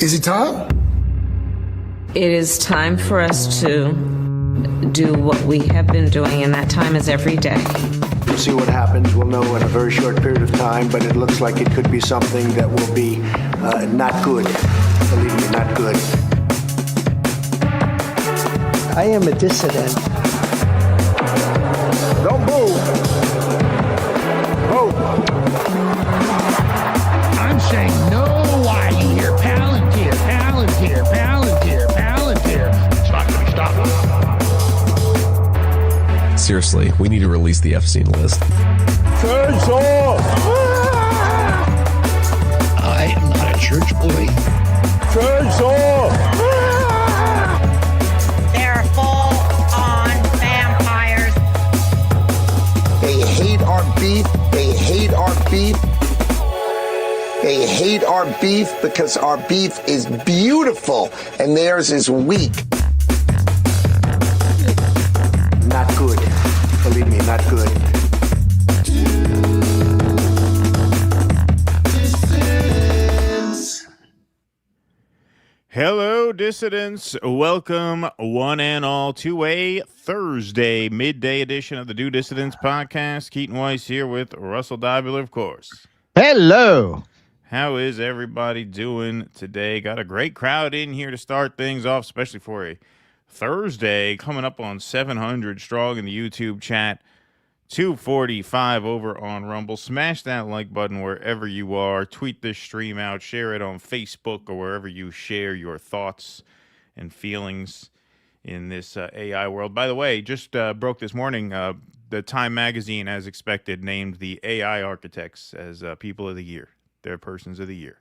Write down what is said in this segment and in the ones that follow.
Is it time? It is time for us to do what we have been doing, and that time is every day. We'll see what happens. We'll know in a very short period of time, but it looks like it could be something that will be not good. Believe me, not good. I am a dissident. Don't move. Move. I'm saying no. Why you hear Palantir, Palantir, Palantir, Palantir? It's not going to stop us. Seriously, we need to release the F-scene list. Turns off. I am not a church boy. Turns off. They're full-on vampires. They hate our beef. They hate our beef. They hate our beef because our beef is beautiful and theirs is weak. Not good. Believe me, not good. Hello, dissidents. Welcome, one and all, to a Thursday midday edition of the Do Dissidents podcast. Keaton Weiss here with Russell Dibular, of course. Hello. How is everybody doing today? Got a great crowd in here to start things off, especially for a Thursday, coming up on 700 strong in the YouTube chat, 245 over on Rumble. Smash that like button wherever you are. Tweet this stream out. Share it on Facebook or wherever you share your thoughts and feelings in this AI world. By the way, just broke this morning, the Time magazine, as expected, named the AI architects as people of the year. They're persons of the year.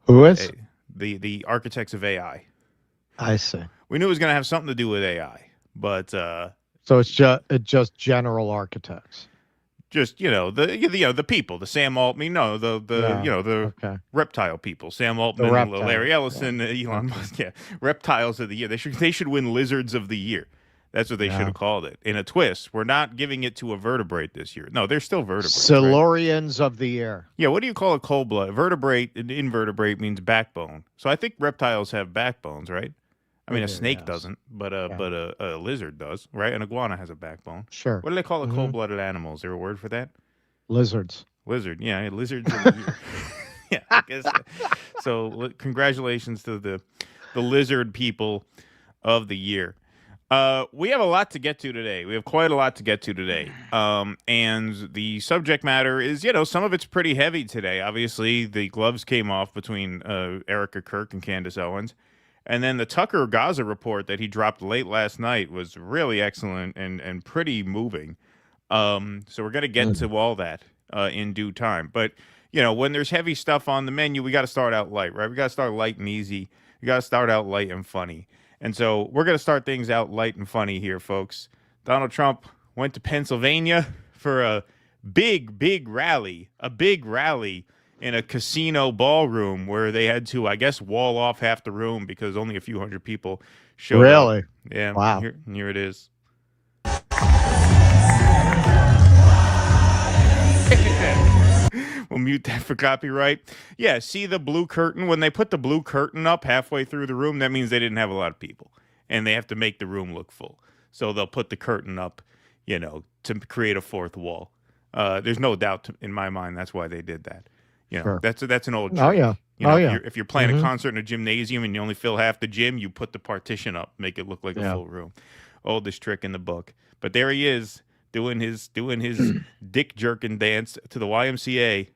Who is? The architects of AI. I see. We knew it was going to have something to do with AI, but so it's just general architects. Just the people, the Sam Altman, the reptile people, Sam Altman, Larry Ellison, Elon Musk, reptiles of the year. They should win lizards of the year. That's what they should have called it. In a twist, we're not giving it to a vertebrate this year. No, they're still vertebrates. Silurians of the year. Yeah, what do you call a cold blood? Vertebrate and invertebrate means backbone. So I think reptiles have backbones, right? I mean, a snake doesn't, but a lizard does, right? An iguana has a backbone. Sure. What do they call a cold-blooded animal? Is there a word for that? Lizards. Lizard, yeah, lizards of the year. Yeah, I guess so. Congratulations to the lizard people of the year. We have a lot to get to today. We have quite a lot to get to today. And the subject matter is, some of it's pretty heavy today. Obviously, the gloves came off between Erika Kirk and Candace Owens. And then the Tucker Gaza report that he dropped late last night was really excellent and pretty moving. So we're going to get to all that in due time. But, when there's heavy stuff on the menu, we got to start out light, right? We got to start light and easy. We got to start out light and funny. And so we're going to start things out light and funny here, folks. Donald Trump went to Pennsylvania for a big rally in a casino ballroom where they had to, I guess, wall off half the room because only a few hundred people showed up. Really? Yeah. Wow. Here it is. We'll mute that for copyright. Yeah, see the blue curtain? When they put the blue curtain up halfway through the room, that means they didn't have a lot of people. And they have to make the room look full. So they'll put the curtain up, to create a fourth wall. There's no doubt in my mind that's why they did that. Sure. That's an old trick. Oh, yeah. If you're playing a concert in a gymnasium and you only fill half the gym, you put the partition up, make it look like a full room. Oldest trick in the book. But there he is doing his dick jerking dance to the YMCA.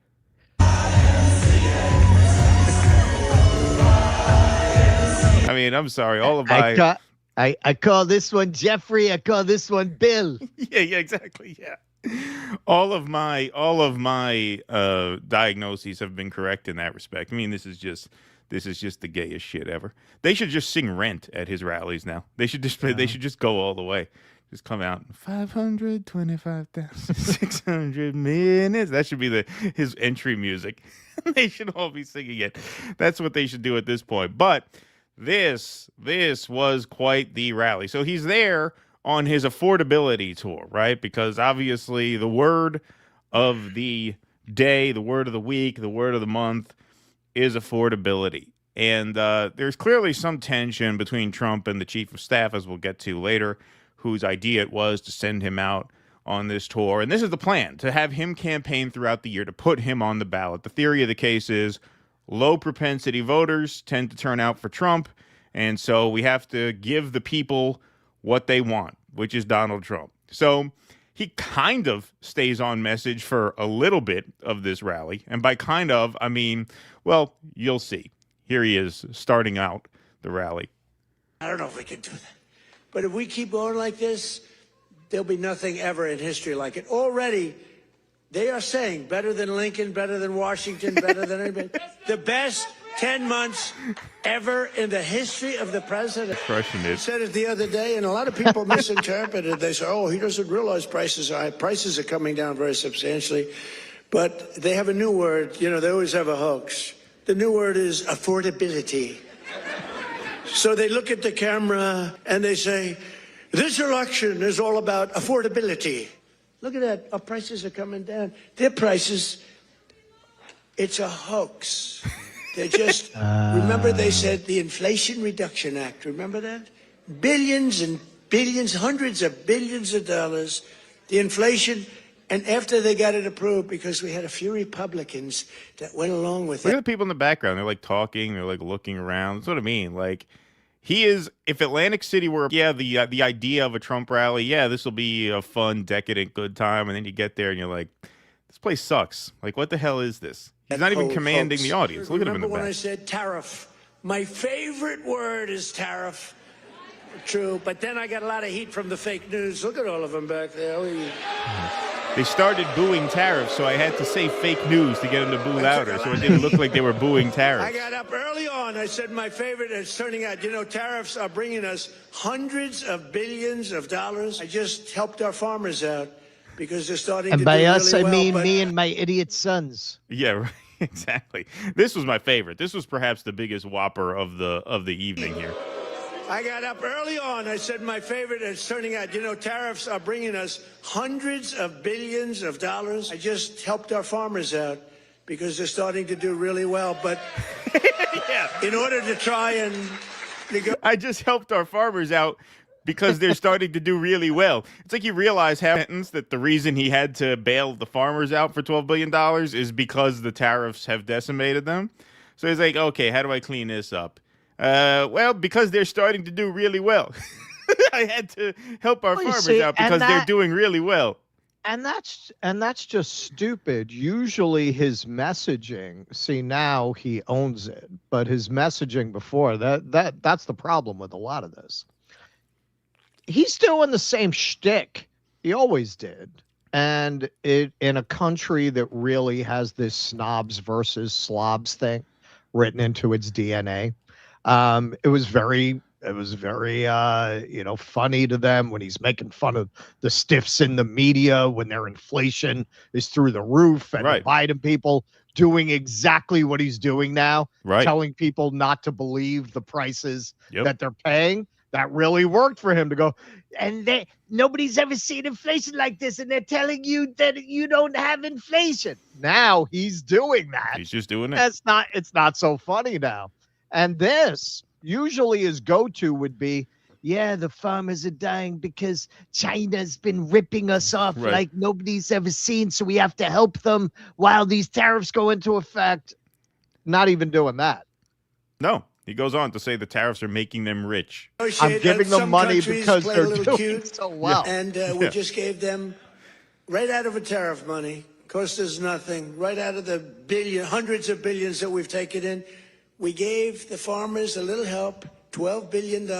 I mean, I'm sorry. All of my I call this one Jeffrey. I call this one Bill. Yeah, exactly. Yeah. All of my diagnoses have been correct in that respect. I mean, this is just the gayest shit ever. They should just sing Rent at his rallies now. They should just they should just go all the way. Just come out 525,600 minutes. That should be his entry music. They should all be singing it. That's what they should do at this point. But this was quite the rally. So he's there on his affordability tour, right? Because obviously the word of the day, the word of the week, the word of the month is affordability. And there's clearly some tension between Trump and the chief of staff, as we'll get to later, whose idea it was to send him out on this tour. And this is the plan, to have him campaign throughout the year, to put him on the ballot. The theory of the case is low propensity voters tend to turn out for Trump. And so we have to give the people what they want, which is Donald Trump. So he kind of stays on message for a little bit of this rally. And by kind of, I mean, well, you'll see. Here he is starting out the rally. I don't know if we can do that. But if we keep going like this, there'll be nothing ever in history like it. Already, they are saying better than Lincoln, better than Washington, better than anybody. The best 10 months ever in the history of the president. Crushing it. I said it the other day, and a lot of people misinterpreted it. They say, oh, he doesn't realize prices are high. Prices are coming down very substantially. But they have a new word. You know, they always have a hoax. The new word is affordability. So they look at the camera and they say, this election is all about affordability. Look at that. Our prices are coming down. Their prices, it's a hoax. They're just, remember they said the Inflation Reduction Act. Remember that? Billions and billions, hundreds of billions of dollars. The inflation. And after they got it approved, because we had a few Republicans that went along with it. Look at the people in the background. They're like talking. They're like looking around. That's what I mean. Like, he is, if Atlantic City were, the idea of a Trump rally, this will be a fun, decadent, good time. And then you get there and you're like, this place sucks. Like, what the hell is this? He's not even commanding the audience. Look at him in the back. Remember when I said tariff? My favorite word is tariff. True. But then I got a lot of heat from the fake news. Look at all of them back there. They started booing tariffs, so I had to say fake news to get them to boo louder, so it didn't look like they were booing tariffs. I got up early on. I said my favorite. It's turning out, tariffs are bringing us hundreds of billions of dollars. I just helped our farmers out because they're starting to do really well. And by us, I mean me and my idiot sons. Yeah, right. Exactly. This was my favorite. This was perhaps the biggest whopper of the evening here. I got up early on. I said my favorite. It's turning out, tariffs are bringing us hundreds of billions of dollars. I just helped our farmers out because they're starting to do really well. But in order to try and I just helped our farmers out because they're starting to do really well. It's like you realize that the reason he had to bail the farmers out for $12 billion is because the tariffs have decimated them. So he's like, okay, how do I clean this up? Well, because they're starting to do really well. I had to help our farmers out because they're doing really well. And that's just stupid. Usually his messaging, see, now he owns it, but his messaging before that's the problem with a lot of this. He's doing the same shtick he always did. And in a country that really has this snobs versus slobs thing written into its DNA. It was very funny to them when he's making fun of the stiffs in the media when their inflation is through the roof and the Biden people doing exactly what he's doing now, telling people not to believe the prices that they're paying. That really worked for him to go, and nobody's ever seen inflation like this, and they're telling you that you don't have inflation. Now he's doing that. He's just doing it. It's not so funny now. And this, usually his go-to would be, the farmers are dying because China's been ripping us off like nobody's ever seen, so we have to help them while these tariffs go into effect. Not even doing that. No, he goes on to say the tariffs are making them rich. I'm giving them money because they're doing so well. And we just gave them, right out of a tariff money, cost us nothing, right out of the hundreds of billions that we've taken in, we gave the farmers a little help, $12 billion,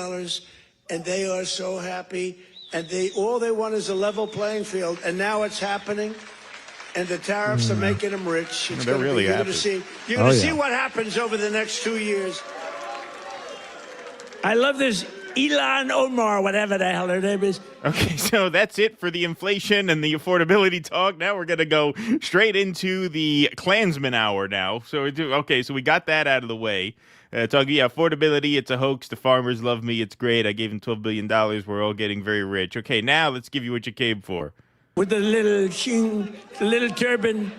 and they are so happy. And all they want is a level playing field. And now it's happening, and the tariffs are making them rich. It's they're really happy. You're going to see what happens over the next 2 years. I love this Elon Omar, whatever the hell her name is. Okay, so that's it for the inflation and the affordability talk. Now we're going to go straight into the Klansman hour now. So we got that out of the way. Talking affordability, it's a hoax. The farmers love me. It's great. I gave them $12 billion. We're all getting very rich. Okay, now let's give you what you came for. With the little turban.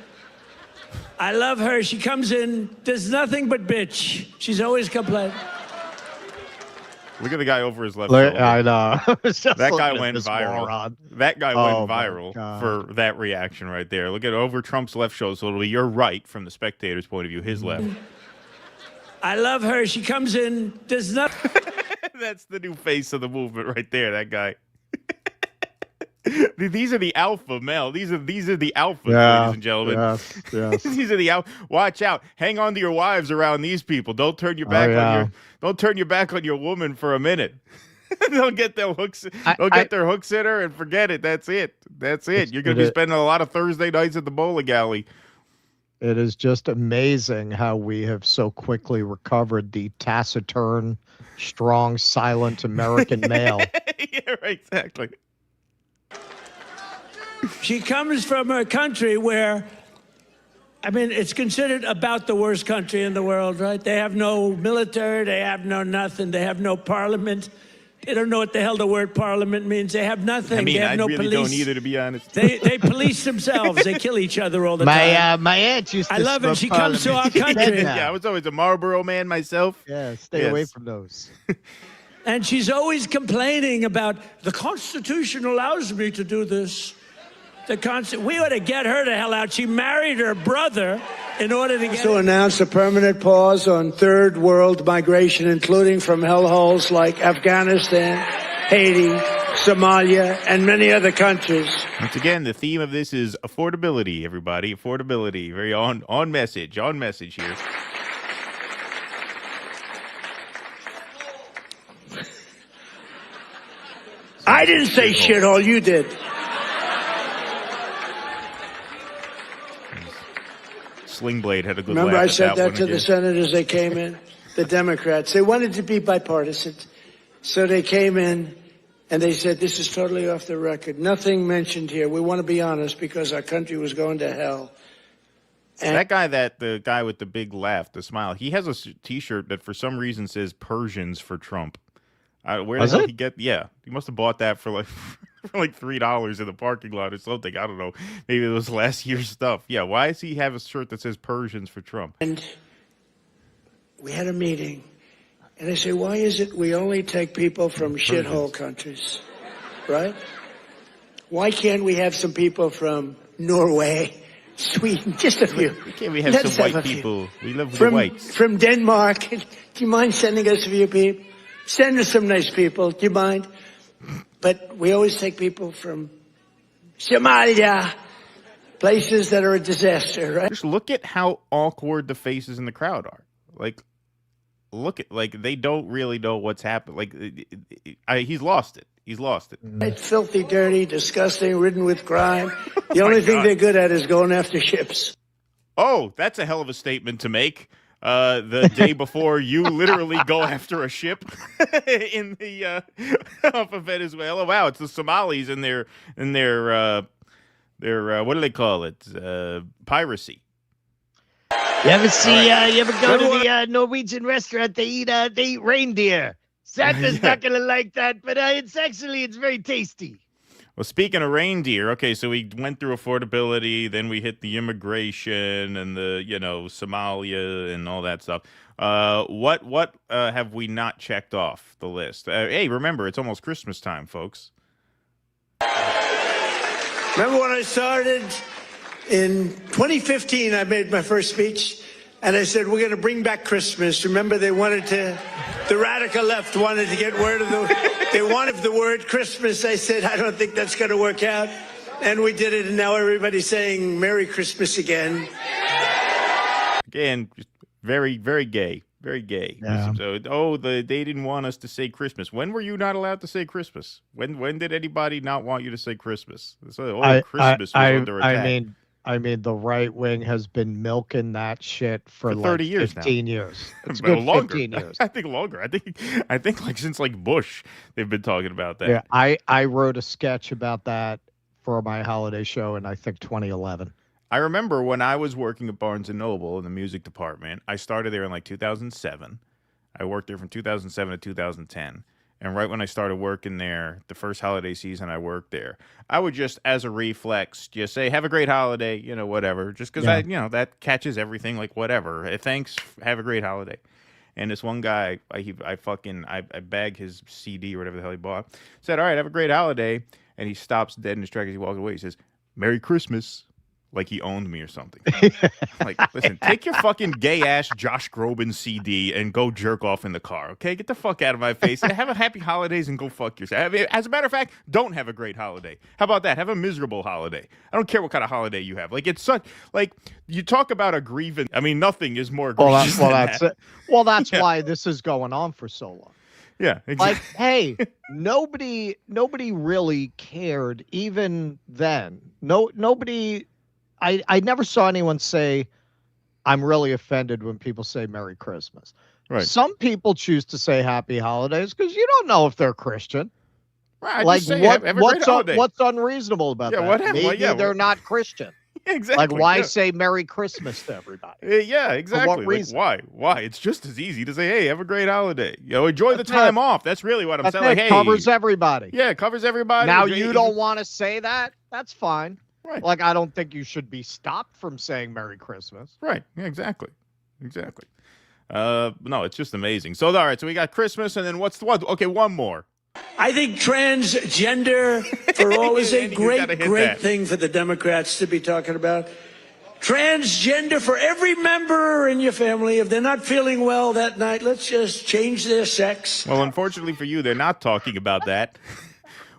I love her. She comes in, does nothing but bitch. She's always complaining. Look at the guy over his left shoulder. I know. That guy went viral. Moron. That guy Oh, went my viral God. for that reaction right there. Look at over Trump's left shoulder. So it'll be your right from the spectator's point of view, his left. I love her. She comes in, does nothing. That's the new face of the movement right there, that guy. These are the alpha male. These are the alphas, ladies and gentlemen. Yes. These are the alpha. Watch out. Hang on to your wives around these people. Don't turn your back on your woman for a minute. They'll get their hooks. They'll get their hooks in her and forget it. That's it. You're going to be spending a lot of Thursday nights at the bowling alley. It is just amazing how we have so quickly recovered the taciturn, strong, silent American male. Yeah, right, exactly. She comes from a country where, I mean, it's considered about the worst country in the world, right? They have no military, they have no nothing, they have no parliament. They don't know what the hell the word parliament means. They have nothing. I mean, they have I no really police. don't either, to be honest. They police themselves. They kill each other all the time. My aunt used to I love it. smoke She comes to our Parliament. country. Yeah, I was always a Marlboro man myself. Yeah, stay away from those. And she's always complaining about the Constitution allows me to do this. We ought to get her the hell out. She married her brother in order to get. To announce a permanent pause on third world migration, including from hellholes like Afghanistan, Haiti, Somalia, and many other countries. Once again, the theme of this is affordability, everybody. Affordability. Very on message here. I didn't say shit, all you did. Sling Blade had a good Remember laugh I at said that that one to again. the senators they came in, the Democrats. They wanted to be bipartisan. So they came in and they said, this is totally off the record. Nothing mentioned here. We want to be honest because our country was going to hell. And The guy with the big laugh, the smile, he has a T-shirt that for some reason says Persians for Trump. Where the hell he get? Yeah, he must have bought that for like $3 in the parking lot or something. I don't know. Maybe it was last year's stuff. Yeah, why does he have a shirt that says Persians for Trump? And we had a meeting, and I said, why is it we only take people from shithole countries, right? Why can't we have some people from Norway, Sweden, just a few? Why can't we have Let's some have white a few. people? We love the whites. From Denmark. Do you mind sending us a few people? Send us some nice people. Do you mind? But we always take people from Somalia, places that are a disaster, right? Just look at how awkward the faces in the crowd are. They don't really know what's happened. He's lost it. He's lost it. Right? Filthy, dirty, disgusting, ridden with crime. The only thing they're good at is going after ships. Oh, that's a hell of a statement to make. The day before you literally go after a ship in the off of Venezuela. Wow, it's the Somalis and their what do they call it? Piracy. You ever go to the Norwegian restaurant? They eat reindeer. Santa's not gonna like that, but it's very tasty. Well, speaking of reindeer, okay, so we went through affordability, then we hit the immigration and the, Somalia and all that stuff. What have we not checked off the list? Hey, remember, it's almost Christmas time, folks. Remember when I started in 2015, I made my first speech, and I said, we're going to bring back Christmas. Remember, the radical left wanted to get word of they wanted the word Christmas. I said, I don't think that's going to work out. And we did it, and now everybody's saying Merry Christmas again. Again, just very, very gay. Very gay. Yeah. So, they didn't want us to say Christmas. When were you not allowed to say Christmas? When did anybody not want you to say Christmas? Christmas was under attack. I mean, the right wing has been milking that shit for 30 like years 15 now. years. It's But good longer. 15 years. I think longer. I think since Bush, they've been talking about that. Yeah, I wrote a sketch about that for my holiday show in I think 2011. I remember when I was working at Barnes & Noble in the music department. I started there in 2007. I worked there from 2007 to 2010. And right when I started working there, the first holiday season I worked there, I would just, as a reflex, just say, have a great holiday, whatever. Just because that catches everything, like, whatever. Thanks, have a great holiday. And this one guy, I bagged his CD or whatever the hell he bought, said, all right, have a great holiday. And he stops dead in his tracks as he walks away. He says, Merry Christmas. Like he owned me or something. Like, listen, take your fucking gay ass Josh Groban CD and go jerk off in the car, okay? Get the fuck out of my face. Have a happy holidays and go fuck yourself. As a matter of fact, don't have a great holiday. How about that? Have a miserable holiday. I don't care what kind of holiday you have. Like, it's such, like, you talk about a grievance. I mean, nothing is more egregious than that's that. it. Well, that's why this is going on for so long. Yeah, exactly. Like, hey, nobody really cared even then. Nobody. I never saw anyone say, I'm really offended when people say Merry Christmas. Right. Some people choose to say Happy Holidays because you don't know if they're Christian. Right, like, just say, have a great holiday. what's unreasonable about that? What happened? Maybe they're not Christian. Exactly. Like, why say Merry Christmas to everybody? Yeah, exactly. For what reason? Like, why? It's just as easy to say, hey, have a great holiday. Enjoy the time off. That's really what I'm saying. Like, hey, covers everybody. Yeah, it covers everybody. Now, you don't want to say that? That's fine. Right. Like, I don't think you should be stopped from saying Merry Christmas. Right. Yeah, exactly. No, it's just amazing. So, all right, so we got Christmas, and then what's the one? Okay, one more. I think transgender for all is a great thing for the Democrats to be talking about. Transgender for every member in your family. If they're not feeling well that night, let's just change their sex. Well, unfortunately for you, they're not talking about that,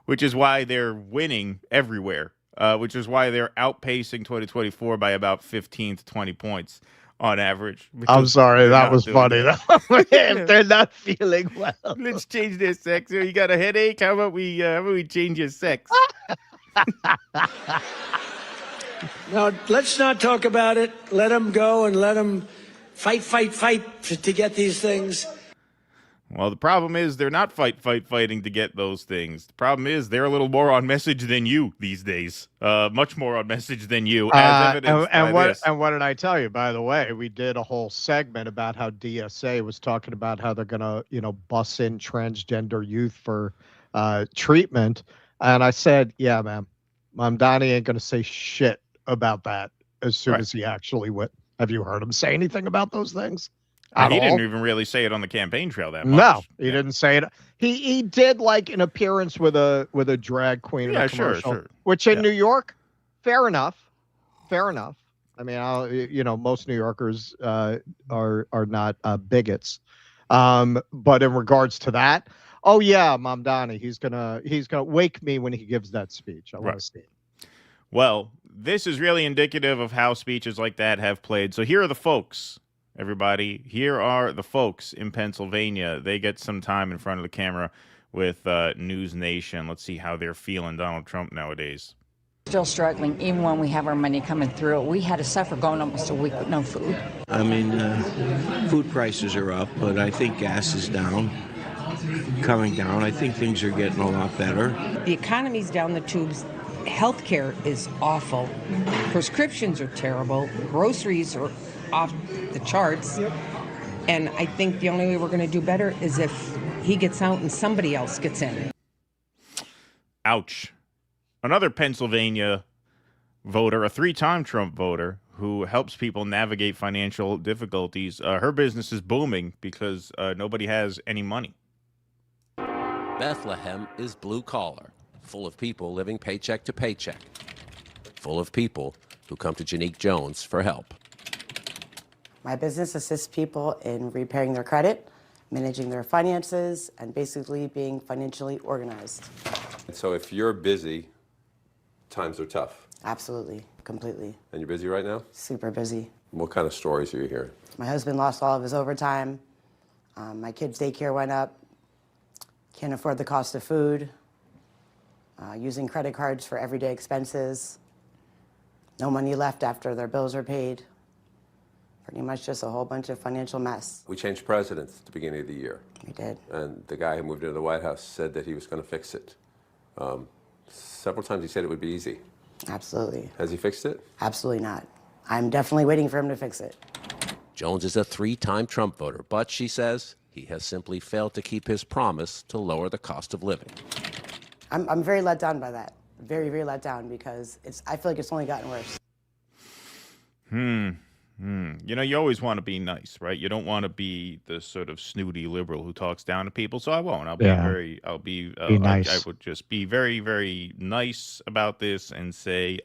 which is why they're winning everywhere, which is why they're outpacing 2024 by about 15 to 20 points on average. I'm sorry, that was funny. If they're not feeling well, let's change their sex. You got a headache? How about we change your sex? Now, let's not talk about it. Let them go and let them fight to get these things. Well, the problem is they're not fighting to get those things. The problem is they're a little more on message than you these days. Much more on message than you, as evidenced by this. And what did I tell you? By the way, we did a whole segment about how DSA was talking about how they're gonna, bus in transgender youth for treatment. And I said, yeah, Mom Donnie ain't gonna say shit about that as soon as he actually went. Have you heard him say anything about those things? He didn't even really say it on the campaign trail that much. No, he didn't say it. He did like an appearance with a drag queen in a commercial, sure. which in New York, fair enough. I mean, most New Yorkers are not bigots, but in regards to that, oh yeah, Mom Donnie, he's gonna wake me when he gives that speech. I want to see it. Well, this is really indicative of how speeches like that have played. So here are the folks. Everybody, here are the folks in Pennsylvania. They get some time in front of the camera with News Nation. Let's see how they're feeling Donald Trump nowadays. Still struggling, even when we have our money coming through. We had to suffer going almost a week with no food. I mean, food prices are up, but I think gas is down, coming down. I think things are getting a lot better. The economy's down the tubes. Healthcare is awful. Prescriptions are terrible. Groceries are off the charts. Yep. And I think the only way we're going to do better is if he gets out and somebody else gets in. Ouch. Another Pennsylvania voter, a 3-time Trump voter who helps people navigate financial difficulties. Her business is booming because nobody has any money. Bethlehem is blue collar, full of people living paycheck to paycheck, full of people who come to Janique Jones for help. My business assists people in repairing their credit, managing their finances, and basically being financially organized. So if you're busy, times are tough. Absolutely, completely. And you're busy right now? Super busy. What kind of stories are you hearing? My husband lost all of his overtime. My kids' daycare went up. Can't afford the cost of food. Using credit cards for everyday expenses. No money left after their bills are paid. Pretty much just a whole bunch of financial mess. We changed presidents at the beginning of the year. We did. And the guy who moved into the White House said that he was going to fix it. Several times he said it would be easy. Absolutely. Has he fixed it? Absolutely not. I'm definitely waiting for him to fix it. Jones is a 3-time Trump voter, but she says He has simply failed to keep his promise to lower the cost of living. I'm very let down by that. Very, very let down because I feel like it's only gotten worse. You know, you always want to be nice, right? You don't want to be the sort of snooty liberal who talks down to people. So I won't. Be nice. I would just be very, very nice about this and say,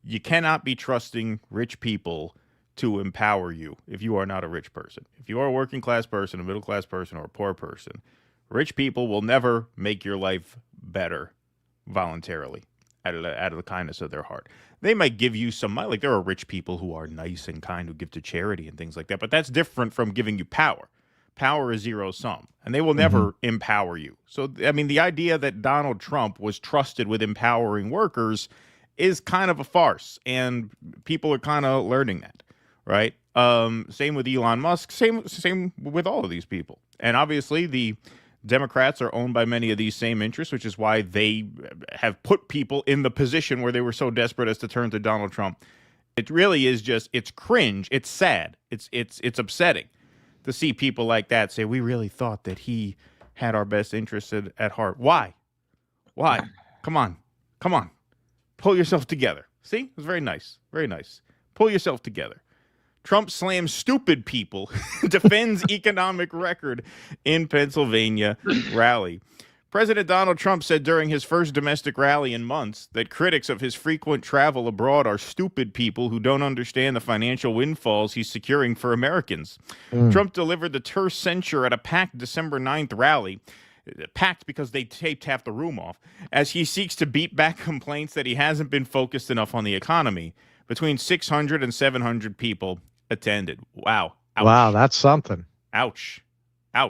you cannot be trusting rich people to empower you if you are not a rich person. If you are a working class person, a middle class person, or a poor person, rich people will never make your life better voluntarily out of the kindness of their heart. They might give you some money. Like, there are rich people who are nice and kind who give to charity and things like that, but that's different from giving you power. Power is zero sum, and they will never empower you. So, I mean, the idea that Donald Trump was trusted with empowering workers is kind of a farce, and people are kind of learning that, right? Same with Elon Musk, same with all of these people. And obviously the Democrats are owned by many of these same interests, which is why they have put people in the position where they were so desperate as to turn to Donald Trump. It really is just, it's cringe. It's sad. It's upsetting to see people like that say, we really thought that he had our best interests at heart. Why? Come on. Pull yourself together. See? It was very nice. Very nice. Pull yourself together. Trump slams stupid people, defends economic record in Pennsylvania rally. President Donald Trump said during his first domestic rally in months that critics of his frequent travel abroad are stupid people who don't understand the financial windfalls he's securing for Americans. Trump delivered the terse censure at a packed December 9th rally, packed because they taped half the room off, as he seeks to beat back complaints that he hasn't been focused enough on the economy. Between 600 and 700 people attended. Wow. Ouch. Wow, that's something. Ouch.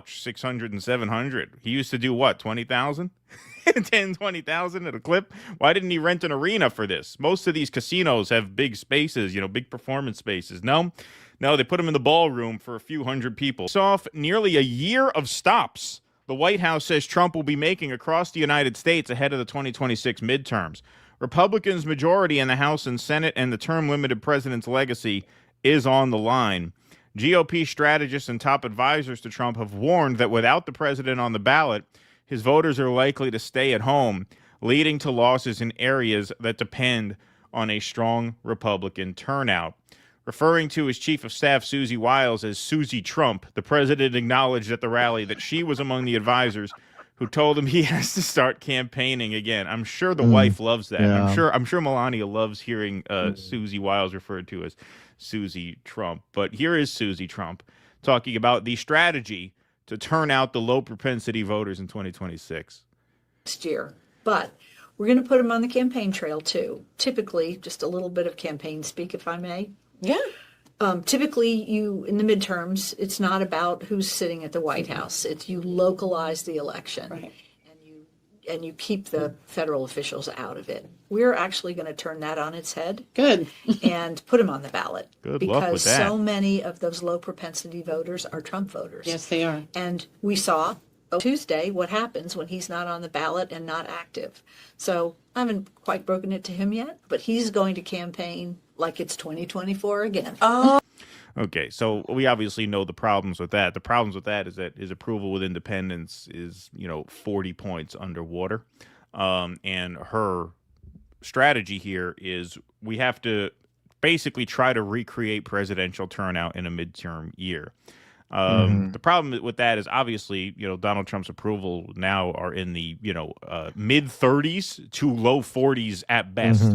600 and 700. He used to do what, 20,000? 10, 20,000 at a clip? Why didn't he rent an arena for this? Most of these casinos have big spaces, big performance spaces. No, they put them in the ballroom for a few hundred people. It's off nearly a year of stops the White House says Trump will be making across the United States ahead of the 2026 midterms. Republicans' majority in the House and Senate and the term-limited president's legacy is on the line. GOP strategists and top advisors to Trump have warned that without the president on the ballot, his voters are likely to stay at home, leading to losses in areas that depend on a strong Republican turnout. Referring to his chief of staff, Susie Wiles, as Susie Trump, the president acknowledged at the rally that she was among the advisors who told him he has to start campaigning again. I'm sure the wife loves that. Yeah. I'm sure Melania loves hearing Susie Wiles referred to as Susie Trump. But here is Susie Trump talking about the strategy to turn out the low propensity voters in 2026. Next year. But we're going to put them on the campaign trail, too. Typically, just a little bit of campaign speak, if I may. Yeah. Typically, in the midterms, it's not about who's sitting at the White House. It's you localize the election. Right. And you keep the federal officials out of it. We're actually going to turn that on its head. Good. And put them on the ballot. Good luck with that. Because so many of those low propensity voters are Trump voters. Yes, they are. And we saw Tuesday what happens when he's not on the ballot and not active. So I haven't quite broken it to him yet, but he's going to campaign like it's 2024 again. Oh. Okay, so we obviously know the problems with that. The problems with that is that his approval with independents is, 40 points underwater. And her strategy here is we have to basically try to recreate presidential turnout in a midterm year. The problem with that is obviously, Donald Trump's approval now are in the, mid 30s to low 40s at best.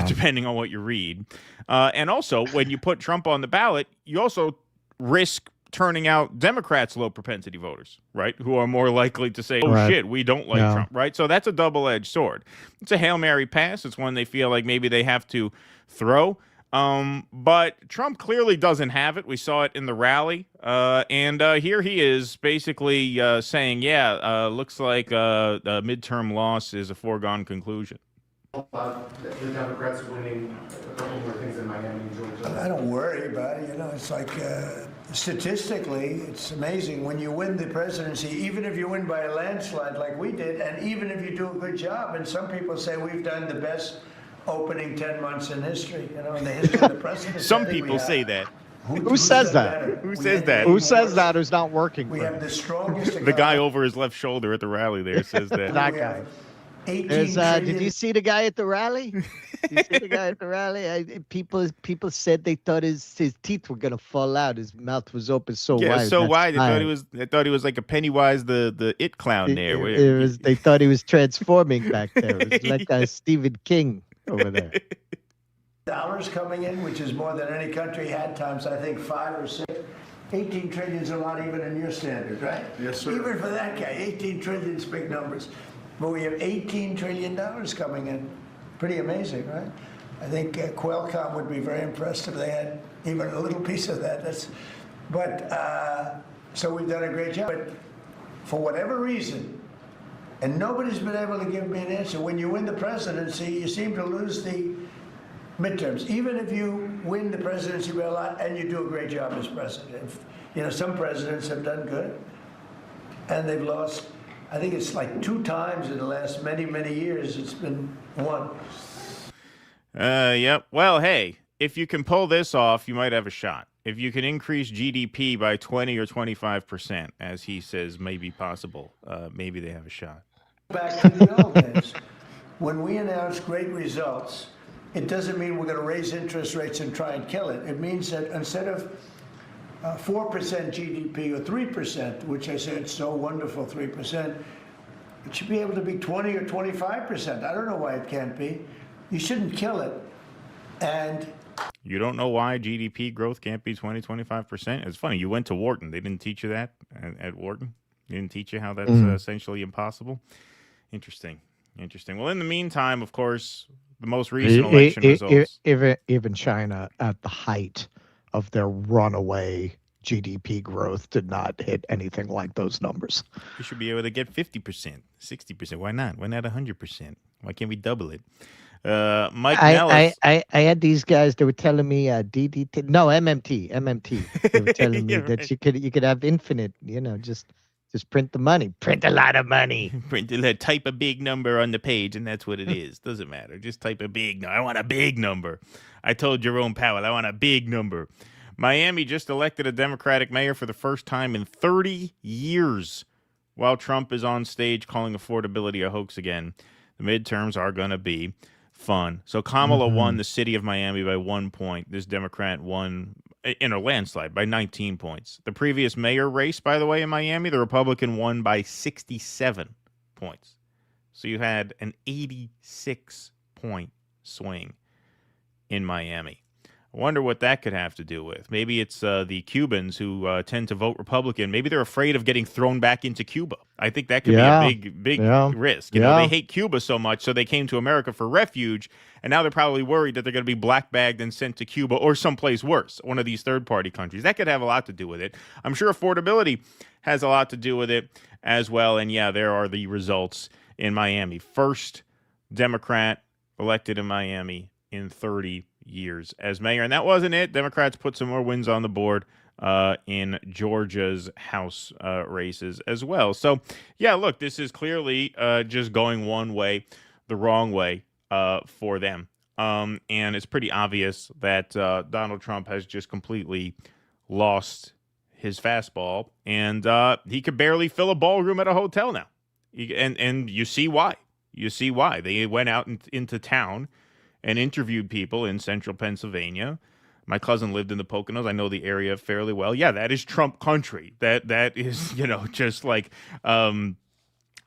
Depending on what you read. And also, when you put Trump on the ballot, you also risk turning out Democrats' low propensity voters, right? Who are more likely to say, shit, we don't like Trump, right? So that's a double-edged sword. It's a Hail Mary pass. It's one they feel like maybe they have to throw. But Trump clearly doesn't have it. We saw it in the rally. And here he is basically saying, looks like a midterm loss is a foregone conclusion. The Democrats winning a couple more things in Miami and Georgia. I don't worry about it. It's like statistically, it's amazing when you win the presidency, even if you win by a landslide like we did, and even if you do a good job. And some people say we've done the best opening 10 months in history, in the history of the presidency. Some people say that. Who says that? Who says that? Who says that? Who's not working? We for have him? the strongest The guy over his left shoulder at the rally there says that. That guy. Did you see the guy at the rally? Did you see the guy at the rally? People said they thought his teeth were gonna fall out. His mouth was open so Yeah, wide. so That's wide. fine. They thought he was like a Pennywise, the it clown there. They thought he was transforming back there. It was like Stephen King over there. dollars coming in, which is more than any country had, times I think 5 or 6. 18 trillion is a lot even in your standard, right? Yes, sir. Even for that guy, 18 trillion is big numbers. But we have $18 trillion coming in. Pretty amazing, right? I think Qualcomm would be very impressed if they had even a little piece of that. So we've done a great job. But for whatever reason, and nobody's been able to give me an answer, when you win the presidency, you seem to lose the midterms. Even if you win the presidency by a lot and you do a great job as president. Some presidents have done good and they've lost. I think it's like 2 times in the last many, many years it's been won. Yep. Well, hey, if you can pull this off, you might have a shot. If you can increase GDP by 20 or 25%, as he says may be possible, maybe they have a shot. Back to the old days, when we announce great results, it doesn't mean we're going to raise interest rates and try and kill it. It means that instead of 4% GDP or 3%, which I said so wonderful, 3%, it should be able to be 20 or 25%. I don't know why it can't be. You shouldn't kill it. And you don't know why GDP growth can't be 20, 25%? It's funny. You went to Wharton. They didn't teach you that at Wharton? They didn't teach you how that's essentially impossible? Interesting. Well, in the meantime, of course, the most recent election results. Even China, at the height of their runaway GDP growth, did not hit anything like those numbers. You should be able to get 50%, 60%. Why not? Why not 100%? Why can't we double it? Mike Nellis. I had these guys. They were telling me MMT. They were telling me that you could have infinite. Just print the money. Print a lot of money. Type a big number on the page, and that's what it is. Doesn't matter. Just type a big number. I want a big number. I told Jerome Powell, I want a big number. Miami just elected a Democratic mayor for the first time in 30 years, while Trump is on stage calling affordability a hoax again. The midterms are going to be fun. So Kamala won the city of Miami by 1 point. This Democrat won in a landslide by 19 points. The previous mayor race, by the way, in Miami, the Republican won by 67 points. So you had an 86-point swing in Miami. I wonder what that could have to do with. Maybe it's the Cubans who tend to vote Republican. Maybe they're afraid of getting thrown back into Cuba. I think that could be a big risk. They hate Cuba so much, so they came to America for refuge, and now they're probably worried that they're going to be black-bagged and sent to Cuba or someplace worse, one of these third-party countries. That could have a lot to do with it. I'm sure affordability has a lot to do with it as well, and there are the results in Miami. First Democrat elected in Miami in 30 years as mayor. And that wasn't it. Democrats put some more wins on the board in Georgia's House races as well. So, look, this is clearly just going one way, the wrong way for them. And it's pretty obvious that Donald Trump has just completely lost his fastball, and he could barely fill a ballroom at a hotel now. And you see why. They went out into town and interviewed people in central Pennsylvania. My cousin lived in the Poconos. I know the area fairly well. Yeah, that is Trump country. That is, just like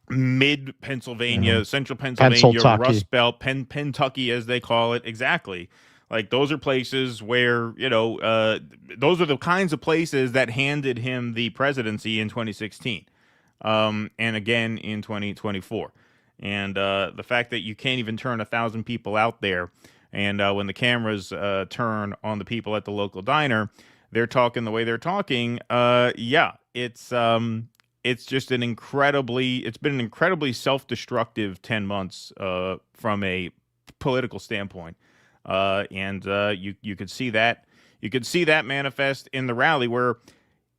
mid-Pennsylvania, central Pennsylvania, Rust Belt, Pentucky, as they call it. Exactly. Like, those are places where, those are the kinds of places that handed him the presidency in 2016 and again in 2024. And the fact that you can't even turn 1,000 people out there, and when the cameras turn on the people at the local diner, they're talking the way they're talking. It's just it's been an incredibly self-destructive 10 months from a political standpoint, and you could see that manifest in the rally where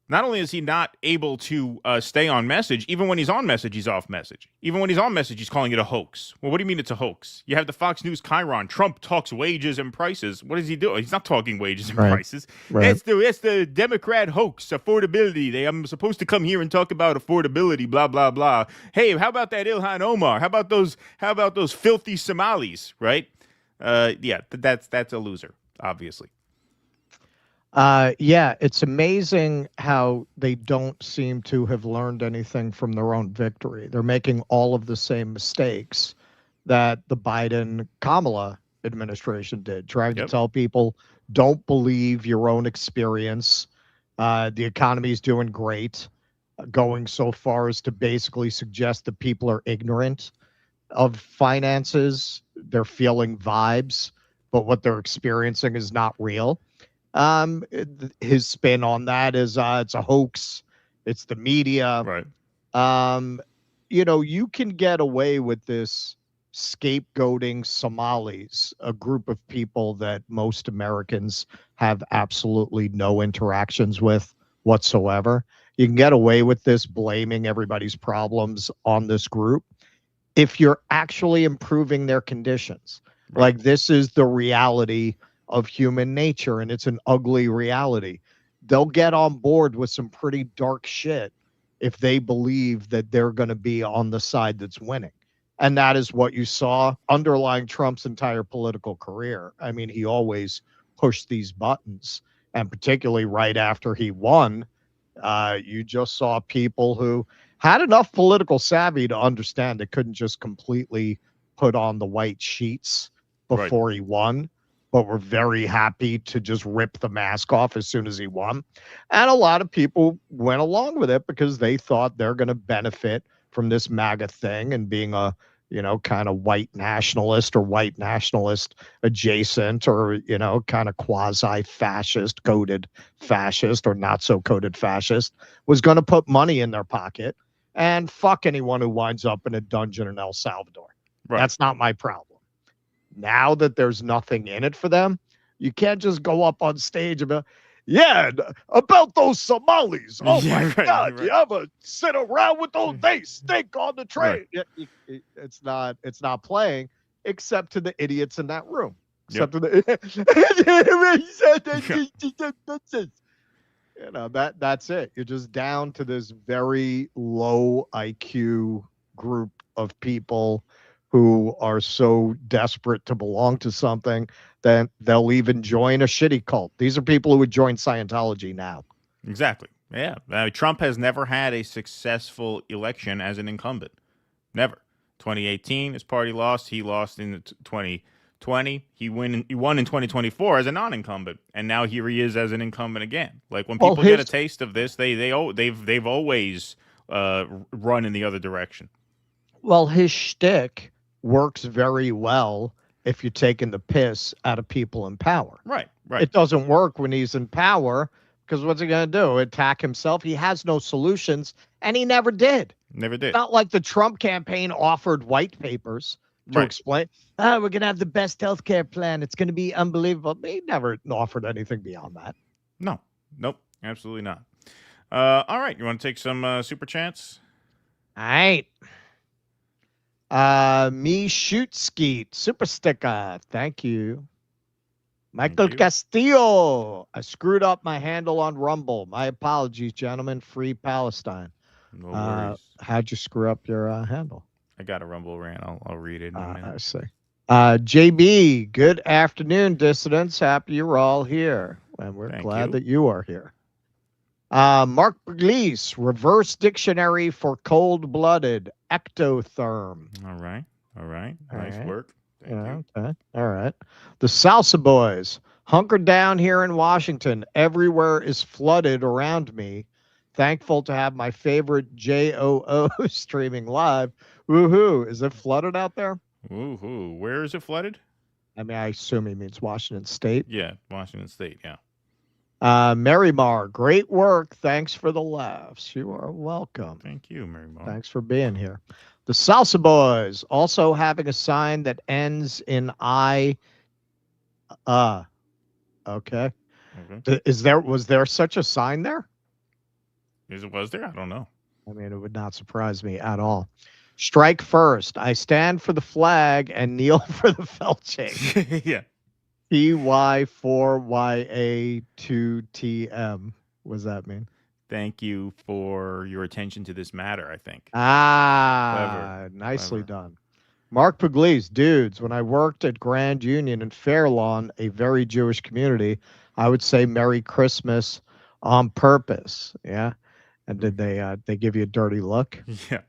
Not only is he not able to stay on message, even when he's on message, he's off message. Even when he's on message, he's calling it a hoax. Well, what do you mean it's a hoax? You have the Fox News Chiron. Trump talks wages and prices. What does he do? He's not talking wages and prices. It's the Democrat hoax, affordability. I'm supposed to come here and talk about affordability, blah, blah, blah. Hey, how about that Ilhan Omar? How about those filthy Somalis, right? That's a loser, obviously. Yeah, it's amazing how they don't seem to have learned anything from their own victory. They're making all of the same mistakes that the Biden-Kamala administration did, trying to tell people, don't believe your own experience. The economy is doing great, going so far as to basically suggest that people are ignorant of finances. They're feeling vibes, but what they're experiencing is not real. His spin on that is it's a hoax. It's the media. Right. You can get away with this scapegoating Somalis, a group of people that most Americans have absolutely no interactions with whatsoever. You can get away with this blaming everybody's problems on this group if you're actually improving their conditions. Right. Like, this is the reality of human nature, and it's an ugly reality. They'll get on board with some pretty dark shit if they believe that they're going to be on the side that's winning. And that is what you saw underlying Trump's entire political career. I mean, he always pushed these buttons, and particularly right after he won, you just saw people who had enough political savvy to understand they couldn't just completely put on the white sheets before he won, but were very happy to just rip the mask off as soon as he won. And a lot of people went along with it because they thought they're going to benefit from this MAGA thing and being a, kind of white nationalist or white nationalist adjacent or, kind of quasi-fascist, coded fascist or not so coded fascist was going to put money in their pocket and fuck anyone who winds up in a dungeon in El Salvador. Right. That's not my problem. Now that there's nothing in it for them, you can't just go up on stage and be, about those Somalis. Oh my God, you ever sit around with those? They stink on the train. Right. It's not playing, except to the idiots in that room. Except to the that's it. You're just down to this very low IQ group of people who are so desperate to belong to something that they'll even join a shitty cult. These are people who would join Scientology now. Exactly. Yeah. Trump has never had a successful election as an incumbent. Never. 2018, his party lost. He lost in 2020. He won in 2024 as a non-incumbent, and now here he is as an incumbent again. Like, when people get a taste of this, they've always run in the other direction. Well, his shtick works very well if you're taking the piss out of people in power. Right. It doesn't work when he's in power, because what's he going to do? Attack himself? He has no solutions, and he never did. Not like the Trump campaign offered white papers to explain, we're going to have the best healthcare plan. It's going to be unbelievable. He never offered anything beyond that. No. Nope. Absolutely not. All right. You want to take some super chats? All right. Me shoot skeet super sticker. Thank you. Michael Castillo. I screwed up my handle on Rumble. My apologies, gentlemen. Free Palestine. No worries. How'd you screw up your handle? I got a Rumble rant. I'll read it in a minute. I see. JB, good afternoon, dissidents. Happy you're all here. And we're glad that you are here. Mark Pugliese, reverse dictionary for cold-blooded, ectotherm. All right. Nice work. Thank you. Okay. All right. The Salsa Boys, hunkered down here in Washington. Everywhere is flooded around me. Thankful to have my favorite JOO streaming live. Woohoo. Is it flooded out there? Woohoo. Where is it flooded? I mean, I assume he means Washington State. Yeah, Washington State, yeah. Marymar, great work. Thanks for the laughs. You are welcome. Thank you, Marymar. Thanks for being here. The Salsa Boys, also having a sign that ends in I. Okay. Was there such a sign there? Was there? I don't know. I mean, it would not surprise me at all. Strike first. I stand for the flag and kneel for the felching. Yeah. TY4YA2TM. What does that mean? Thank you for your attention to this matter, I think. Clever. Nicely done. Mark Pugliese, dudes, when I worked at Grand Union in Fairlawn, a very Jewish community, I would say Merry Christmas on purpose. Yeah. And did they give you a dirty look? Yeah.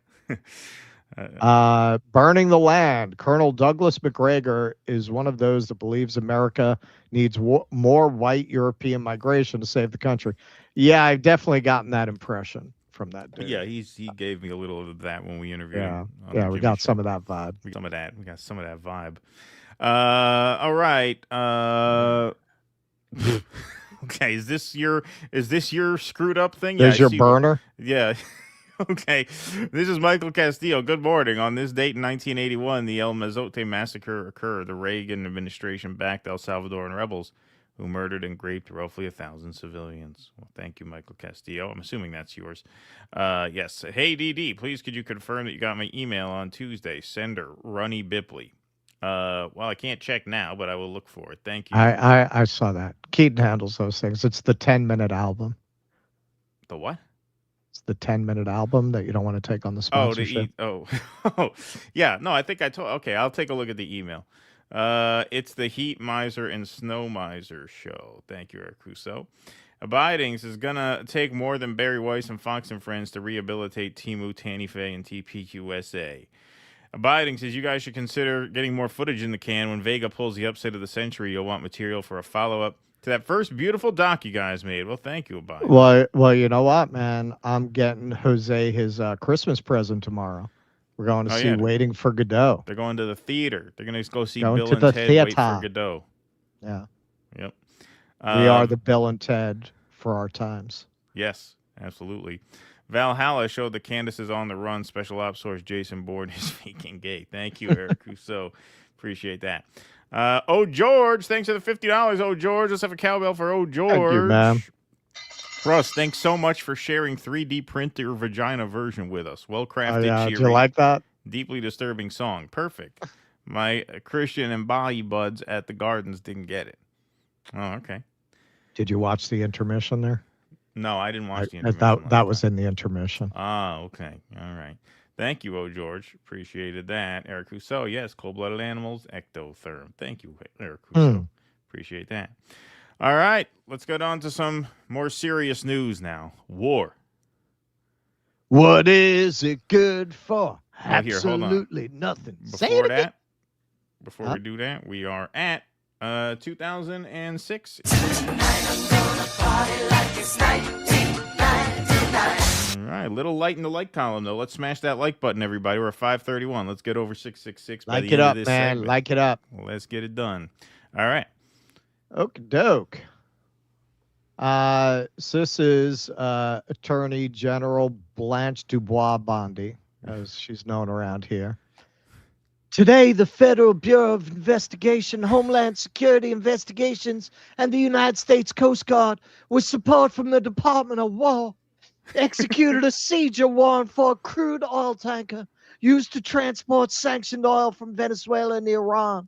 Burning the land. Colonel Douglas McGregor is one of those that believes America needs more white European migration to save the country. Yeah, I've definitely gotten that impression from that dude. Yeah, he gave me a little of that when we interviewed him. Yeah, we got some of that vibe. We got some of that vibe. All right. Okay, is this your screwed up thing? There's your burner? Yeah. Okay. This is Michael Castillo. Good morning. On this date in 1981, the El Mazote massacre occurred. The Reagan administration backed El Salvadoran rebels who murdered and raped roughly 1,000 civilians. Well, thank you, Michael Castillo. I'm assuming that's yours. Yes. Hey, DD, please could you confirm that you got my email on Tuesday? Sender, Runny Bipley. Well, I can't check now, but I will look for it. Thank you. I saw that. Keaton handles those things. It's the 10-minute album. The what? It's the 10-minute album that you don't want to take on the sponsorship. Yeah. No, I think I told. Okay, I'll take a look at the email. It's the Heat Miser and Snow Miser show. Thank you, Eric Rousseau. Abidings is gonna take more than Barry Weiss and Fox and Friends to rehabilitate Timu, Tanife, and TPQSA. Abiding says you guys should consider getting more footage in the can. When Vega pulls the upset of the century, you'll want material for a follow-up to that first beautiful doc you guys made. Well, thank you, Abiding. Well, you know what, man? I'm getting Jose his Christmas present tomorrow. We're going to see Waiting for Godot. They're going to the theater. They're going to go see Going Bill to and the Ted theater. Wait for Godot. Yeah. Yep. We are the Bill and Ted for our times. Yes, absolutely. Valhalla showed that Candace is on the run. Special ops source Jason Bourne is faking gay. Thank you, Eric Rousseau. Appreciate that. George, thanks for the $50. George, let's have a cowbell for George. Thank you, man. Russ, thanks so much for sharing 3D printer vagina version with us. Well crafted, cheery. Do you like that? Deeply disturbing song. Perfect. My Christian and Bali buds at the Gardens didn't get it. Oh, okay. Did you watch the intermission there? No, I didn't watch the intermission. That was in the intermission. Ah, okay. All right. Thank you, George. Appreciated that. Eric Rousseau, yes. Cold-blooded animals, ectotherm. Thank you, Eric Rousseau. Appreciate that. All right. Let's go on to some more serious news now. War. What is it good for? Well, here, hold on. Absolutely nothing. Before we do that, we are at 2006. All right, little light in the like column, though. Let's smash that like button, everybody. We're at 531. Let's get over 666 by the end of this segment. Like it up. Well, let's get it done. All right. Okie doke. So this is Attorney General Blanche Dubois Bondi, as she's known around here. Today, the Federal Bureau of Investigation, Homeland Security Investigations, and the United States Coast Guard, with support from the Department of War, executed a seizure warrant for a crude oil tanker used to transport sanctioned oil from Venezuela and Iran.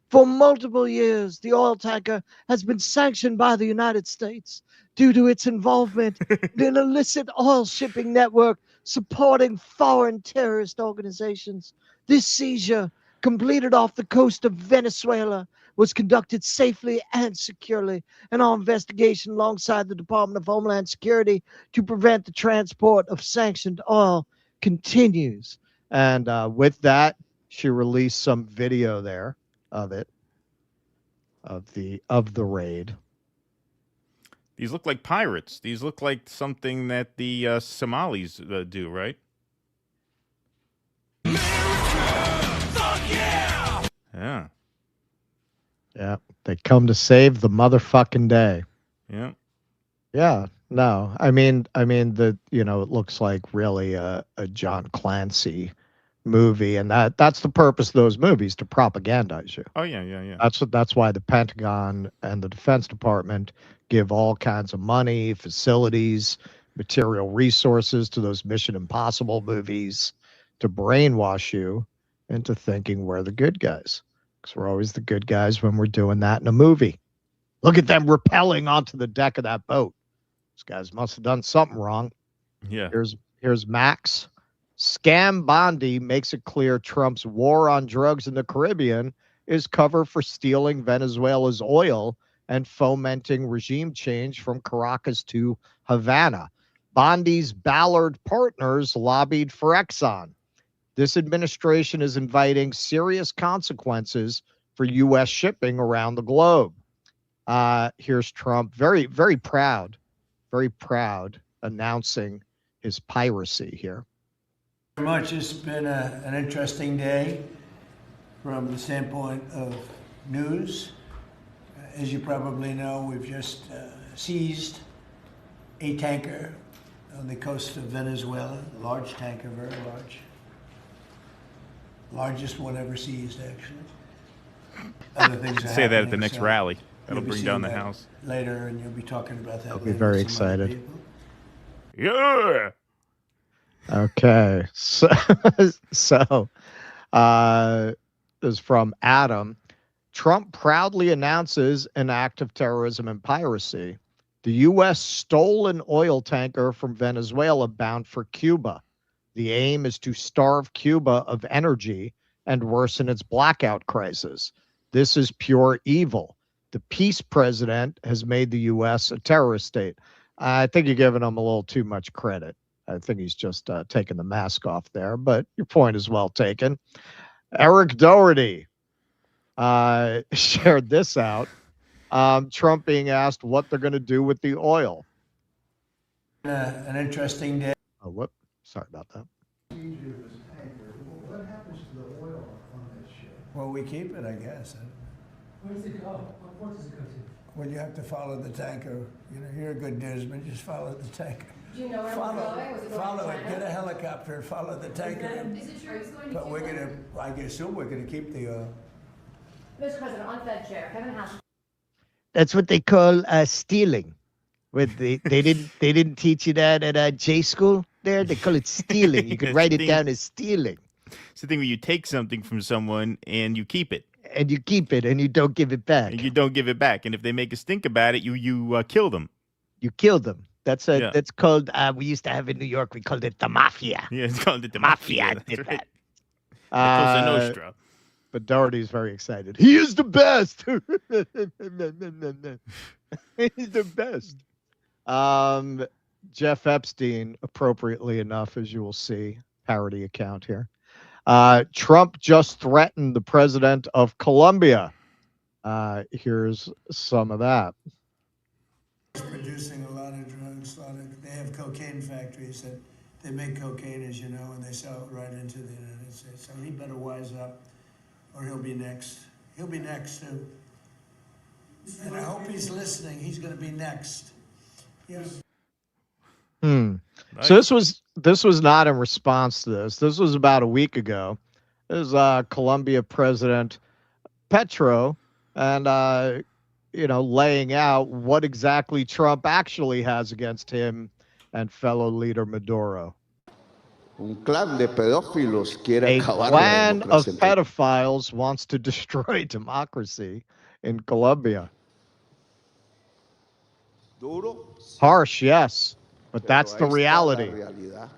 For multiple years, the oil tanker has been sanctioned by the United States due to its involvement in an illicit oil shipping network supporting foreign terrorist organizations. This seizure, completed off the coast of Venezuela, was conducted safely and securely, and our investigation alongside the Department of Homeland Security to prevent the transport of sanctioned oil continues. And with that, she released some video there of it, of the raid. These look like pirates. These look like something that the Somalis do, right? Yeah. Yeah. They come to save the motherfucking day. Yeah. Yeah. No. I mean it looks like really a John Clancy movie, and that's the purpose of those movies, to propagandize you. Oh yeah. That's why the Pentagon and the Defense Department give all kinds of money, facilities, material resources to those Mission Impossible movies to brainwash you into thinking we're the good guys. Because we're always the good guys when we're doing that in a movie. Look at them rappelling onto the deck of that boat. These guys must have done something wrong. Yeah. Here's Max. Scam Bondi makes it clear Trump's war on drugs in the Caribbean is cover for stealing Venezuela's oil and fomenting regime change from Caracas to Havana. Bondi's Ballard partners lobbied for Exxon. This administration is inviting serious consequences for U.S. shipping around the globe. Here's Trump, very, very proud, announcing his piracy here. Very much. It's been an interesting day from the standpoint of news. As you probably know, we've just seized a tanker on the coast of Venezuela, a large tanker, very large. Largest one ever seized, actually. Other things are Say that at the happening, next so rally. That'll you'll be bring down the seeing that house. later, and you'll be talking about that. I'll be later very with some other excited. people. Yeah. Okay, so this is from Adam. Trump proudly announces an act of terrorism and piracy. The U.S. stole an oil tanker from Venezuela bound for Cuba. The aim is to starve Cuba of energy and worsen its blackout crisis. This is pure evil. The peace president has made the U.S. a terrorist state. I think you're giving him a little too much credit. I think he's just taking the mask off there, but your point is well taken. Eric Doherty shared this out. Trump being asked what they're going to do with the oil. An interesting day. Oh, whoop. Sorry about that. What happens to the oil on this ship? Well, we keep it, I guess. Where does it go? What port does it go to? Well, you have to follow the tanker. You know, you're a good newsman. Just follow the tanker. Do you know where Follow it's going? follow it. Get a helicopter and follow the tanker. Is it true it's going to But Cuba? we're gonna. I assume we're gonna keep the oil. Mr. President, on Fed Chair, Kevin House. That's what they call stealing. With they didn't teach you that at J school. There they call it stealing. You can write it down as stealing. It's the thing where you take something from someone and you keep it. And you keep it and you don't give it back. And you don't give it back. And if they make a stink about it, you kill them. You kill them. That's Yeah. that's called. We used to have in New York. We called it the mafia. Yeah, it's called the Mafia That's did right. that. La Cosa Nostra. But Doherty's very excited. He is the best. He's the best. Jeff Epstein, appropriately enough, as you will see, parody account here. Trump just threatened the president of Colombia. Here's some of that. Producing a lot of drugs. They have cocaine factories that they make cocaine, as you know, and they sell it right into the United States. So he better wise up, or he'll be next. He'll be next too. And I hope he's listening. He's going to be next. Yes. Nice. So this was not in response to this. This was about a week ago. This is Colombia President Petro, and laying out what exactly Trump actually has against him and fellow leader Maduro. Un clan de pedófilos quiere A acabar la clan of democracia. pedophiles wants to destroy democracy in Colombia. Duro, Harsh, yes, but that's the pero ahí está la reality. realidad.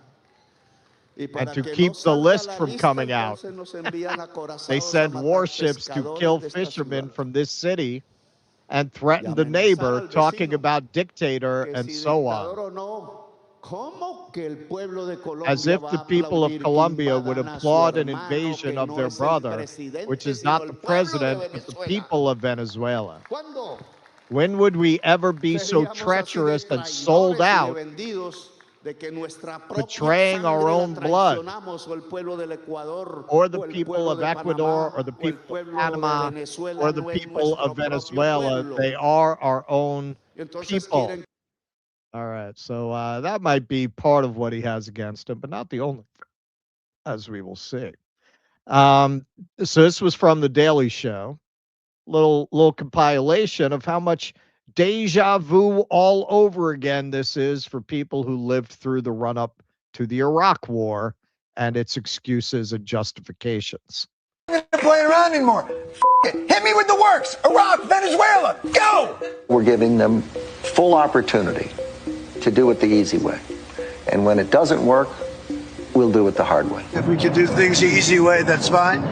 Y And para to que keep no the salga list la from lista, coming out, entonces nos envían acorazados they a send matar warships to pescadores kill de esta fishermen ciudad. from this city and threaten the amenazar neighbor, al talking vecino, about dictator que and si so on. dictador o no, ¿cómo que el pueblo de As Colombia if va the a people of aplaudir que Colombia would invadan a su applaud an hermano invasion que of no their es el brother, presidente, which is sino not el the pueblo de president, but the Venezuela? people of Venezuela? ¿Cuándo? When would we ever be so Seríamos así de treacherous and sold traidores y de out, vendidos de que nuestra propia betraying our sangre la own blood, traicionamos, o el pueblo del Ecuador, or the o el people pueblo of de Ecuador, Panamá, or the o el people of pueblo de Panama, Venezuela or the no es people of nuestro propio Venezuela? pueblo? They are our own Y entonces people. quieren All right, so that might be part of what he has against him, but not the only thing, as we will see. So this was from The Daily Show, little compilation of how much Deja vu all over again. This is for people who lived through the run up to the Iraq War and its excuses and justifications. Not playing around anymore. It. Hit me with the works. Iraq, Venezuela, go! We're giving them full opportunity to do it the easy way. And when it doesn't work, we'll do it the hard way. If we can do things the easy way, that's fine.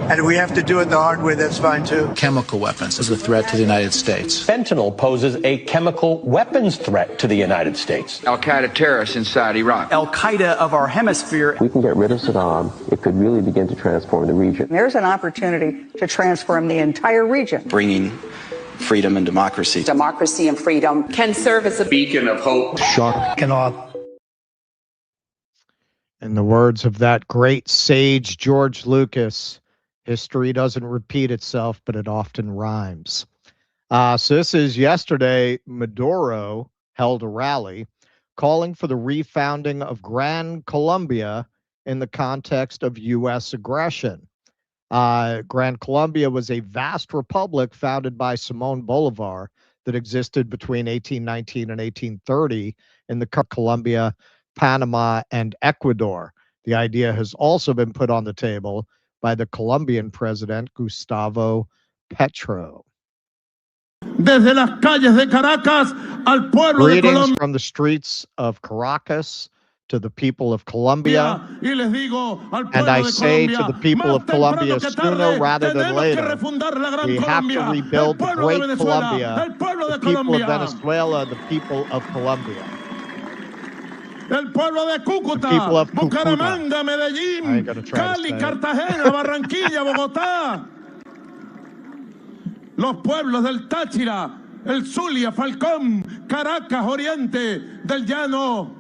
And if we have to do it the hard way, that's fine too. Chemical weapons is a threat to the United States. Fentanyl poses a chemical weapons threat to the United States. Al-Qaeda terrorists inside Iraq. Al-Qaeda of our hemisphere. We can get rid of Saddam. It could really begin to transform the region. There's an opportunity to transform the entire region. Bringing freedom and democracy. Democracy and freedom can serve as a beacon of hope. Shock and awe. In the words of that great sage George Lucas, history doesn't repeat itself, but it often rhymes. So this is yesterday, Maduro held a rally calling for the refounding of Gran Colombia in the context of U.S. aggression. Gran Colombia was a vast republic founded by Simón Bolívar that existed between 1819 and 1830 in the Colombia, Panama, and Ecuador. The idea has also been put on the table by the Colombian president, Gustavo Petro. Desde las calles de Caracas al pueblo de Greetings Colombia. from the streets of Caracas to the people of Colombia. And I say to the people of Colombia, sooner rather than later, we have to rebuild the great Colombia, the people of Venezuela, the people of Colombia. El pueblo de Cúcuta, people of Bucaramanga, Medellín, Cali, Cartagena, Barranquilla, Bogotá. Los pueblos del Táchira, el Zulia, Falcón, Caracas, Oriente, del Llano.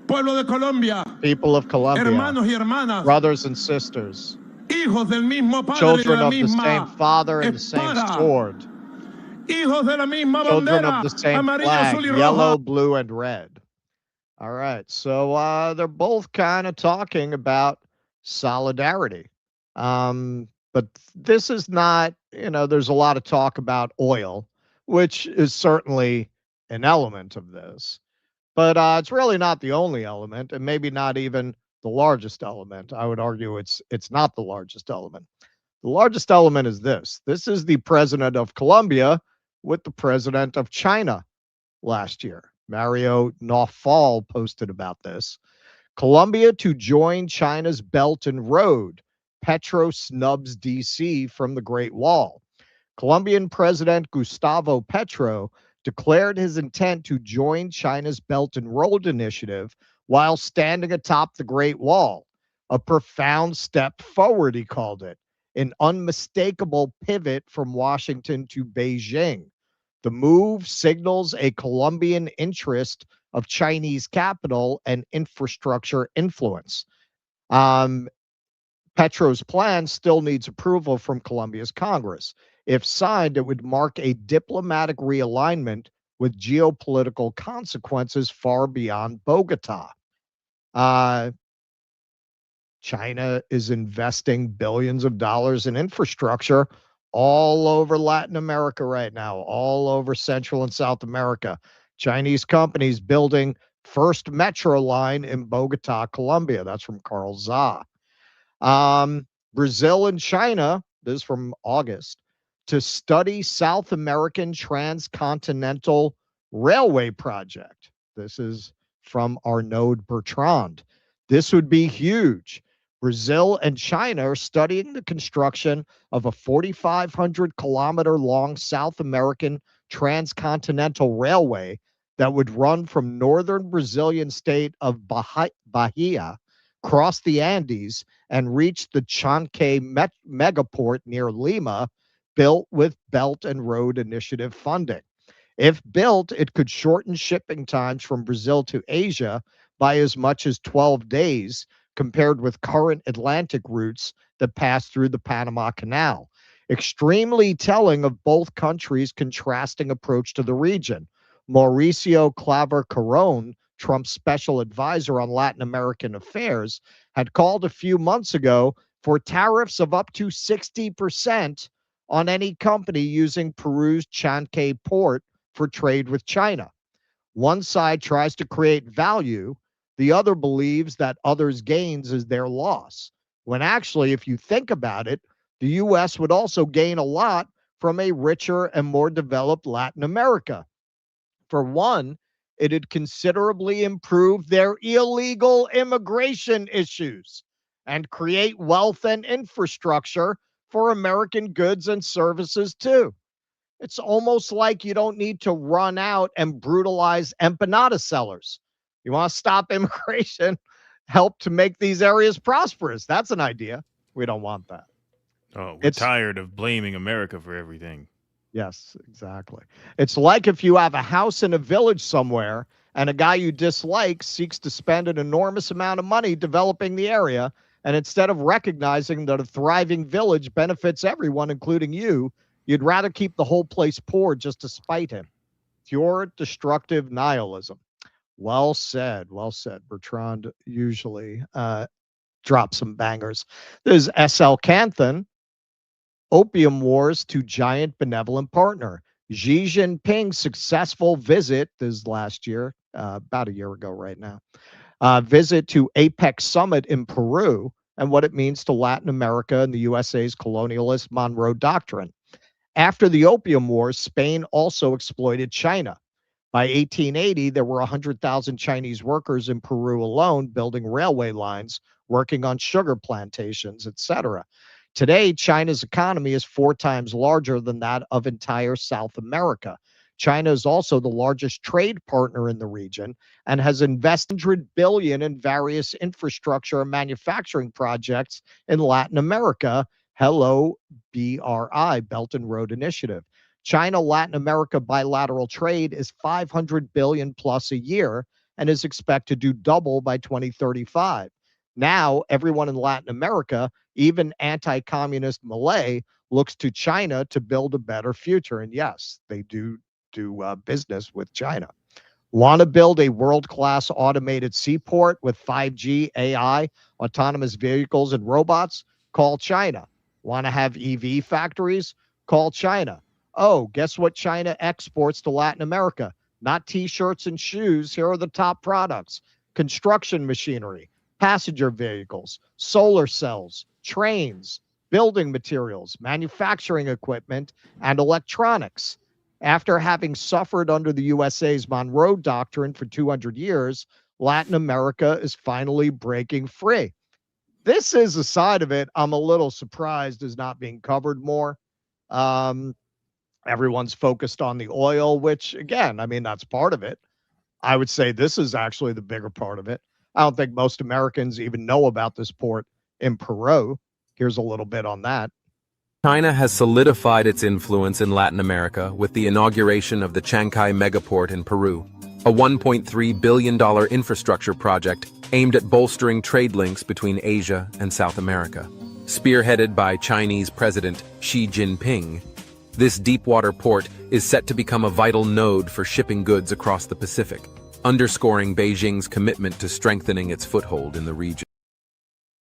Pueblo de Colombia. People of Colombia. Hermanos y hermanas. Brothers and sisters. Hijos del mismo padre children y de la of the misma same father and the same sword. Hijos de la misma Children bandera, of the same amarillo, flag, azul y rojo. yellow, blue, and red. All right, so they're both kind of talking about solidarity. But this is not, there's a lot of talk about oil, which is certainly an element of this. But it's really not the only element, and maybe not even the largest element. I would argue it's not the largest element. The largest element is this. This is the president of Colombia with the president of China last year. Mario Naufal posted about this. Colombia to join China's Belt and Road. Petro snubs D.C. from the Great Wall. Colombian President Gustavo Petro declared his intent to join China's Belt and Road initiative while standing atop the Great Wall. A profound step forward, he called it. An unmistakable pivot from Washington to Beijing. The move signals a Colombian interest of Chinese capital and infrastructure influence. Petro's plan still needs approval from Colombia's Congress. If signed, it would mark a diplomatic realignment with geopolitical consequences far beyond Bogota. China is investing billions of dollars in infrastructure all over Latin America right now, all over Central and South America. Chinese companies building first metro line in Bogota, Colombia. That's from Carl Za. Brazil and China, this is from August, to study South American transcontinental railway project. This is from Arnaud Bertrand. This would be huge. Brazil and China are studying the construction of a 4,500 kilometer long South American transcontinental railway that would run from northern Brazilian state of Bahia, cross the Andes, and reach the Chanque megaport near Lima, built with Belt and Road Initiative funding. If built, it could shorten shipping times from Brazil to Asia by as much as 12 days, compared with current Atlantic routes that pass through the Panama Canal. Extremely telling of both countries' contrasting approach to the region. Mauricio Claver Carón, Trump's special advisor on Latin American affairs, had called a few months ago for tariffs of up to 60% on any company using Peru's Chanquay port for trade with China. One side tries to create value, the other believes that others' gains is their loss. When actually, if you think about it, the U.S. would also gain a lot from a richer and more developed Latin America. For one, it had considerably improved their illegal immigration issues and create wealth and infrastructure for American goods and services too. It's almost like you don't need to run out and brutalize empanada sellers. You want to stop immigration, help to make these areas prosperous. That's an idea. We don't want that. Oh, we're tired of blaming America for everything. Yes, exactly. It's like if you have a house in a village somewhere and a guy you dislike seeks to spend an enormous amount of money developing the area, and instead of recognizing that a thriving village benefits everyone, including you, you'd rather keep the whole place poor just to spite him. Pure destructive nihilism. Well said. Well said. Bertrand usually drops some bangers. There's S.L. Canthan. Opium wars to giant benevolent partner. Xi Jinping's successful visit this last year, about a year ago right now, visit to APEC summit in Peru and what it means to Latin America and the USA's colonialist Monroe Doctrine. After the Opium Wars, Spain also exploited China. By 1880, there were 100,000 Chinese workers in Peru alone building railway lines, working on sugar plantations, etc. Today, China's economy is 4 times larger than that of entire South America. China is also the largest trade partner in the region and has invested $100 billion in various infrastructure and manufacturing projects in Latin America. Hello, BRI, Belt and Road Initiative. China-Latin America bilateral trade is $500 billion plus a year and is expected to double by 2035. Now, everyone in Latin America, even anti-communist Malay, looks to China to build a better future. And yes, they do business with China. Want to build a world-class automated seaport with 5G, AI, autonomous vehicles, and robots? Call China. Want to have EV factories? Call China. Oh, guess what China exports to Latin America? Not T-shirts and shoes. Here are the top products. Construction machinery, passenger vehicles, solar cells, trains, building materials, manufacturing equipment, and electronics. After having suffered under the USA's Monroe Doctrine for 200 years, Latin America is finally breaking free. This is a side of it I'm a little surprised is not being covered more. Everyone's focused on the oil, which, again, I mean, that's part of it. I would say this is actually the bigger part of it. I don't think most Americans even know about this port in Peru. Here's a little bit on that. China has solidified its influence in Latin America with the inauguration of the Chancay megaport in Peru, a $1.3 billion infrastructure project aimed at bolstering trade links between Asia and South America. Spearheaded by Chinese President Xi Jinping, this deepwater port is set to become a vital node for shipping goods across the Pacific, underscoring Beijing's commitment to strengthening its foothold in the region.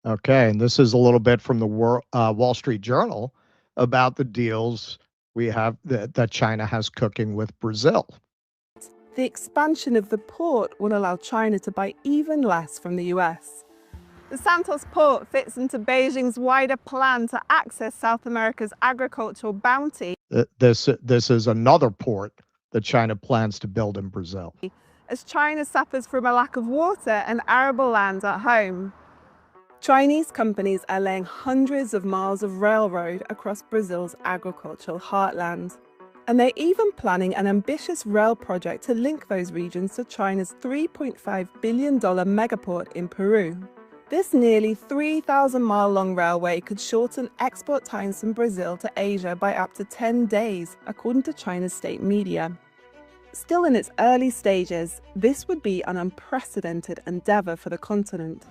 Okay, and this is a little bit from the Wall Street Journal about the deals we have that China has cooking with Brazil. The expansion of the port will allow China to buy even less from the US. The Santos port fits into Beijing's wider plan to access South America's agricultural bounty. This is another port that China plans to build in Brazil, as China suffers from a lack of water and arable land at home. Chinese companies are laying hundreds of miles of railroad across Brazil's agricultural heartland. And they're even planning an ambitious rail project to link those regions to China's $3.5 billion megaport in Peru. This nearly 3,000-mile-long railway could shorten export times from Brazil to Asia by up to 10 days, according to China's state media. Still in its early stages, this would be an unprecedented endeavor for the continent.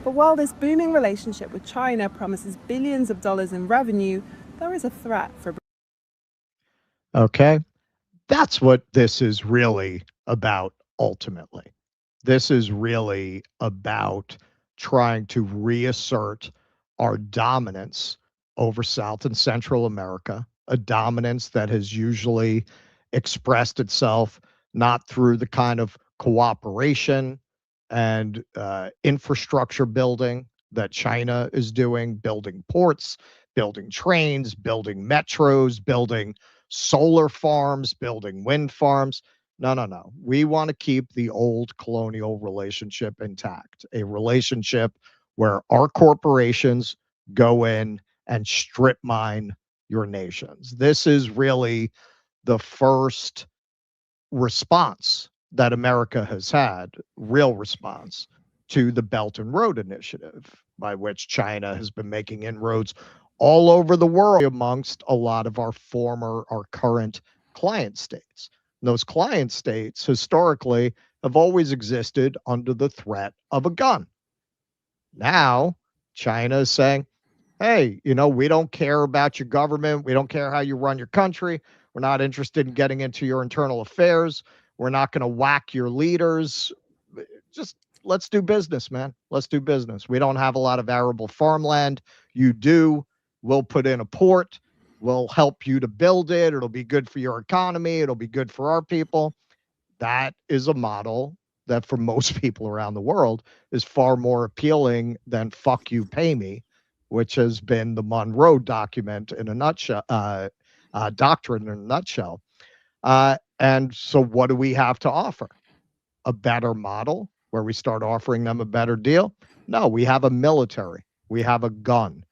But while this booming relationship with China promises billions of dollars in revenue, there is a threat for Brazil. Okay, that's what this is really about ultimately. This is really about trying to reassert our dominance over South and Central America, a dominance that has usually expressed itself not through the kind of cooperation and infrastructure building that China is doing, building ports, building trains, building metros, building solar farms, building wind farms. No, no, no. We want to keep the old colonial relationship intact, a relationship where our corporations go in and strip mine your nations. This is really the first response that America has had, real response to the Belt and Road Initiative, by which China has been making inroads all over the world amongst a lot of our current client states. And those client states historically have always existed under the threat of a gun. Now, China is saying, hey, we don't care about your government. We don't care how you run your country. We're not interested in getting into your internal affairs. We're not going to whack your leaders. Just let's do business, man. Let's do business. We don't have a lot of arable farmland. You do. We'll put in a port. We'll help you to build it. It'll be good for your economy. It'll be good for our people. That is a model that for most people around the world is far more appealing than fuck you, pay me, which has been the Monroe document in a nutshell, doctrine in a nutshell. And so what do we have to offer? A better model where we start offering them a better deal? No, we have a military. We have a gun.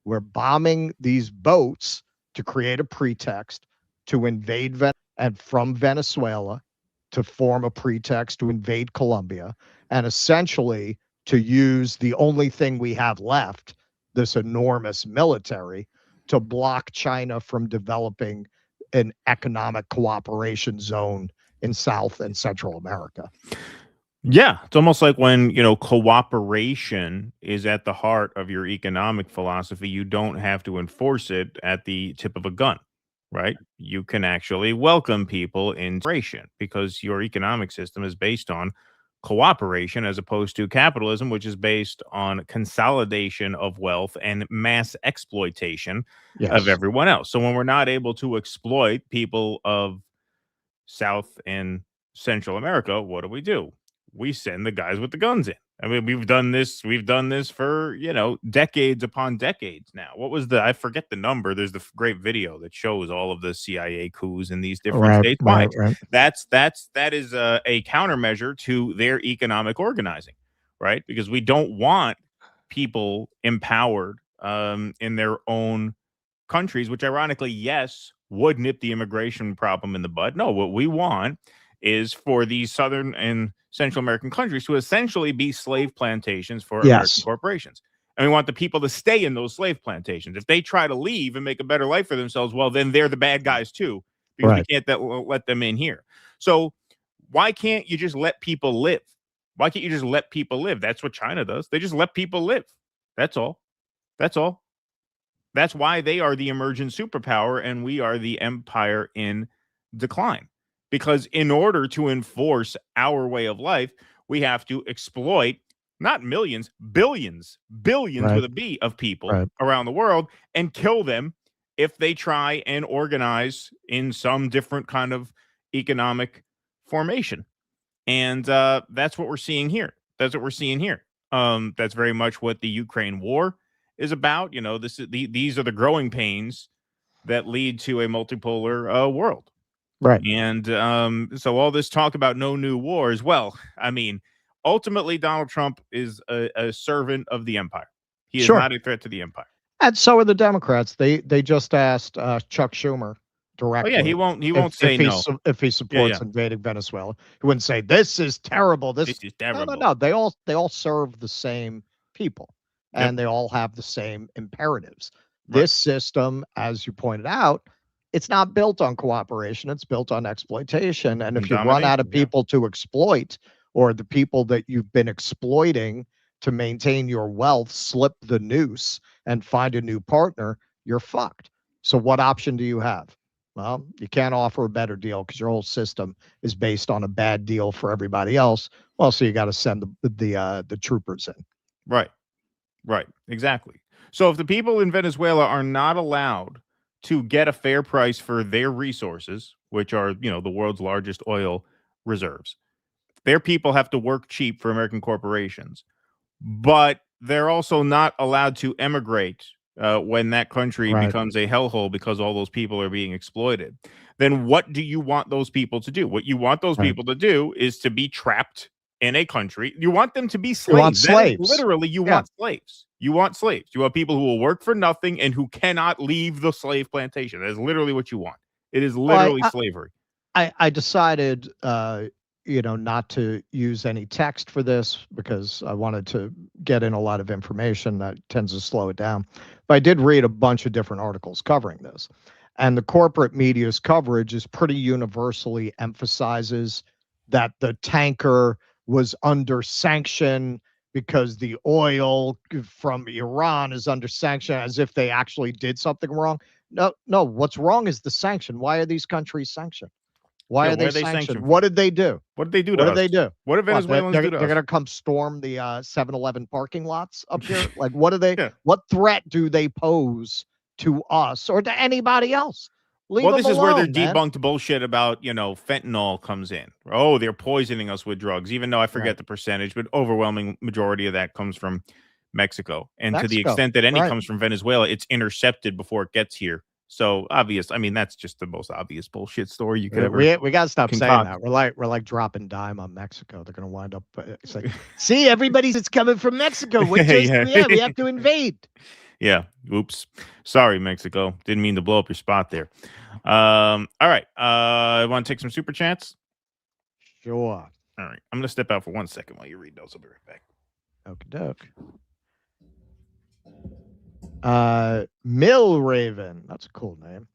We're bombing these boats to create a pretext to invade and from Venezuela to form a pretext to invade Colombia, and essentially to use the only thing we have left, this enormous military, to block China from developing an economic cooperation zone in South and Central America. Yeah, it's almost like when, cooperation is at the heart of your economic philosophy, you don't have to enforce it at the tip of a gun, right? You can actually welcome people in cooperation because your economic system is based on cooperation as opposed to capitalism, which is based on consolidation of wealth and mass exploitation of everyone else. So when we're not able to exploit people of South and Central America, what do? We send the guys with the guns in. I mean, we've done this for, decades upon decades now. What was I forget the number. There's the great video that shows all of the CIA coups in these different states. Right. That is a countermeasure to their economic organizing, right? Because we don't want people empowered in their own countries, which ironically, yes, would nip the immigration problem in the bud. No, what we want is for these Southern and Central American countries to essentially be slave plantations for American corporations. And we want the people to stay in those slave plantations. If they try to leave and make a better life for themselves, well, then they're the bad guys too, because we can't let them in here. So why can't you just let people live? Why can't you just let people live? That's what China does. They just let people live. That's all. That's all. That's why they are the emergent superpower and we are the empire in decline. Because in order to enforce our way of life, we have to exploit not millions, billions with a B of people around the world and kill them if they try and organize in some different kind of economic formation. And that's what we're seeing here. That's very much what the Ukraine war is about. These are the growing pains that lead to a multipolar world. Right. And so all this talk about no new wars, well, I mean, ultimately, Donald Trump is a servant of the empire. He is not a threat to the empire. And so are the Democrats. They just asked Chuck Schumer directly. Oh, yeah, he won't say no. If he supports invading Venezuela. He wouldn't say, this is terrible. This is terrible. No. They all serve the same people. And they all have the same imperatives. This system, as you pointed out, it's not built on cooperation. It's built on exploitation. And if you run out of people to exploit, or the people that you've been exploiting to maintain your wealth slip the noose and find a new partner, you're fucked. So what option do you have? Well, you can't offer a better deal because your whole system is based on a bad deal for everybody else. Well, so you got to send the troopers in. Right. Right, exactly. So if the people in Venezuela are not allowed to get a fair price for their resources, which are, the world's largest oil reserves, their people have to work cheap for American corporations. But they're also not allowed to emigrate when that country Right. becomes a hellhole because all those people are being exploited. Then what do you want those people to do? What you want those Right. people to do is to be trapped in a country. You want them to be You want slaves. That is slaves. literally, you Yeah. want slaves. You want slaves. You want people who will work for nothing and who cannot leave the slave plantation. That is literally what you want. It is literally slavery. I decided, not to use any text for this because I wanted to get in a lot of information that tends to slow it down. But I did read a bunch of different articles covering this. And the corporate media's coverage is pretty universally emphasizes that the tanker was under sanction because the oil from Iran is under sanction, as if they actually did something wrong. No, what's wrong is the sanction. Why are these countries sanctioned? Why Yeah, are why they are they sanctioned? sanctioned What did they do? What did they do to What did us? they do? What did What, Venezuelans do to they're us? going to come storm the 7-Eleven parking lots up here? Like, what do they? Yeah. What threat do they pose to us or to anybody else? Leave Well, them this is where their alone, man. debunked bullshit about, fentanyl comes in. Oh, they're poisoning us with drugs, even though I forget the percentage, but overwhelming majority of that comes from Mexico. And to the Mexico, extent that any right. comes from Venezuela, it's intercepted before it gets here. So obvious. I mean, that's just the most obvious bullshit story you could ever. We got to stop saying concoct. that. We're like dropping dime on Mexico. They're going to wind up. It's like, see, it's coming from Mexico. We have to invade. Yeah. Oops. Sorry, Mexico. Didn't mean to blow up your spot there. All right. Want to take some super chats? Sure. All right. I'm going to step out for 1 second while you read those. I'll be right back. Okie doke. Mill Raven. That's a cool name.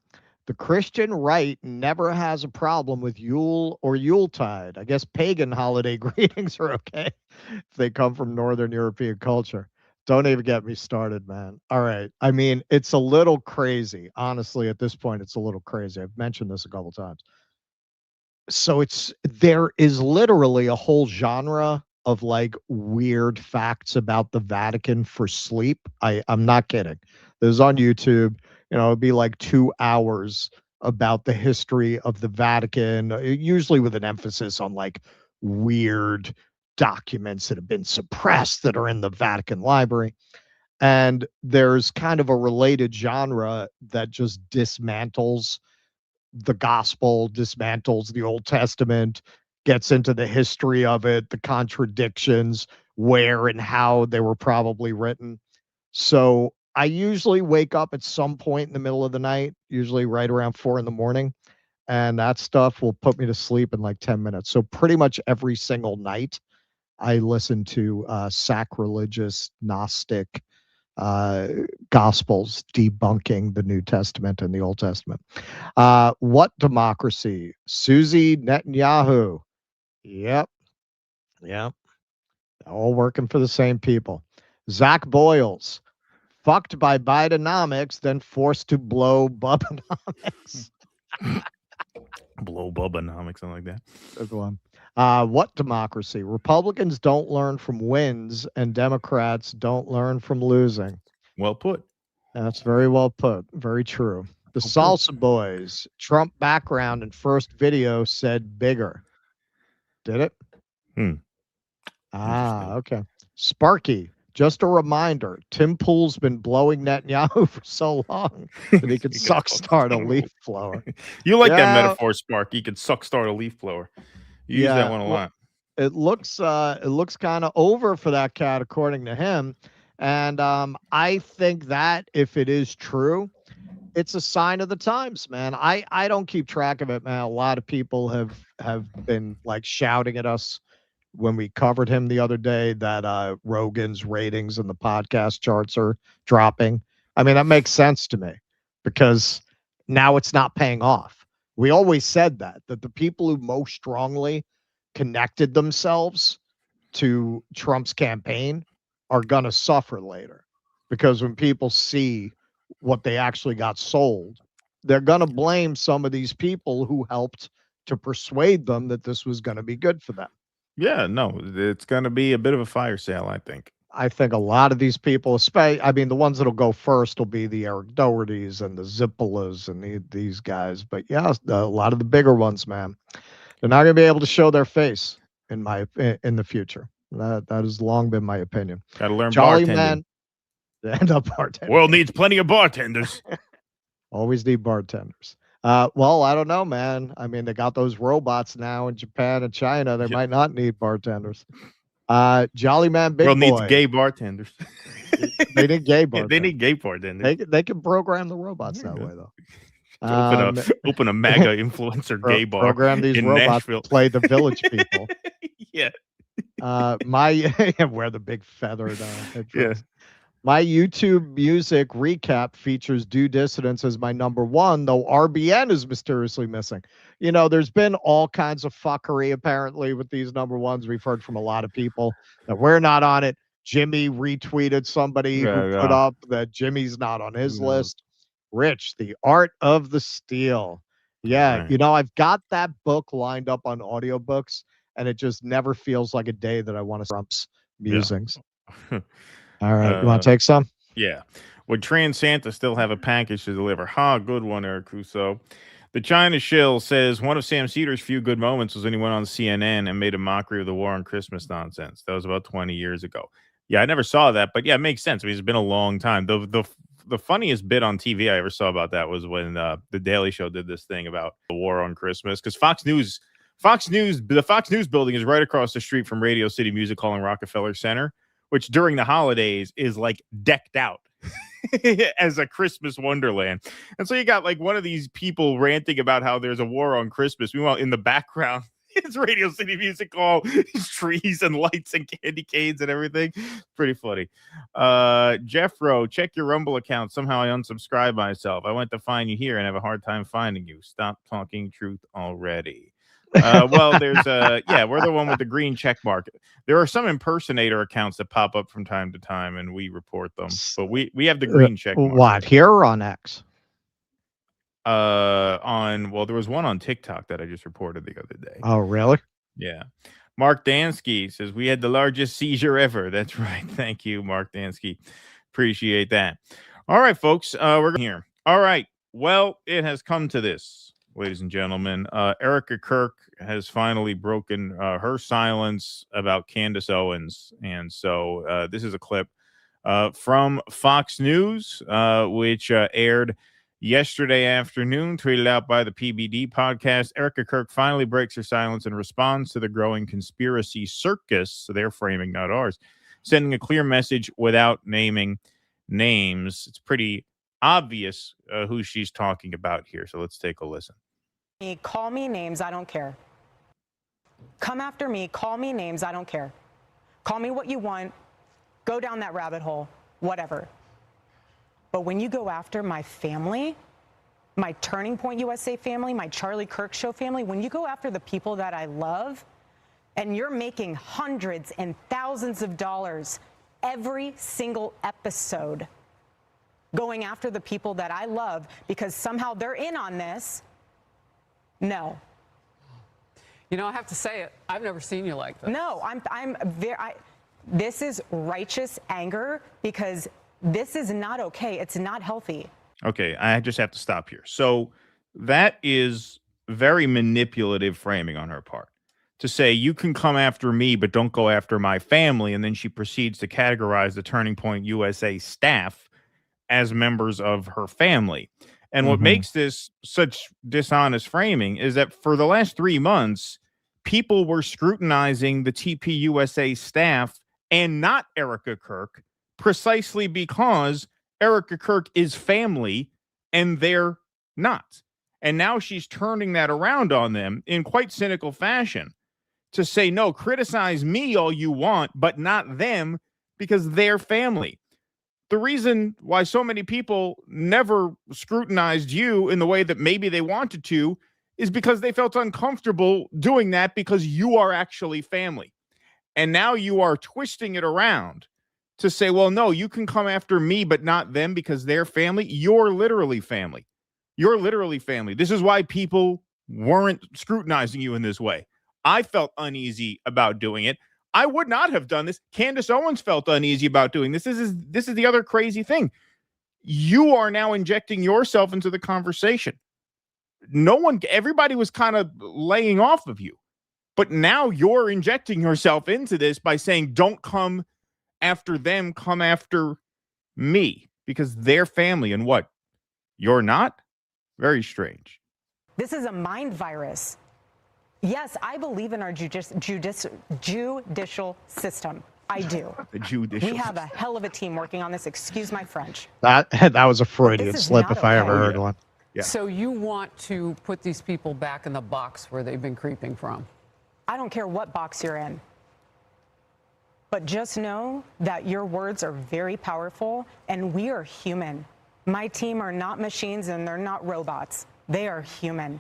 The Christian right never has a problem with Yule or Yuletide. I guess pagan holiday greetings are okay if they come from Northern European culture. Don't even get me started, man. All right. I mean, it's a little crazy. Honestly, at this point, it's a little crazy. I've mentioned this a couple times. So there is literally a whole genre of like weird facts about the Vatican for sleep. I'm not kidding. This is on YouTube. It'd be like 2 hours about the history of the Vatican, usually with an emphasis on like weird documents that have been suppressed that are in the Vatican library. And there's kind of a related genre that just dismantles the gospel, dismantles the Old Testament, gets into the history of it, the contradictions, where and how they were probably written. So I usually wake up at some point in the middle of the night, usually right around 4 a.m, and that stuff will put me to sleep in like 10 minutes. So pretty much every single night, I listen to sacrilegious Gnostic gospels debunking the New Testament and the Old Testament. What democracy? Susie Netanyahu. Yep. All working for the same people. Zach Boyles. Fucked by Bidenomics, then forced to blow Bubanomics. Blow Bubanomics, something like that. Good one. What democracy? Republicans don't learn from wins, and Democrats don't learn from losing. Well put. That's very well put. Very true. The Salsa Boys. Trump background and first video said bigger. Did it? Okay. Sparky. Just a reminder, Tim Pool's been blowing Netanyahu for so long that he could suck start a leaf blower. You like that metaphor, Spark. You can suck start a leaf blower. You use that one a lot. It looks kind of over for that cat, according to him. And I think that if it is true, it's a sign of the times, man. I don't keep track of it, man. A lot of people have been like shouting at us when we covered him the other day that Rogan's ratings and the podcast charts are dropping. I mean, that makes sense to me because now it's not paying off. We always said that the people who most strongly connected themselves to Trump's campaign are going to suffer later because when people see what they actually got sold, they're going to blame some of these people who helped to persuade them that this was going to be good for them. Yeah, no, it's going to be a bit of a fire sale, I think. I think a lot of these people, I mean, the ones that'll go first will be the Eric Dohertys and the Zippolas and these guys. But yeah, a lot of the bigger ones, man, they're not going to be able to show their face in the future. That has long been my opinion. Got to learn Charlie bartending. Man, end up bartending. World needs plenty of bartenders. Always need bartenders. Well, I don't know, man. I mean, they got those robots now in Japan and China. They might not need bartenders. Jolly Man Big World Boy. needs gay bartenders. They need gay bartenders. They need gay bartenders. They can program the robots that way, though. Open a mega influencer gay bar. Program these in robots Nashville. to play the village people. Yeah. Wear the big feathered headdress. Yeah. My YouTube music recap features Due Dissidence as my number one, though RBN is mysteriously missing. You know, there's been all kinds of fuckery apparently with these number ones. We've heard from a lot of people that we're not on it. Jimmy retweeted somebody who put up that Jimmy's not on his list. Rich, The Art of the Steal. Yeah, Right. you know, I've got that book lined up on audiobooks, and it just never feels like a day that I want to Trump's musings. All right, you want to take some? Yeah. Would Trans Santa still have a package to deliver? Ha, good one, Eric Crusoe. The China Shill says one of Sam Cedar's few good moments was when he went on CNN and made a mockery of the war on Christmas nonsense. That was about 20 years ago. Yeah, I never saw that, but yeah, it makes sense. I mean, it's been a long time. The funniest bit on TV I ever saw about that was when the Daily Show did this thing about the war on Christmas, because the Fox News building is right across the street from Radio City Music Hall and Rockefeller Center, which during the holidays is like decked out as a Christmas wonderland. And so you got like one of these people ranting about how there's a war on Christmas. Meanwhile, in the background, it's Radio City Music Hall, trees and lights and candy canes and everything. Pretty funny. Jeffro, check your Rumble account. Somehow I unsubscribed myself. I went to find you here and have a hard time finding you. Stop talking truth already. Well, there's we're the one with the green check mark. There are some impersonator accounts that pop up from time to time, and we report them. But we have the green check mark. What, here or on X? There was one on TikTok that I just reported the other day. Oh, really? Yeah. Mark Dansky says we had the largest seizure ever. That's right. Thank you, Mark Dansky. Appreciate that. All right, folks. We're here. All right. Well, it has come to this. Ladies and gentlemen, Erika Kirk has finally broken her silence about Candace Owens. And so this is a clip from Fox News, which aired yesterday afternoon, tweeted out by the PBD podcast. Erika Kirk finally breaks her silence and responds to the growing conspiracy circus. So they're framing, not ours, sending a clear message without naming names. It's pretty obvious who she's talking about here. So let's take a listen. Call me names, I don't care. Come after me, call me names, I don't care. Call me what you want, go down that rabbit hole, whatever. But when you go after my family, my Turning Point USA family, my Charlie Kirk Show family, when you go after the people that I love, and you're making hundreds and thousands of dollars every single episode going after the people that I love because somehow they're in on this, no. You know, I have to say it. I've never seen you like this. No, this is righteous anger because this is not okay. It's not healthy. Okay, I just have to stop here. So that is very manipulative framing on her part to say you can come after me, but don't go after my family. And then she proceeds to categorize the Turning Point USA staff as members of her family. And what makes this such dishonest framing is that for the last 3 months, people were scrutinizing the TPUSA staff and not Erika Kirk precisely because Erika Kirk is family and they're not. And now she's turning that around on them in quite cynical fashion to say, no, criticize me all you want, but not them because they're family. The reason why so many people never scrutinized you in the way that maybe they wanted to is because they felt uncomfortable doing that because you are actually family. And now you are twisting it around to say, well, no, you can come after me, but not them because they're family. You're literally family. You're literally family. This is why people weren't scrutinizing you in this way. I felt uneasy about doing it. I would not have done this. Candace Owens felt uneasy about doing this. This is the other crazy thing. You are now injecting yourself into the conversation. Everybody was kind of laying off of you, but now you're injecting yourself into this by saying, don't come after them, come after me, because they're family. And what? You're not? Very strange. This is a mind virus. Yes, I believe in our judicial system. I do. The judicial We have a hell of a team working on this. Excuse my French. That was a Freudian slip if I ever heard one. Yeah. So you want to put these people back in the box where they've been creeping from? I don't care what box you're in. But just know that your words are very powerful, and we are human. My team are not machines, and they're not robots. They are human.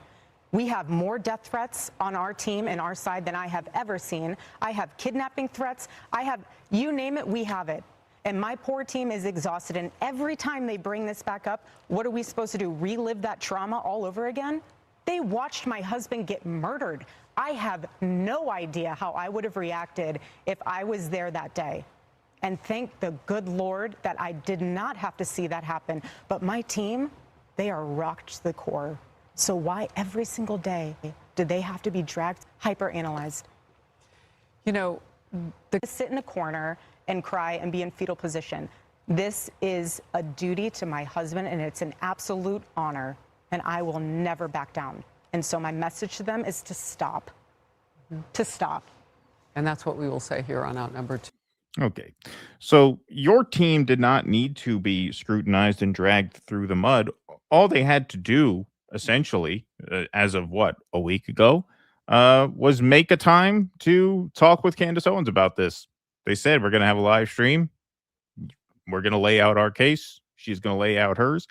We have more death threats on our team and our side than I have ever seen. I have kidnapping threats. You name it, we have it. And my poor team is exhausted. And every time they bring this back up, what are we supposed to do? Relive that trauma all over again? They watched my husband get murdered. I have no idea how I would have reacted if I was there that day. And thank the good Lord that I did not have to see that happen. But my team, they are rocked to the core. So why every single day do they have to be dragged, hyper-analyzed? You know, sit in a corner and cry and be in fetal position. This is a duty to my husband, and it's an absolute honor, and I will never back down. And so my message to them is to stop. To stop. And that's what we will say here on Outnumbered 2. Okay. So your team did not need to be scrutinized and dragged through the mud. All they had to do, essentially, as of a week ago, was make a time to talk with Candace Owens about this. They said, we're going to have a live stream. We're going to lay out our case. She's going to lay out hers.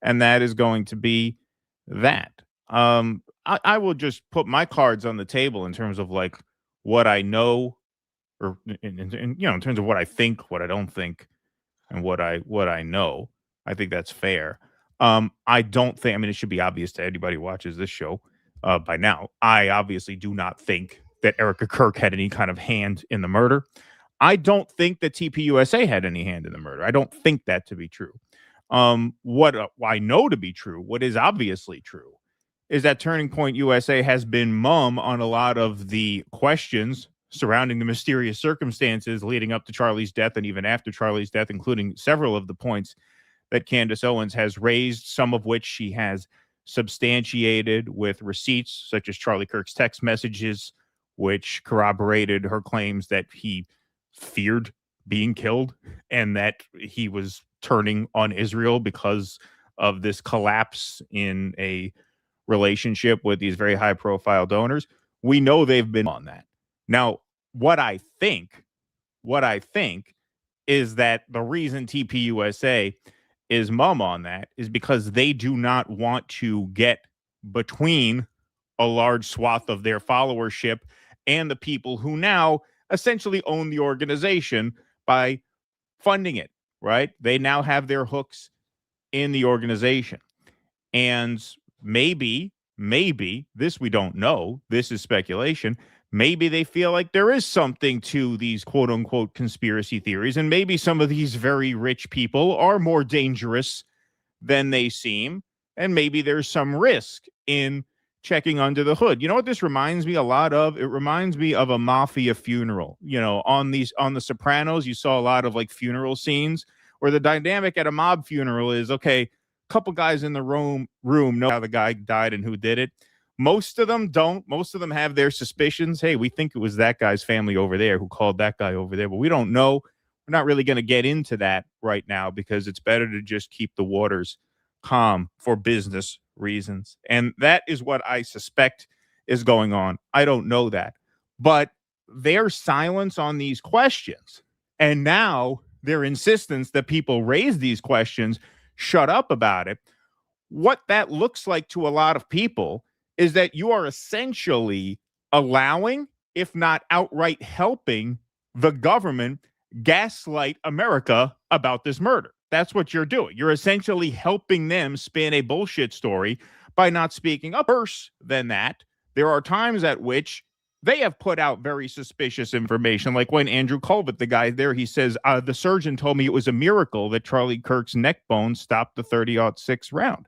And that is going to be that. I will just put my cards on the table in terms of like what I know, or in terms of what I think, what I don't think, and what I know. I think that's fair. I don't think, it should be obvious to anybody who watches this show by now. I obviously do not think that Erika Kirk had any kind of hand in the murder. I don't think that TPUSA had any hand in the murder. I don't think that to be true. What I know to be true, what is obviously true, is that Turning Point USA has been mum on a lot of the questions surrounding the mysterious circumstances leading up to Charlie's death and even after Charlie's death, including several of the points that Candace Owens has raised, some of which she has substantiated with receipts, such as Charlie Kirk's text messages, which corroborated her claims that he feared being killed and that he was turning on Israel because of this collapse in a relationship with these very high-profile donors. We know they've been on that. Now, what I think is that the reason TPUSA is mum on that is because they do not want to get between a large swath of their followership and the people who now essentially own the organization by funding it, right? They now have their hooks in the organization. And maybe, this we don't know, this is speculation, maybe they feel like there is something to these quote-unquote conspiracy theories, and maybe some of these very rich people are more dangerous than they seem, and maybe there's some risk in checking under the hood. You know what this reminds me a lot of? It reminds me of a mafia funeral. On The Sopranos, you saw a lot of like funeral scenes where the dynamic at a mob funeral is, okay, a couple guys in the room know how the guy died and who did it. Most of them don't. Most of them have their suspicions. Hey, we think it was that guy's family over there who called that guy over there, but we don't know. We're not really going to get into that right now because it's better to just keep the waters calm for business reasons. And that is what I suspect is going on. I don't know that. But their silence on these questions, and now their insistence that people raise these questions, shut up about it, what that looks like to a lot of people is that you are essentially allowing, if not outright helping, the government gaslight America about this murder. That's what you're doing. You're essentially helping them spin a bullshit story by not speaking up. Worse than that, there are times at which they have put out very suspicious information. Like when Andrew Colbert, the guy there, he says, the surgeon told me it was a miracle that Charlie Kirk's neck bone stopped the 30-06 round.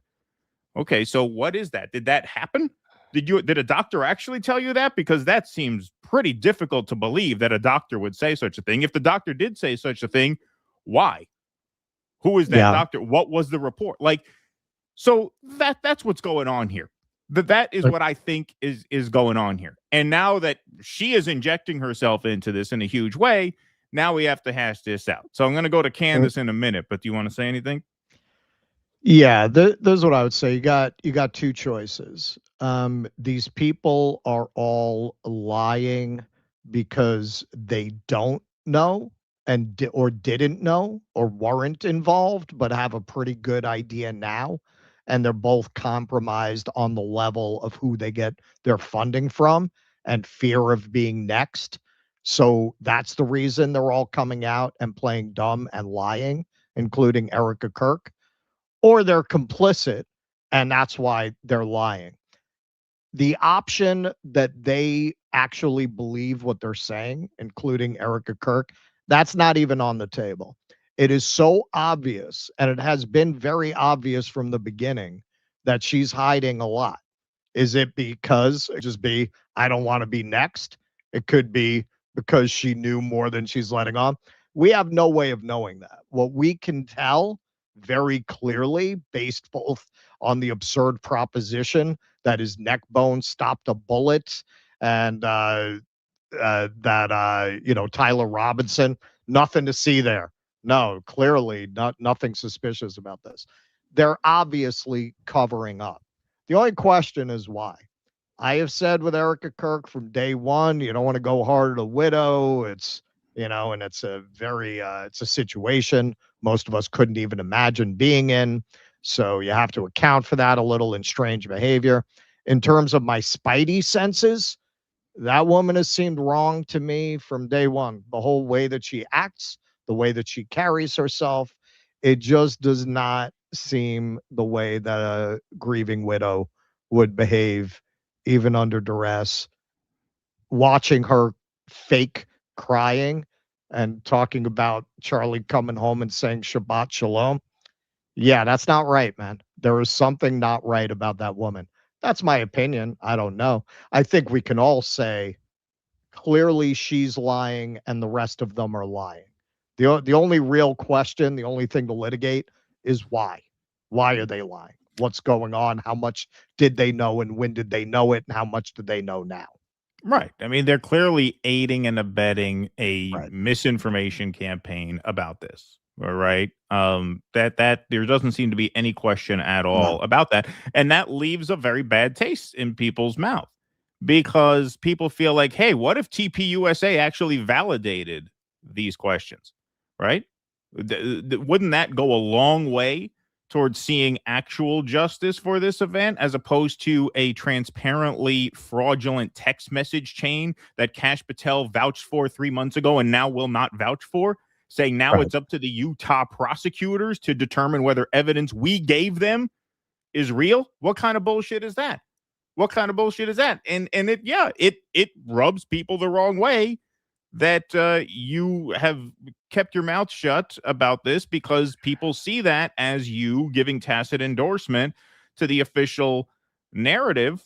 Okay, so what is that? Did that happen? Did a doctor actually tell you that? Because that seems pretty difficult to believe that a doctor would say such a thing. If the doctor did say such a thing, why? Who is that doctor? What was the report? Like, so that's what's going on here. That is what I think is going on here. And now that she is injecting herself into this in a huge way, now we have to hash this out. So I'm going to go to Candace in a minute, but do you want to say anything? Yeah, this is what I would say. You got two choices. These people are all lying because they don't know or didn't know or weren't involved, but have a pretty good idea now. And they're both compromised on the level of who they get their funding from and fear of being next. So that's the reason they're all coming out and playing dumb and lying, including Erika Kirk. Or they're complicit, and that's why they're lying. The option that they actually believe what they're saying, including Erika Kirk, that's not even on the table. It is so obvious, and it has been very obvious from the beginning, that she's hiding a lot. Is it because I don't want to be next? It could be because she knew more than she's letting on. We have no way of knowing that. What we can tell very clearly, based both on the absurd proposition that his neck bone stopped a bullet and Tyler Robinson, nothing to see there. No, clearly nothing suspicious about this. They're obviously covering up. The only question is why. I have said with Erika Kirk from day one, you don't want to go hard at a widow. It's, and it's a very, it's a situation most of us couldn't even imagine being in. So you have to account for that a little in strange behavior. In terms of my spidey senses, that woman has seemed wrong to me from day one. The whole way that she acts, the way that she carries herself, it just does not seem the way that a grieving widow would behave, even under duress. Watching her fake crying and talking about Charlie coming home and saying Shabbat Shalom. Yeah, that's not right, man. There is something not right about that woman. That's my opinion. I don't know. I think we can all say clearly she's lying and the rest of them are lying. The only real question, the only thing to litigate is why. Why are they lying? What's going on? How much did they know and when did they know it? And how much do they know now? Right. I mean, they're clearly aiding and abetting a misinformation campaign about this. All right. That there doesn't seem to be any question at all about that. And that leaves a very bad taste in people's mouth because people feel like, hey, what if TPUSA actually validated these questions? Right. Wouldn't that go a long way towards seeing actual justice for this event, as opposed to a transparently fraudulent text message chain that Kash Patel vouched for 3 months ago and now will not vouch for, saying now it's up to the Utah prosecutors to determine whether evidence we gave them is real? What kind of bullshit is that? What kind of bullshit is that? And it rubs people the wrong way that you have kept your mouth shut about this, because people see that as you giving tacit endorsement to the official narrative,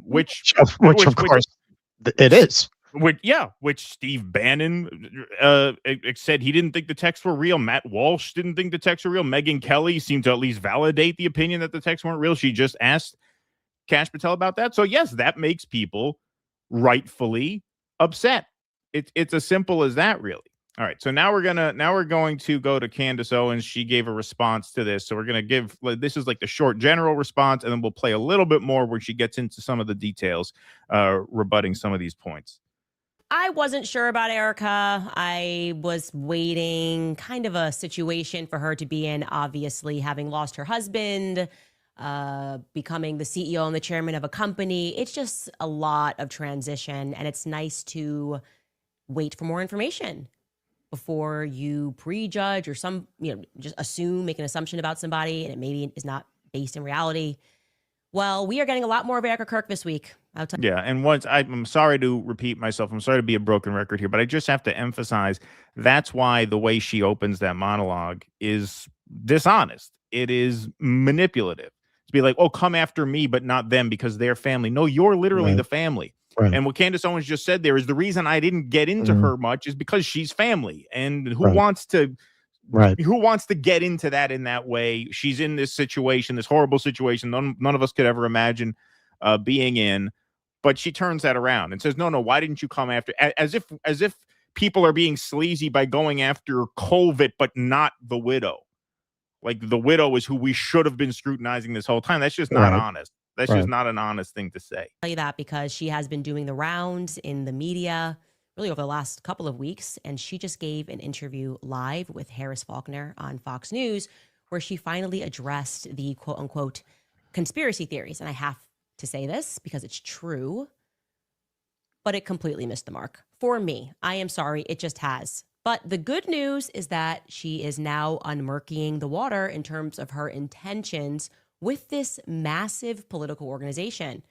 which of course it is. Which Steve Bannon said he didn't think the texts were real. Matt Walsh didn't think the texts were real. Megyn Kelly seemed to at least validate the opinion that the texts weren't real. She just asked Kash Patel about that. So yes, that makes people rightfully upset. It's as simple as that, really. All right, so now we're going to go to Candace Owens. She gave a response to this, so we're gonna give this is like the short general response, and then we'll play a little bit more where she gets into some of the details, rebutting some of these points. I wasn't sure about Erika. I was waiting kind of a situation for her to be in, obviously having lost her husband, becoming the CEO and the chairman of a company. It's just a lot of transition, and it's nice to wait for more information before you prejudge or just assume, make an assumption about somebody, and it maybe is not based in reality. Well, we are getting a lot more of Erika Kirk this week. I'll tell Yeah, and once I'm sorry to repeat myself. I'm sorry to be a broken record here, but I just have to emphasize that's why the way she opens that monologue is dishonest. It is manipulative. To be like, "Oh, come after me, but not them because they're family." No, you're literally the family. Right. And what Candace Owens just said there is the reason I didn't get into her much is because she's family. And who Right. wants to Right. who wants to get into that in that way? She's in this situation, this horrible situation none of us could ever imagine being in. But she turns that around and says, no, why didn't you come after? As if people are being sleazy by going after COVID, but not the widow. Like the widow is who we should have been scrutinizing this whole time. That's just not honest. That's just not an honest thing to say. you that because she has been doing the rounds in the media really over the last couple of weeks. And she just gave an interview live with Harris Faulkner on Fox News, where she finally addressed the quote unquote conspiracy theories. And I have to say this because it's true, but it completely missed the mark for me. I am sorry. It just has. But the good news is that she is now unmurkying the water in terms of her intentions with this massive political organization.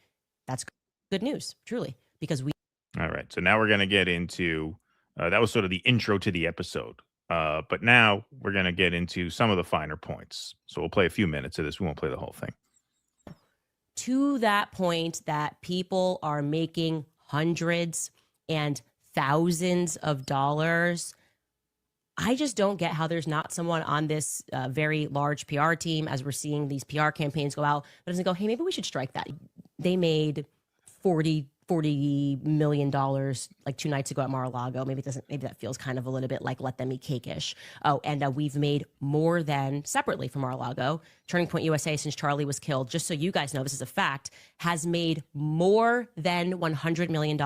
That's good news, truly, because we. All right. So now we're going to get into that was sort of the intro to the episode. But now we're going to get into some of the finer points. So we'll play a few minutes of this. We won't play the whole thing. To that point that people are making hundreds and thousands of dollars. I just don't get how there's not someone on this very large PR team, as we're seeing these PR campaigns go out, that doesn't go, hey, maybe we should strike that. They made $40 million like 2 nights ago at Mar-a-Lago. Maybe that feels kind of a little bit like let them eat cake-ish. Oh, and we've made more than, separately from Mar-a-Lago, Turning Point USA, since Charlie was killed, just so you guys know, this is a fact, has made more than $100 million.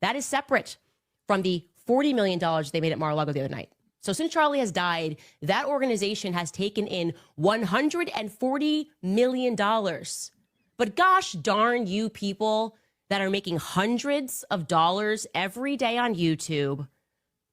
That is separate from the $40 million they made at Mar-a-Lago the other night. So since Charlie has died, that organization has taken in $140 million. But gosh darn you people that are making hundreds of dollars every day on YouTube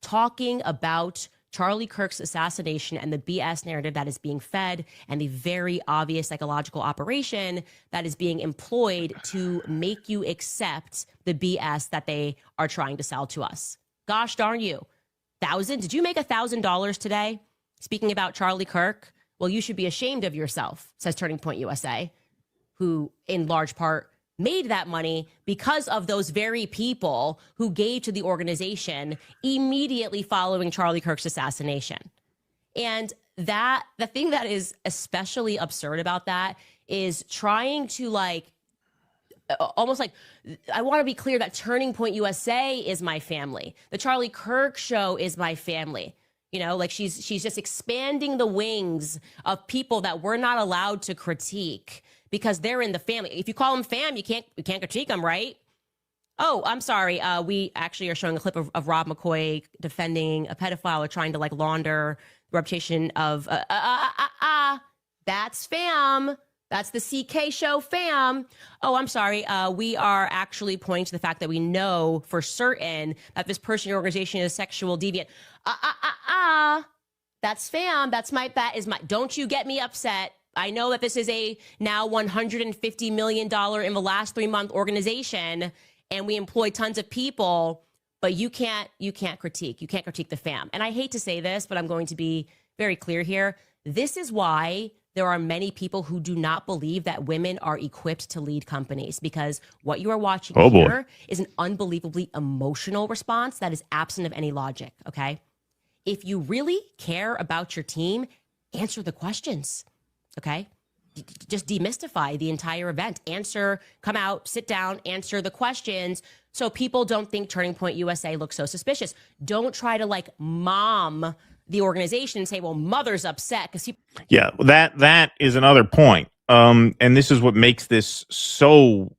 talking about Charlie Kirk's assassination and the BS narrative that is being fed and the very obvious psychological operation that is being employed to make you accept the BS that they are trying to sell to us. Gosh darn you. Did you make $1,000 today? Speaking about Charlie Kirk, well, you should be ashamed of yourself, says Turning Point USA, who in large part made that money because of those very people who gave to the organization immediately following Charlie Kirk's assassination. And the thing that is especially absurd about that is trying to almost like, I want to be clear that Turning Point USA is my family. The Charlie Kirk show is my family. You know, like she's just expanding the wings of people that we're not allowed to critique because they're in the family. If you call them fam, you can't critique them, right? Oh, I'm sorry. We actually are showing a clip of Rob McCoy defending a pedophile or trying to launder the reputation of that's fam. That's the CK show fam. Oh, I'm sorry. We are actually pointing to the fact that we know for certain that this person or organization is sexual deviant. That's fam. Don't you get me upset. I know that this is a now $150 million in the last 3-month organization, and we employ tons of people, but you can't critique. You can't critique the fam. And I hate to say this, but I'm going to be very clear here. This is why there are many people who do not believe that women are equipped to lead companies, because what you are watching here is an unbelievably emotional response that is absent of any logic, okay? If you really care about your team, answer the questions, okay? Just demystify the entire event. Come out, sit down, answer the questions so people don't think Turning Point USA looks so suspicious. Don't try to mom the organization and say, well, mother's upset because Yeah, that is another point. And this is what makes this so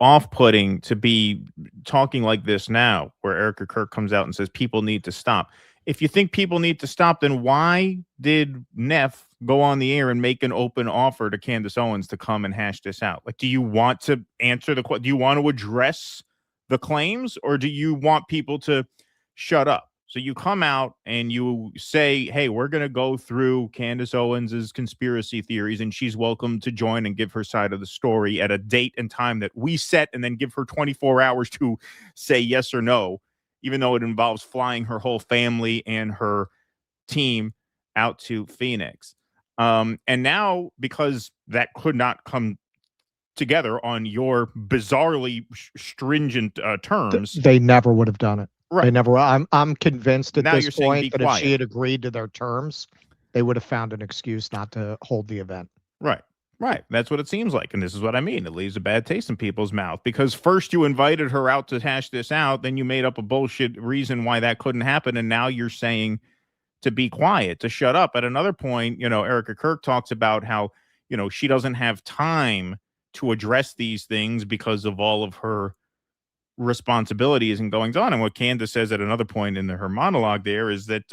off-putting to be talking like this now, where Erika Kirk comes out and says people need to stop. If you think people need to stop, then why did Neff go on the air and make an open offer to Candace Owens to come and hash this out? Do you want to answer the question? Do you want to address the claims, or do you want people to shut up? So you come out and you say, hey, we're going to go through Candace Owens's conspiracy theories, and she's welcome to join and give her side of the story at a date and time that we set, and then give her 24 hours to say yes or no, even though it involves flying her whole family and her team out to Phoenix. And now, because that could not come together on your bizarrely stringent terms, they never would have done it. Right. They never. I'm convinced at Now this you're saying be point that if she quiet. had agreed to their terms, they would have found an excuse not to hold the event. Right. Right. That's what it seems like. And this is what I mean. It leaves a bad taste in people's mouth, because first you invited her out to hash this out. Then you made up a bullshit reason why that couldn't happen. And now you're saying to be quiet, to shut up. At another point, Erika Kirk talks about how, she doesn't have time to address these things because of all of her responsibilities and goings on. And what Candace says at another point in her monologue there is that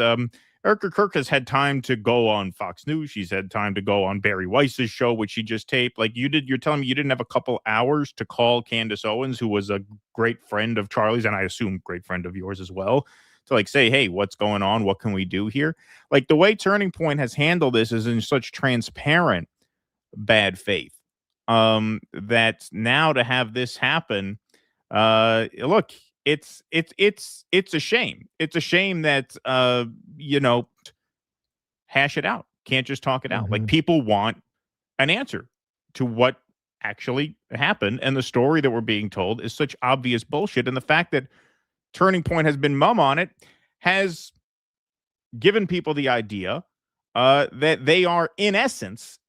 Erika Kirk has had time to go on Fox News. She's had time to go on Bari Weiss's show, which she just taped. Like you're telling me you didn't have a couple hours to call Candace Owens, who was a great friend of Charlie's, and I assume great friend of yours as well, to say, hey, what's going on? What can we do here? Like the way Turning Point has handled this is in such transparent bad faith that now to have this happen, look, it's a shame. It's a shame that hash it out. Can't just talk it out. Like people want an answer to what actually happened, and the story that we're being told is such obvious bullshit. And the fact that Turning Point has been mum on it has given people the idea that they are in effect,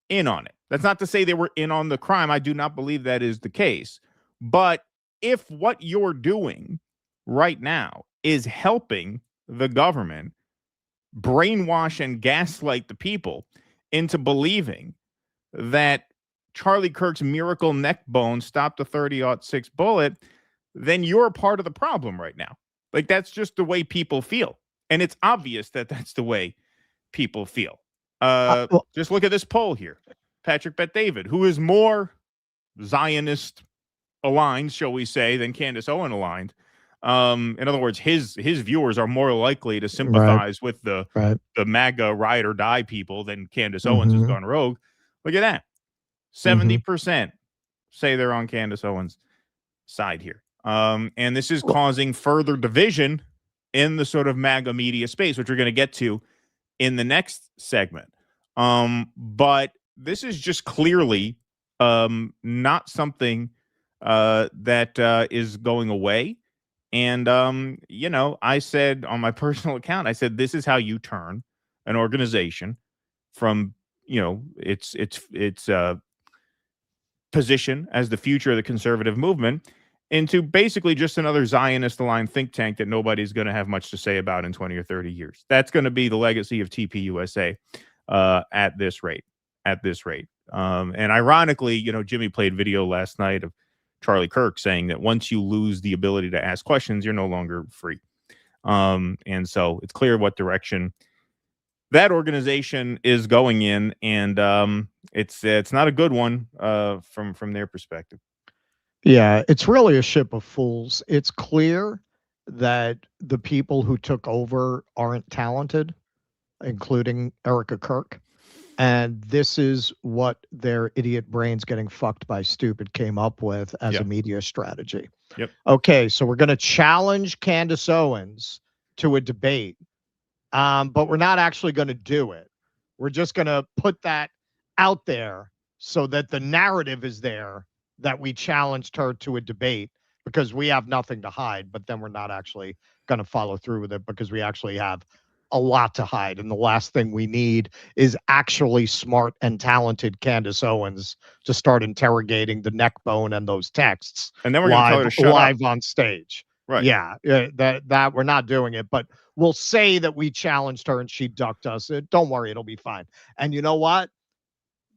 in on it. That's not to say they were in on the crime. I do not believe that is the case. But if what you're doing right now is helping the government brainwash and gaslight the people into believing that Charlie Kirk's miracle neck bone stopped a 30-06 bullet, then you're a part of the problem right now. Like that's just the way people feel. And it's obvious that that's the way people feel. Just look at this poll here. Patrick Bet-David, who is more Zionist aligned, shall we say, than Candace Owen aligned. In other words, his viewers are more likely to sympathize with the MAGA ride or die people than Candace Owens has gone rogue. Look at that. 70% say they're on Candace Owens' side here. And this is causing further division in the sort of MAGA media space, which we're going to get to in the next segment. But this is just clearly not something that is going away. And, I said on my personal account, I said, this is how you turn an organization from, its position as the future of the conservative movement into basically just another Zionist-aligned think tank that nobody's going to have much to say about in 20 or 30 years. That's going to be the legacy of TPUSA at this rate. And ironically, Jimmy played video last night of Charlie Kirk saying that once you lose the ability to ask questions, you're no longer free. And so it's clear what direction that organization is going in, and it's not a good one from their perspective. Yeah, it's really a ship of fools. It's clear that the people who took over aren't talented, including Erika Kirk. And this is what their idiot brains getting fucked by stupid came up with as a media strategy. Yep. Okay, so we're going to challenge Candace Owens to a debate, but we're not actually going to do it. We're just going to put that out there so that the narrative is there that we challenged her to a debate because we have nothing to hide, but then we're not actually going to follow through with it because we actually have a lot to hide. And the last thing we need is actually smart and talented Candace Owens to start interrogating the neck bone and those texts. And then we're going to tell her to shut live up. on stage. Right. Yeah. That we're not doing it, but we'll say that we challenged her and she ducked us. Don't worry. It'll be fine. And you know what?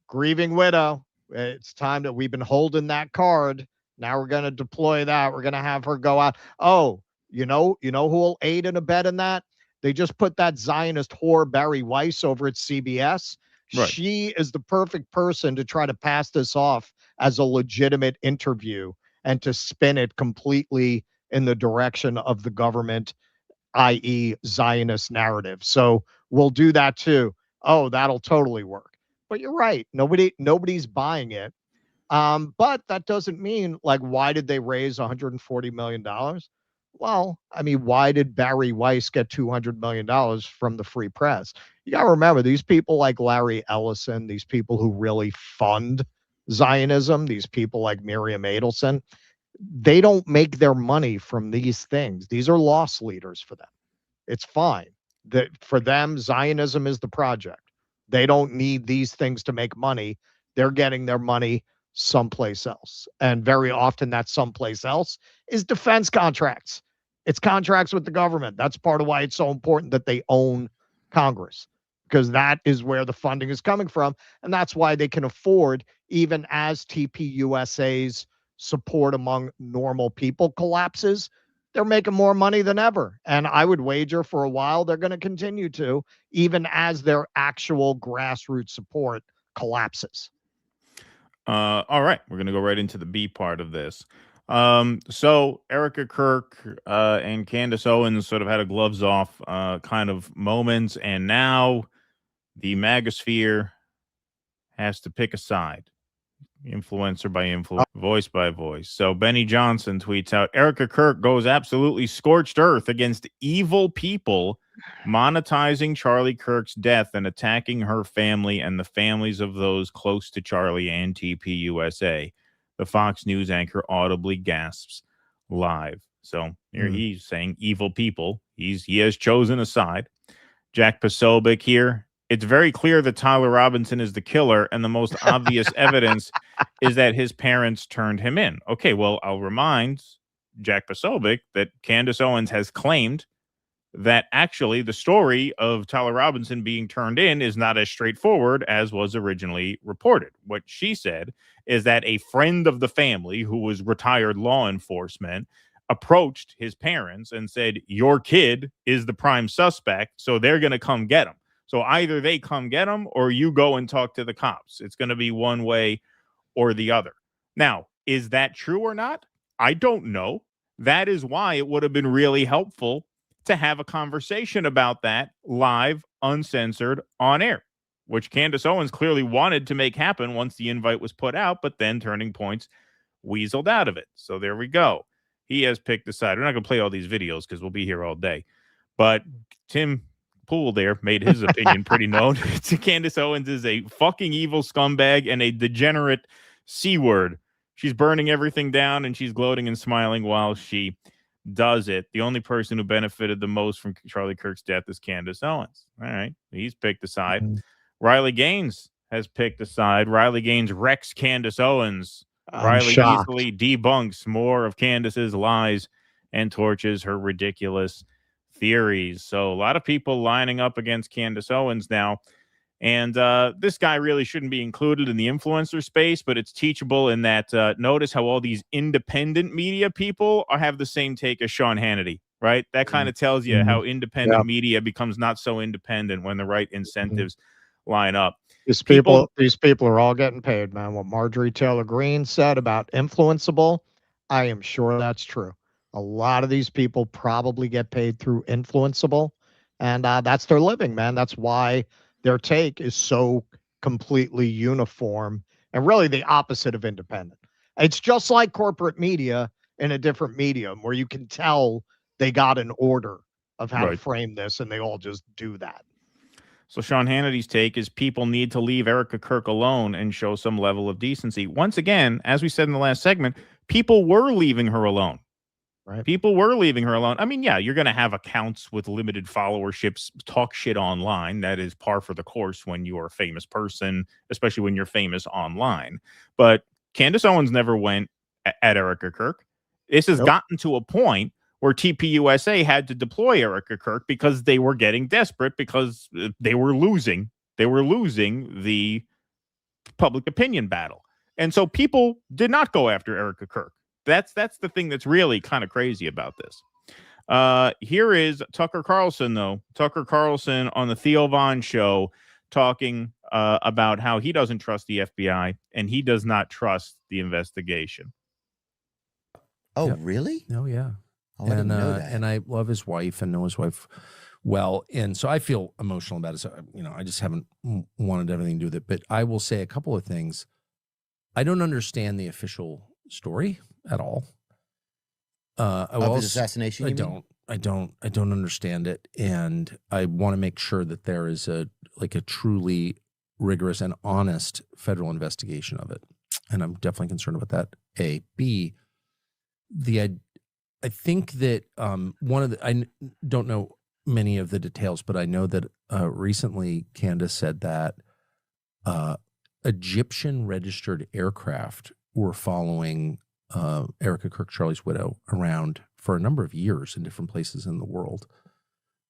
Grieving widow. It's time that we've been holding that card. Now we're going to deploy that. We're going to have her go out. Oh, you know who will aid and abet in that? They just put that Zionist whore Bari Weiss over at CBS. Right. She is the perfect person to try to pass this off as a legitimate interview and to spin it completely in the direction of the government, i.e. Zionist narrative. So we'll do that too. Oh, that'll totally work. But you're right. Nobody's buying it. But that doesn't mean, like, why did they raise $140 million? Well, I mean, why did Bari Weiss get $200 million from the Free Press? You got to remember, these people like Larry Ellison, these people who really fund Zionism, these people like Miriam Adelson, they don't make their money from these things. These are loss leaders for them. It's fine. That for them, Zionism is the project. They don't need these things to make money. They're getting their money someplace else. And very often that someplace else is defense contracts. It's contracts with the government. That's part of why it's so important that they own Congress, because that is where the funding is coming from. And that's why they can afford, even as TPUSA's support among normal people collapses, they're making more money than ever. And I would wager for a while they're going to continue to, even as their actual grassroots support collapses. All right, we're going to go right into the B part of this. So Erika Kirk and Candace Owens sort of had a gloves off kind of moments, and now the magosphere has to pick a side. Influencer by influencer, voice by voice. So Benny Johnson tweets out, Erika Kirk goes absolutely scorched earth against evil people monetizing Charlie Kirk's death and attacking her family and the families of those close to Charlie and TPUSA. The Fox News anchor audibly gasps live. So here he's saying evil people. He has chosen a side. Jack Posobiec here. It's very clear that Tyler Robinson is the killer, and the most obvious evidence is that his parents turned him in. Okay, well, I'll remind Jack Posobiec that Candace Owens has claimed that actually the story of Tyler Robinson being turned in is not as straightforward as was originally reported. What she said is that a friend of the family who was retired law enforcement approached his parents and said, your kid is the prime suspect, so they're going to come get him. So either they come get him or you go and talk to the cops. It's going to be one way or the other. Now, is that true or not? I don't know. That is why it would have been really helpful to have a conversation about that live, uncensored, on air, which Candace Owens clearly wanted to make happen once the invite was put out, but then Turning Points weaseled out of it. So there we go. He has picked a side. We're not going to play all these videos because we'll be here all day. But Tim Pool there made his opinion pretty known. Candace Owens is a fucking evil scumbag and a degenerate C-word. She's burning everything down and she's gloating and smiling while she does it. The only person who benefited the most from Charlie Kirk's death is Candace Owens. All right. He's picked a side. Riley Gaines has picked a side. Riley Gaines wrecks Candace Owens. Riley easily debunks more of Candace's lies and torches her ridiculous theories. So a lot of people lining up against Candace Owens now. And this guy really shouldn't be included in the influencer space, but it's teachable in that notice how all these independent media people have the same take as Sean Hannity, right? That kind of tells you how independent media becomes not so independent when the right incentives line up. These people are all getting paid, man. What Marjorie Taylor Greene said about influenceable, I am sure that's true. A lot of these people probably get paid through influenceable, and that's their living, man. That's why their take is so completely uniform and really the opposite of independent. It's just like corporate media in a different medium where you can tell they got an order of how to frame this, and they all just do that. So Sean Hannity's take is people need to leave Erika Kirk alone and show some level of decency. Once again, as we said in the last segment, people were leaving her alone. Right. People were leaving her alone. I mean, yeah, you're going to have accounts with limited followerships talk shit online. That is par for the course when you're a famous person, especially when you're famous online. But Candace Owens never went at Erika Kirk. This has gotten to a point where TPUSA had to deploy Erika Kirk because they were getting desperate because they were losing. They were losing the public opinion battle. And so people did not go after Erika Kirk. That's the thing that's really kind of crazy about this. Here is Tucker Carlson, though. Tucker Carlson on the Theo Von show talking about how he doesn't trust the FBI and he does not trust the investigation. Oh, really? Oh, yeah. I didn't know that. And I love his wife and know his wife well. And so I feel emotional about it. So, I just haven't wanted everything to do with it. But I will say a couple of things. I don't understand the official story at all. Of his assassination, I don't understand it. And I want to make sure that there is a truly rigorous and honest federal investigation of it. And I'm definitely concerned about that. A. B, I think that I don't know many of the details, but I know that recently Candace said that Egyptian registered aircraft were following Erika Kirk, Charlie's widow, around for a number of years in different places in the world.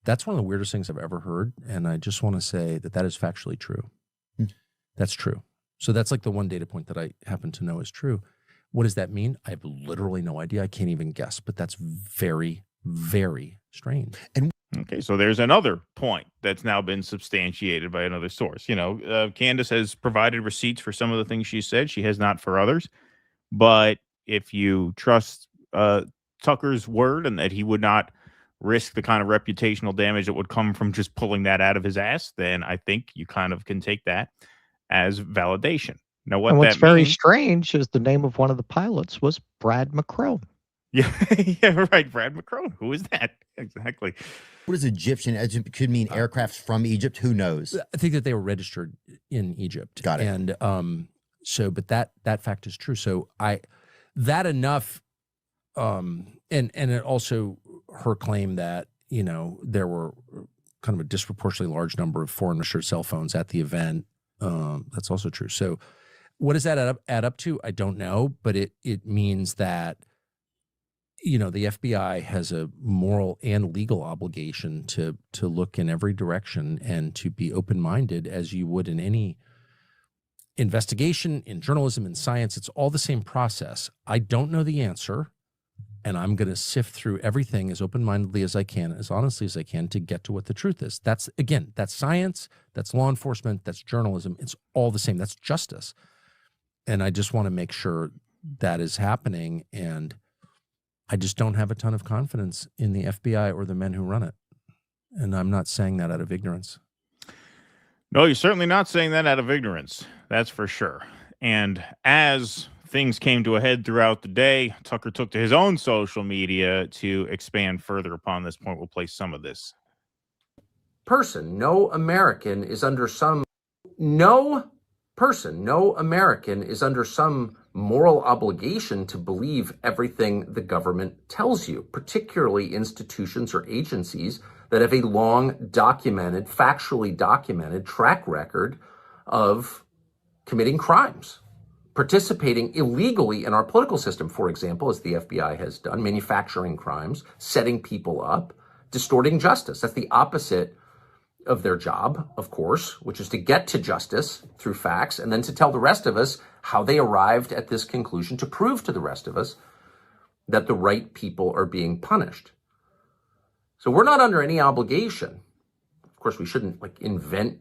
That's one of the weirdest things I've ever heard. And I just want to say that is factually true. That's true. So that's like the one data point that I happen to know is true. What does that mean? I have literally no idea. I can't even guess, but that's very, very strange. Okay, so there's another point that's now been substantiated by another source. Candace has provided receipts for some of the things she said. She has not for others. But if you trust Tucker's word and that he would not risk the kind of reputational damage that would come from just pulling that out of his ass, then I think you kind of can take that as validation. Now, what's very strange is the name of one of the pilots was Brad McCrone. Yeah, yeah, right. Brad McCrone. Who is that? Exactly. What is Egyptian? It could mean aircrafts from Egypt. Who knows? I think that they were registered in Egypt. Got it. And but that fact is true. So enough. And it also her claim that there were kind of a disproportionately large number of foreign registered cell phones at the event. That's also true. So what does that add up to? I don't know, but it means that the FBI has a moral and legal obligation to look in every direction and to be open-minded as you would in any investigation, in journalism, in science. It's all the same process. I don't know the answer, and I'm going to sift through everything as open-mindedly as I can, as honestly as I can, to get to what the truth is. That's science, that's law enforcement, that's journalism. It's all the same. That's justice. And I just want to make sure that is happening, and I just don't have a ton of confidence in the FBI or the men who run it. And I'm not saying that out of ignorance. No, you're certainly not saying that out of ignorance. That's for sure. And as things came to a head throughout the day, Tucker took to his own social media to expand further upon this point. We'll play some of this. No American is under some moral obligation to believe everything the government tells you, particularly institutions or agencies that have a long documented, factually documented track record of committing crimes, participating illegally in our political system, for example, as the FBI has done, manufacturing crimes, setting people up, distorting justice. That's the opposite of their job, of course, which is to get to justice through facts and then to tell the rest of us how they arrived at this conclusion, to prove to the rest of us that the right people are being punished. So we're not under any obligation. Of course, we shouldn't invent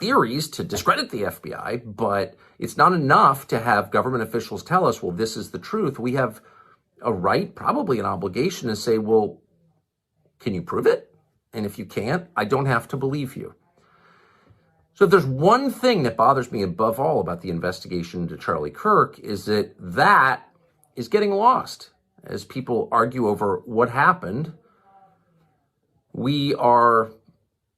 theories to discredit the FBI, but it's not enough to have government officials tell us, well, this is the truth. We have a right, probably an obligation, to say, well, can you prove it? And if you can't, I don't have to believe you. So if there's one thing that bothers me above all about the investigation into Charlie Kirk, is that is getting lost. As people argue over what happened, we are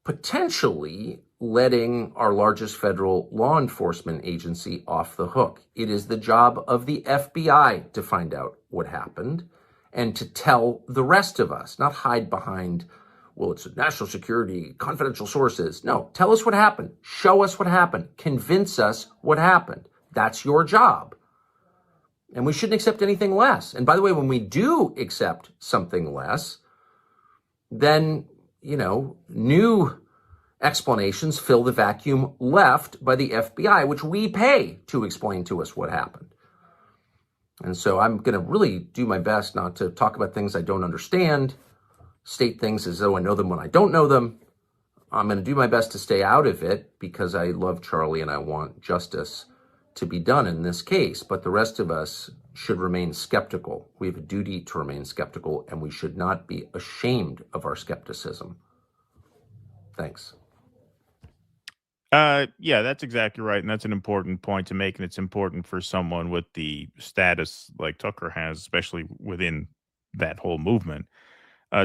potentially letting our largest federal law enforcement agency off the hook. It is the job of the FBI to find out what happened and to tell the rest of us, not hide behind, well, it's national security, confidential sources. No, tell us what happened. Show us what happened. Convince us what happened. That's your job. And we shouldn't accept anything less. And by the way, when we do accept something less, then, new explanations fill the vacuum left by the FBI, which we pay to explain to us what happened. And so I'm going to really do my best not to talk about things I don't understand, state things as though I know them when I don't know them. I'm going to do my best to stay out of it because I love Charlie and I want justice to be done in this case, but the rest of us should remain skeptical. We have a duty to remain skeptical, and we should not be ashamed of our skepticism. Thanks. Yeah, that's exactly right. And that's an important point to make. And it's important for someone with the status like Tucker has, especially within that whole movement,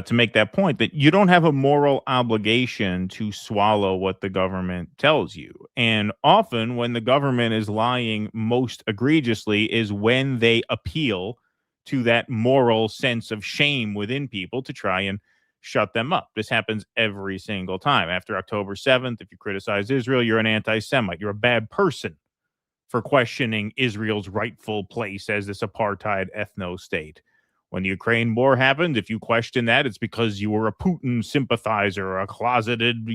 to make that point that you don't have a moral obligation to swallow what the government tells you. And often when the government is lying most egregiously is when they appeal to that moral sense of shame within people to try and shut them up. This happens every single time. After October 7th, if you criticize Israel, you're an anti-Semite. You're a bad person for questioning Israel's rightful place as this apartheid ethno-state. When the Ukraine war happened, if you question that, it's because you were a Putin sympathizer, a closeted,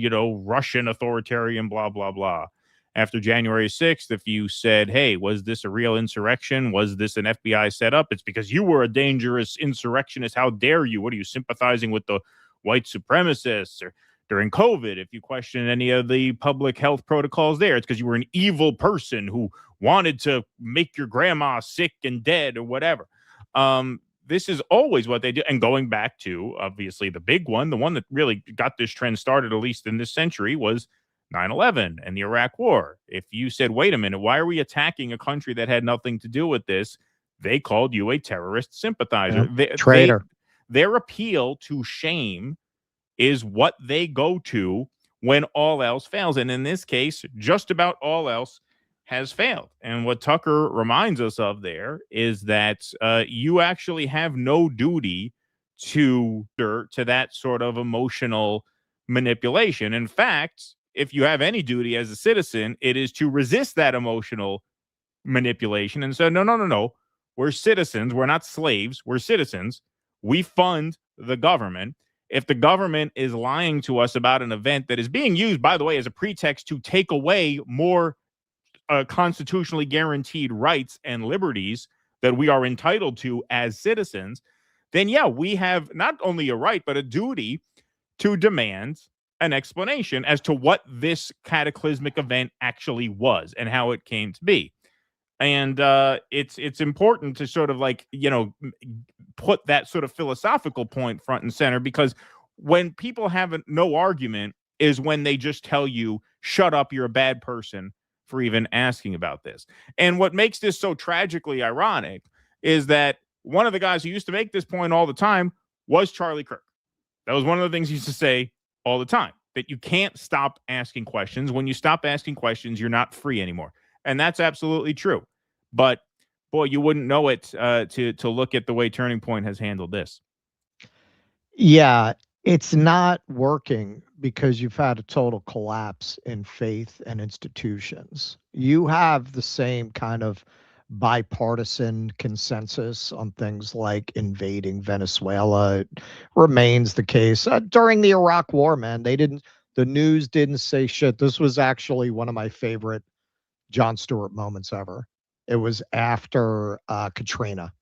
Russian authoritarian, blah, blah, blah. After January 6th, if you said, hey, was this a real insurrection? Was this an FBI setup? It's because you were a dangerous insurrectionist. How dare you? What are you sympathizing with the white supremacists? Or during COVID, if you question any of the public health protocols there, it's because you were an evil person who wanted to make your grandma sick and dead or whatever. This is always what they do. And going back to, obviously, the big one, the one that really got this trend started, at least in this century, was 9/11 and the Iraq War. If you said, wait a minute, why are we attacking a country that had nothing to do with this? They called you a terrorist sympathizer. Traitor. Their appeal to shame is what they go to when all else fails. And in this case, just about all else has failed. And what Tucker reminds us of there is that you actually have no duty to that sort of emotional manipulation. In fact, if you have any duty as a citizen, it is to resist that emotional manipulation and say, no. We're citizens. We're not slaves. We're citizens. We fund the government. If the government is lying to us about an event that is being used, by the way, as a pretext to take away more constitutionally guaranteed rights and liberties that we are entitled to as citizens, then yeah, we have not only a right, but a duty to demand an explanation as to what this cataclysmic event actually was and how it came to be. And it's important to sort of put that sort of philosophical point front and center, because when people have no argument is when they just tell you, shut up, you're a bad person for even asking about this. And what makes this so tragically ironic is that one of the guys who used to make this point all the time was Charlie Kirk. That was one of the things he used to say all the time, that you can't stop asking questions. When you stop asking questions, you're not free anymore. And that's absolutely true. But boy, you wouldn't know it to look at the way Turning Point has handled this. Yeah, it's not working because you've had a total collapse in faith and institutions. You have the same kind of bipartisan consensus on things like invading Venezuela. It remains the case. During the Iraq War, man, the news didn't say shit. This was actually one of my favorite Jon Stewart moments ever. It was after Katrina.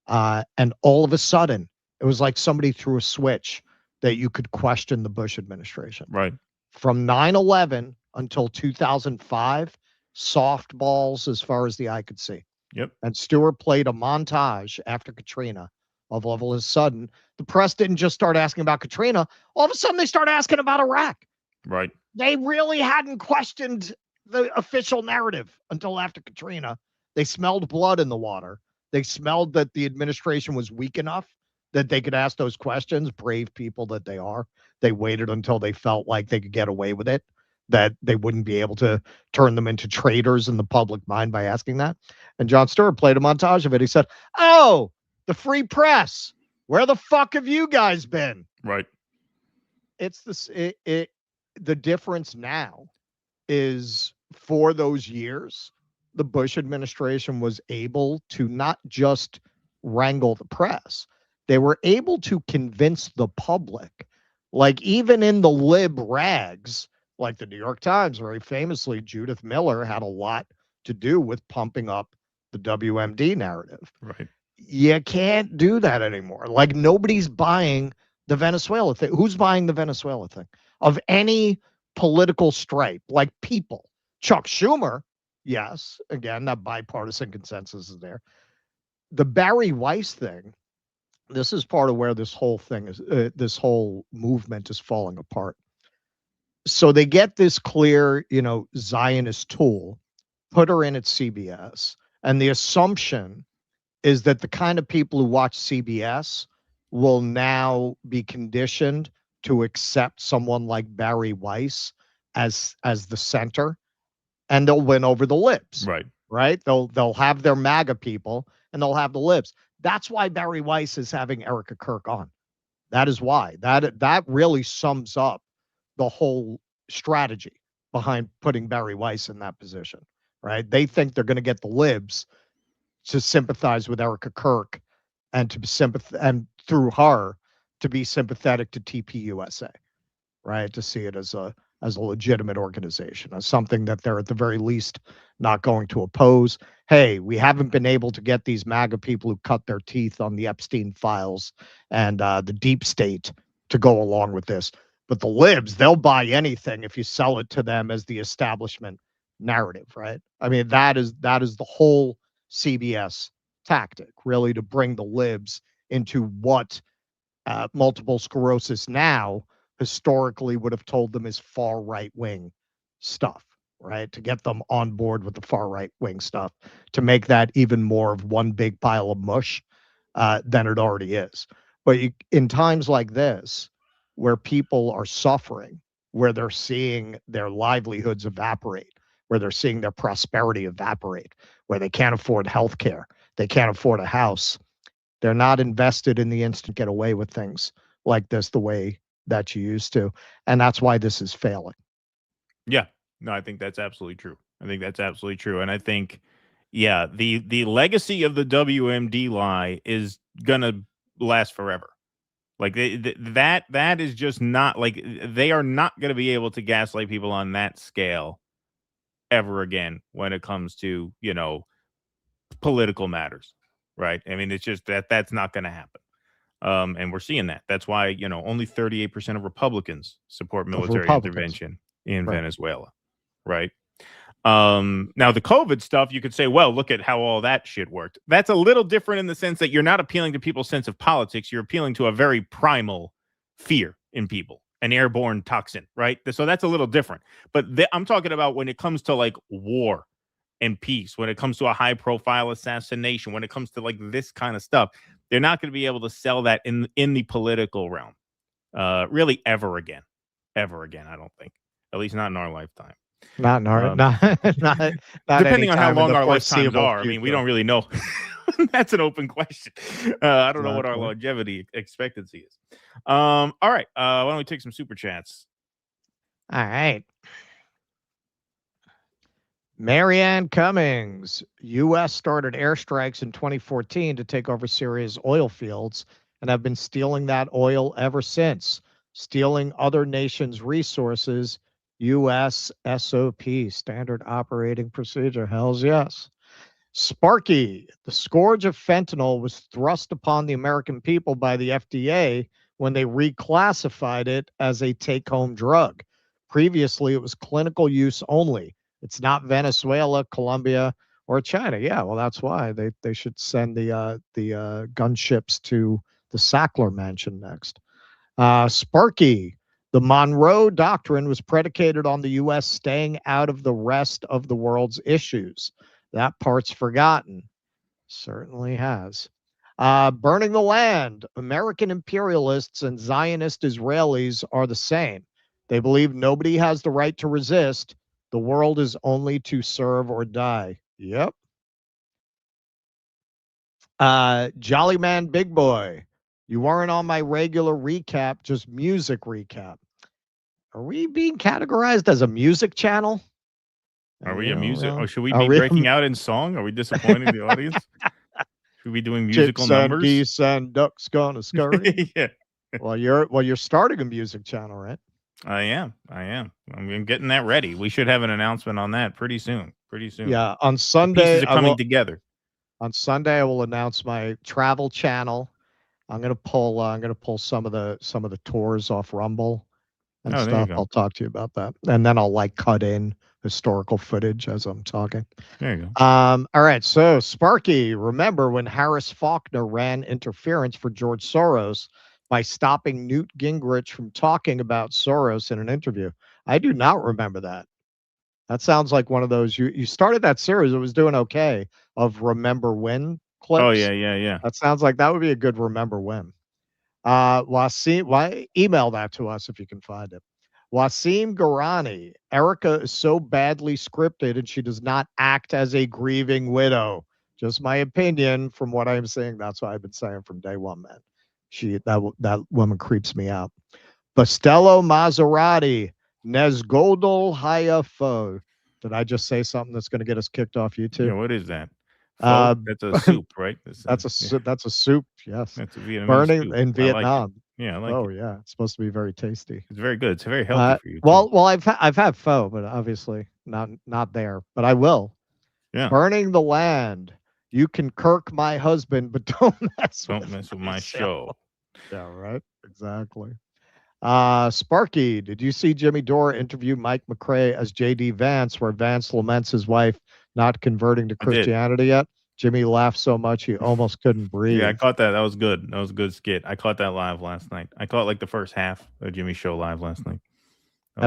And all of a sudden, it was like somebody threw a switch that you could question the Bush administration. Right. From 9/11 until 2005, softballs as far as the eye could see. Yep. And Stewart played a montage after Katrina of all of a sudden, the press didn't just start asking about Katrina. All of a sudden, they started asking about Iraq. Right. They really hadn't questioned the official narrative until after Katrina. They smelled blood in the water. They smelled that the administration was weak enough that they could ask those questions. Brave people that they are. They waited until they felt like they could get away with it, that they wouldn't be able to turn them into traitors in the public mind by asking that. And Jon Stewart played a montage of it. He said, oh, the free press. Where the fuck have you guys been? Right. It's this. The difference now is for those years, the Bush administration was able to not just wrangle the press. They were able to convince the public, like even in the lib rags, like the New York Times, very famously, Judith Miller had a lot to do with pumping up the WMD narrative. Right. You can't do that anymore. Like nobody's buying the Venezuela thing. Who's buying the Venezuela thing? Of any political stripe, like people. Chuck Schumer, he was Yes, again, that bipartisan consensus is there. The Bari Weiss thing, this is part of where this whole thing is, this whole movement is falling apart. So they get this clear, Zionist tool, put her in at CBS, and the assumption is that the kind of people who watch CBS will now be conditioned to accept someone like Bari Weiss as the center, and they'll win over the libs. Right? They'll have their MAGA people and they'll have the libs. That's why Bari Weiss is having Erika Kirk on. That is why. That really sums up the whole strategy behind putting Bari Weiss in that position. Right? They think they're going to get the libs to sympathize with Erika Kirk and and through her to be sympathetic to TPUSA, right? To see it as a legitimate organization, as something that they're at the very least not going to oppose. Hey, we haven't been able to get these MAGA people who cut their teeth on the Epstein files and the deep state to go along with this. But the libs, they'll buy anything if you sell it to them as the establishment narrative, right? I mean, that is the whole CBS tactic, really, to bring the libs into what multiple sclerosis now historically would have told them is far right wing stuff, right? To get them on board with the far right wing stuff, to make that even more of one big pile of mush than it already is. But in times like this, where people are suffering, where they're seeing their livelihoods evaporate, where they're seeing their prosperity evaporate, where they can't afford health care, they can't afford a house, they're not invested in the instant get away with things like this the way that you used to. And that's why this is failing. Yeah. No, I think that's absolutely true. And I think, yeah, the legacy of the WMD lie is going to last forever. Like that is just not, like, they are not going to be able to gaslight people on that scale ever again when it comes to, political matters. Right. I mean, it's just that's not going to happen. And we're seeing that. That's why, only 38% of Republicans support military intervention in Venezuela. Right. Now the COVID stuff, you could say, well, look at how all that shit worked. That's a little different in the sense that you're not appealing to people's sense of politics. You're appealing to a very primal fear in people, an airborne toxin. Right. So that's a little different. But I'm talking about when it comes to like war and peace, when it comes to a high profile assassination, when it comes to like this kind of stuff, they're not going to be able to sell that in the political realm, really ever again. I don't think, at least not in our lifetime. Not in our, not depending on how long our lifetimes are. I mean, future. we don't really know. That's an open question. I don't know what our longevity expectancy is. All right. Why don't we take some super chats? All right. Marianne Cummings, U.S. started airstrikes in 2014 to take over Syria's oil fields and have been stealing that oil ever since. Stealing other nations' resources, U.S. SOP, standard operating procedure. Hells yes. Sparky, the scourge of fentanyl was thrust upon the American people by the FDA when they reclassified it as a take-home drug. Previously, it was clinical use only. It's not Venezuela, Colombia, or China. Yeah, well, that's why they should send the gunships to the Sackler Mansion next. Sparky, the Monroe Doctrine was predicated on the U.S. staying out of the rest of the world's issues. That part's forgotten. Certainly has. Burning the land. American imperialists and Zionist Israelis are the same. They believe nobody has the right to resist. The world is only to serve or die. Yep. Jolly Man Big Boy. You weren't on my regular recap, just music recap. Are we being categorized as a music channel? Are we a music? Oh, should we be breaking out in song? Are we disappointing the audience? Should we be doing musical Chicks numbers? And geese and ducks gonna scurry. Yeah. Well, you're starting a music channel, right? I am. I'm getting that ready. We should have an announcement on that pretty soon. Yeah, on Sunday. The pieces are coming together. On Sunday, I will announce my travel channel. I'm gonna pull some of the tours off Rumble and stuff. I'll talk to you about that, and then I'll cut in historical footage as I'm talking. There you go. All right. So, Sparky, remember when Harris Faulkner ran interference for George Soros by stopping Newt Gingrich from talking about Soros in an interview? I do not remember that. That sounds like one of those you started that series. It was doing okay of Remember When clips. Oh yeah. That sounds like that would be a good Remember When. Wasim, email that to us if you can find it. Wasim Garani, Erika is so badly scripted and she does not act as a grieving widow. Just my opinion from what I'm saying. That's what I've been saying from day one, man. That woman creeps me out. Bastello Maserati, Nezgodol Hayafo. Did I just say something that's going to get us kicked off YouTube? Yeah, what is that? That's a soup, right? That's a soup. Yes. That's a Vietnamese Burning soup. in I Vietnam. like it. Yeah, I like it. Yeah, it's supposed to be very tasty. It's very good. It's very healthy for you. Well, I've had pho, but obviously not there. But I will. Yeah. Burning the land. You can Kirk my husband, but don't mess with my show. Yeah, right. Exactly. Sparky, did you see Jimmy Dore interview Mike McRae as J.D. Vance, where Vance laments his wife not converting to Christianity yet? Jimmy laughed so much he almost couldn't breathe. Yeah, I caught that. That was good. That was a good skit. I caught that live last night. I caught like the first half of Jimmy's show live last night.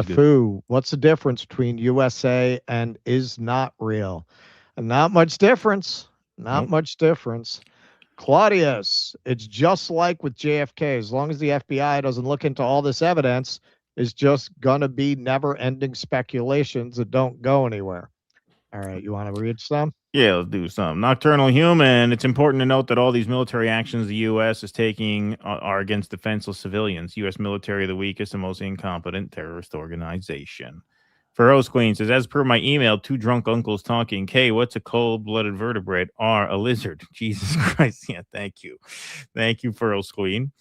Fu, what's the difference between USA and is not real? Not much difference. Not much difference. Claudius, it's just like with JFK. As long as the FBI doesn't look into all this evidence, it's just going to be never-ending speculations that don't go anywhere. All right, you want to read some? Yeah, let's do some. Nocturnal Human. It's important to note that all these military actions the U.S. is taking are against defenseless civilians. U.S. military, the weakest and most incompetent terrorist organization. Feroz Queen says, as per my email, two drunk uncles talking. K, what's a cold-blooded vertebrate? R, a lizard. Jesus Christ. Yeah, thank you. Thank you, Feroz Queen.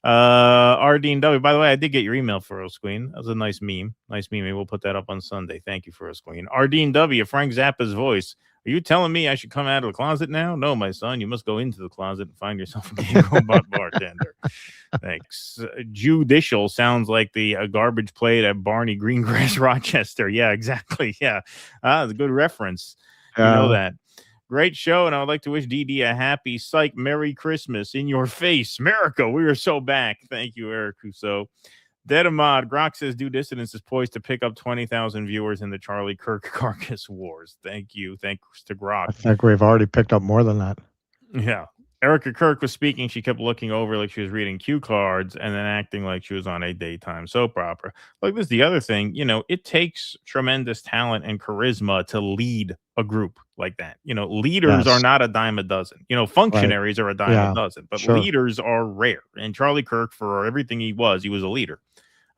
Ardeen W. By the way, I did get your email, Feroz Queen. That was a nice meme. Nice meme. Maybe we'll put that up on Sunday. Thank you, Feroz Queen. Ardeen W. Frank Zappa's voice. Are you telling me I should come out of the closet now? No, my son. You must go into the closet and find yourself a gay robot bartender. Thanks. Judicial sounds like the garbage plate at Barney Greengrass, Rochester. Yeah, exactly. Yeah. It's a good reference. You know that. Great show, and I would like to wish DD a happy psych Merry Christmas in your face. America, we are so back. Thank you, Eric Rousseau. Dedamod, Grok says Due Dissidence is poised to pick up 20,000 viewers in the Charlie Kirk carcass wars. Thank you. Thanks to Grok. I think we've already picked up more than that. Yeah. Erika Kirk was speaking. She kept looking over like she was reading cue cards and then acting like she was on a daytime soap opera. Like this is the other thing. You know, it takes tremendous talent and charisma to lead a group like that. You know, leaders are not a dime a dozen. You know, functionaries are a dime a dozen, but leaders are rare. And Charlie Kirk, for everything he was a leader.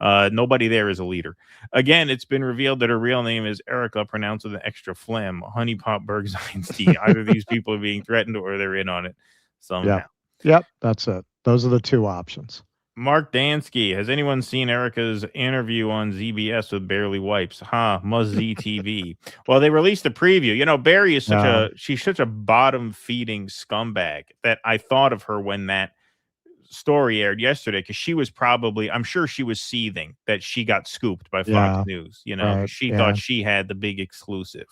Nobody there is a leader. Again, it's been revealed that her real name is Erika, pronounced with an extra phlegm. Honey Pot Bergstein's tea. Either these people are being threatened or they're in on it somehow. Yep, that's it. Those are the two options. Mark Dansky, has anyone seen Erika's interview on ZBS with Barely Wipes? Must Z TV. Well, they released a preview. You know, Barry is she's such a bottom feeding scumbag that I thought of her when that story aired yesterday, because she was probably, I'm sure she was seething that she got scooped by Fox News. You know, she thought she had the big exclusive.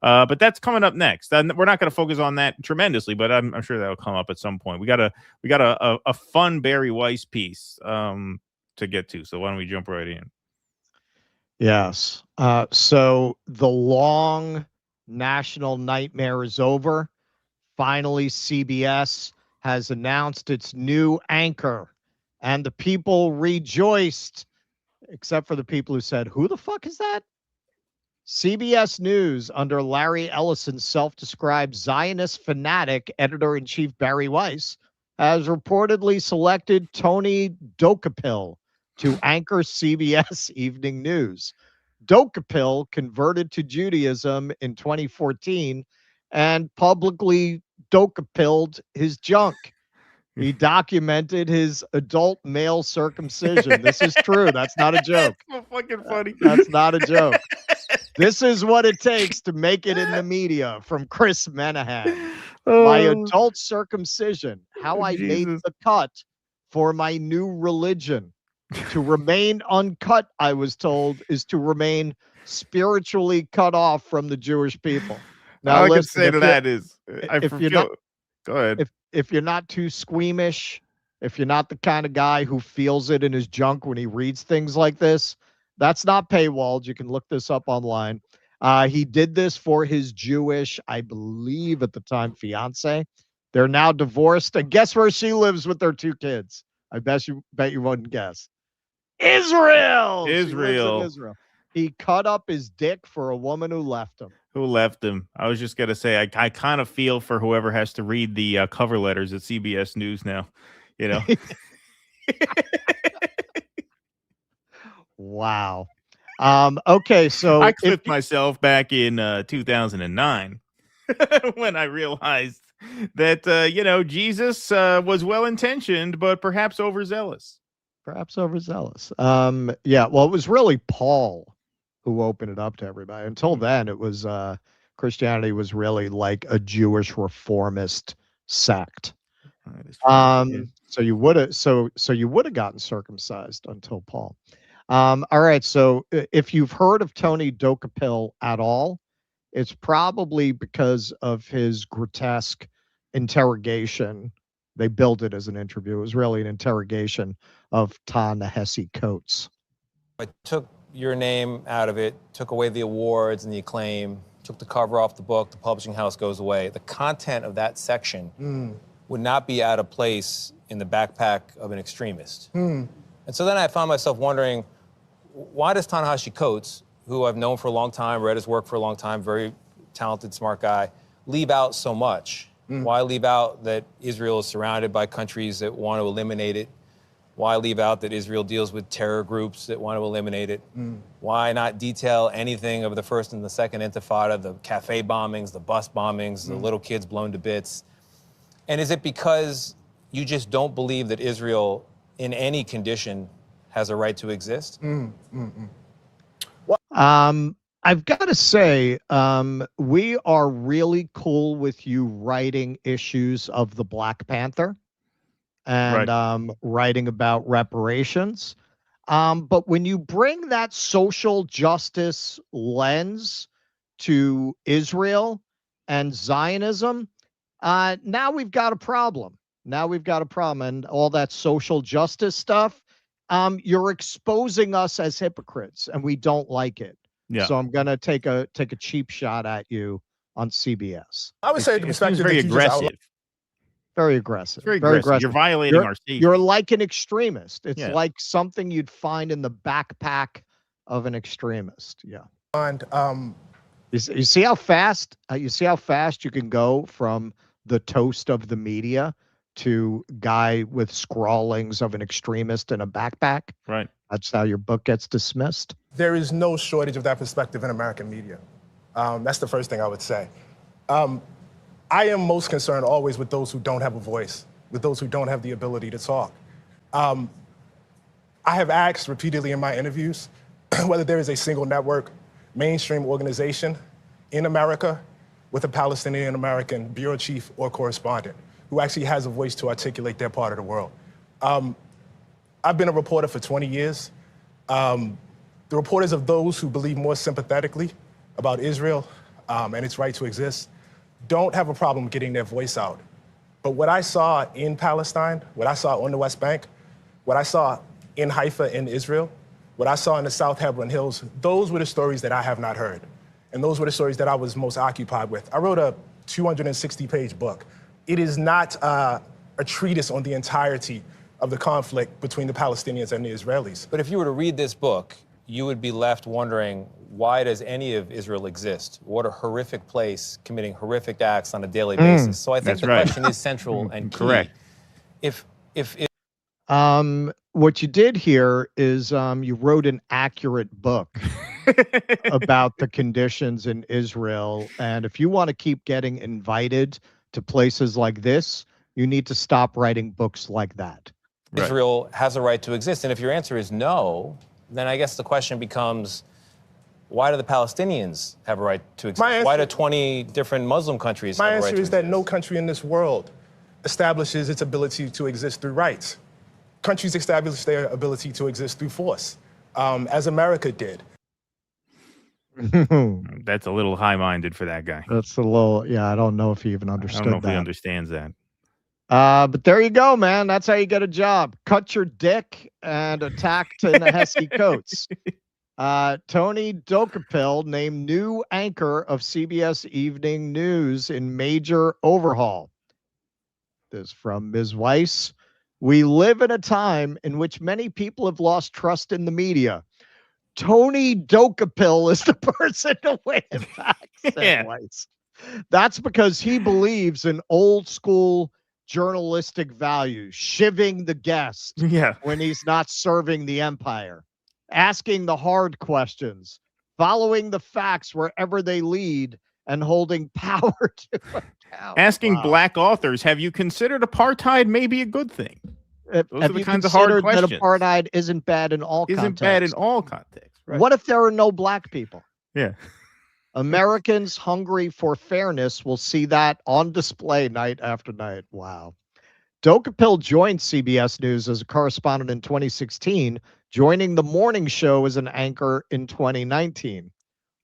But that's coming up next. And we're not going to focus on that tremendously, but I'm sure that'll come up at some point. We got a fun Barry Weiss piece to get to. So why don't we jump right in? Yes. So the long national nightmare is over. Finally, CBS has announced its new anchor, and the people rejoiced, except for the people who said, who the fuck is that? CBS News, under Larry Ellison's self-described Zionist fanatic, editor-in-chief Barry Weiss, has reportedly selected Tony Dokapil to anchor CBS Evening News. Dokapil converted to Judaism in 2014 and publicly Dokapilled his junk. He documented his adult male circumcision. This is true. That's not a joke. That's so fucking funny. That's not a joke. This is what it takes to make it in the media, from Chris Menahan. My adult circumcision, how I made the cut for my new religion. To remain uncut, I was told, is to remain spiritually cut off from the Jewish people. Now, all I can listen, say to that is, go ahead. If you're not too squeamish, if you're not the kind of guy who feels it in his junk when he reads things like this, that's not paywalled. You can look this up online. He did this for his Jewish, I believe at the time, fiance. They're now divorced, and guess where she lives with their 2 kids? I bet you wouldn't guess. Israel. She lives in Israel. He cut up his dick for a woman who left him. I was just gonna say, I kind of feel for whoever has to read the cover letters at CBS News now. You know. Wow. Okay, so I clipped myself back in 2009 when I realized that Jesus was well intentioned, but perhaps overzealous. Yeah, well, it was really Paul who opened it up to everybody. Until then, it was Christianity was really like a Jewish reformist sect. So you would have gotten circumcised until Paul. All right, so if you've heard of Tony Dokapil at all, it's probably because of his grotesque interrogation. They billed it as an interview. It was really an interrogation of Ta-Nehisi Coates. I took your name out of it, took away the awards and the acclaim, took the cover off the book, the publishing house goes away. The content of that section would not be out of place in the backpack of an extremist. And so then I found myself wondering, why does Ta-Nehisi Coates, who I've known for a long time, read his work for a long time, very talented, smart guy, leave out so much? Why leave out that Israel is surrounded by countries that want to eliminate it? Why leave out that Israel deals with terror groups that want to eliminate it? Why not detail anything of the first and the second intifada, the cafe bombings, the bus bombings, the little kids blown to bits? And is it because you just don't believe that Israel, in any condition, has a right to exist? I've got to say, we are really cool with you writing issues of the Black Panther and writing about reparations. But when you bring that social justice lens to Israel and Zionism, now we've got a problem. And all that social justice stuff, you're exposing us as hypocrites, and we don't like it. Yeah. So I'm gonna take a cheap shot at you on CBS. I would say the perspective very that you just aggressive. Very aggressive. Very aggressive. You're violating our safety. You're like an extremist. It's Yeah. like something you'd find in the backpack of an extremist. Yeah. And You see how fast you can go from the toast of the media to guy with scrawlings of an extremist in a backpack. Right. That's how your book gets dismissed. there is no shortage of that perspective in American media. That's the first thing I would say. I am most concerned always with those who don't have a voice, with those who don't have the ability to talk. I have asked repeatedly in my interviews whether there is a single network, mainstream organization in America with a Palestinian American bureau chief or correspondent who actually has a voice to articulate their part of the world. I've been a reporter for 20 years. The reporters of those who believe more sympathetically about Israel and its right to exist don't have a problem getting their voice out. But what I saw in Palestine, what I saw on the West Bank, what I saw in Haifa in Israel, what I saw in the South Hebron Hills, those were the stories that I have not heard. And those were the stories that I was most occupied with. I wrote a 260-page book. It is not a treatise on the entirety of the conflict between the Palestinians and the Israelis. But if you were to read this book, you would be left wondering, why does any of Israel exist? What a horrific place committing horrific acts on a daily basis. So I think the question is central and key. Correct. What you did here is you wrote an accurate book about the conditions in Israel. And if you want to keep getting invited to places like this, you need to stop writing books like that. Israel has a right to exist. And if your answer is no, then I guess the question becomes, why do the Palestinians have a right to exist? Why do 20 different Muslim countries have a right to exist? My answer is that no country in this world establishes its ability to exist through rights. Countries establish their ability to exist through force, as America did. That's a little high-minded for that guy. That's a little, yeah, I don't know if he even I understood don't know if he that. understands that. But there you go, man. That's how you get a job. Cut your dick and attack Ta-Nehisi Coates. Tony Dokapil named new anchor of CBS Evening News in major overhaul. This from Ms. Weiss. We live in a time in which many people have lost trust in the media. Tony Dokapil is the person to win it back, said Weiss. That's because he believes in old school journalistic values, shivving the guest when he's not serving the empire, asking the hard questions, following the facts wherever they lead, and holding power to account. Asking black authors, have you considered apartheid may be a good thing? Those are Have the you kinds of hard considered that questions. apartheid isn't bad in all contexts? Isn't bad in all contexts. Right. What if there are no black people? Yeah. Americans hungry for fairness will see that on display night after night. Wow. Dokapil joined CBS News as a correspondent in 2016, joining the morning show as an anchor in 2019.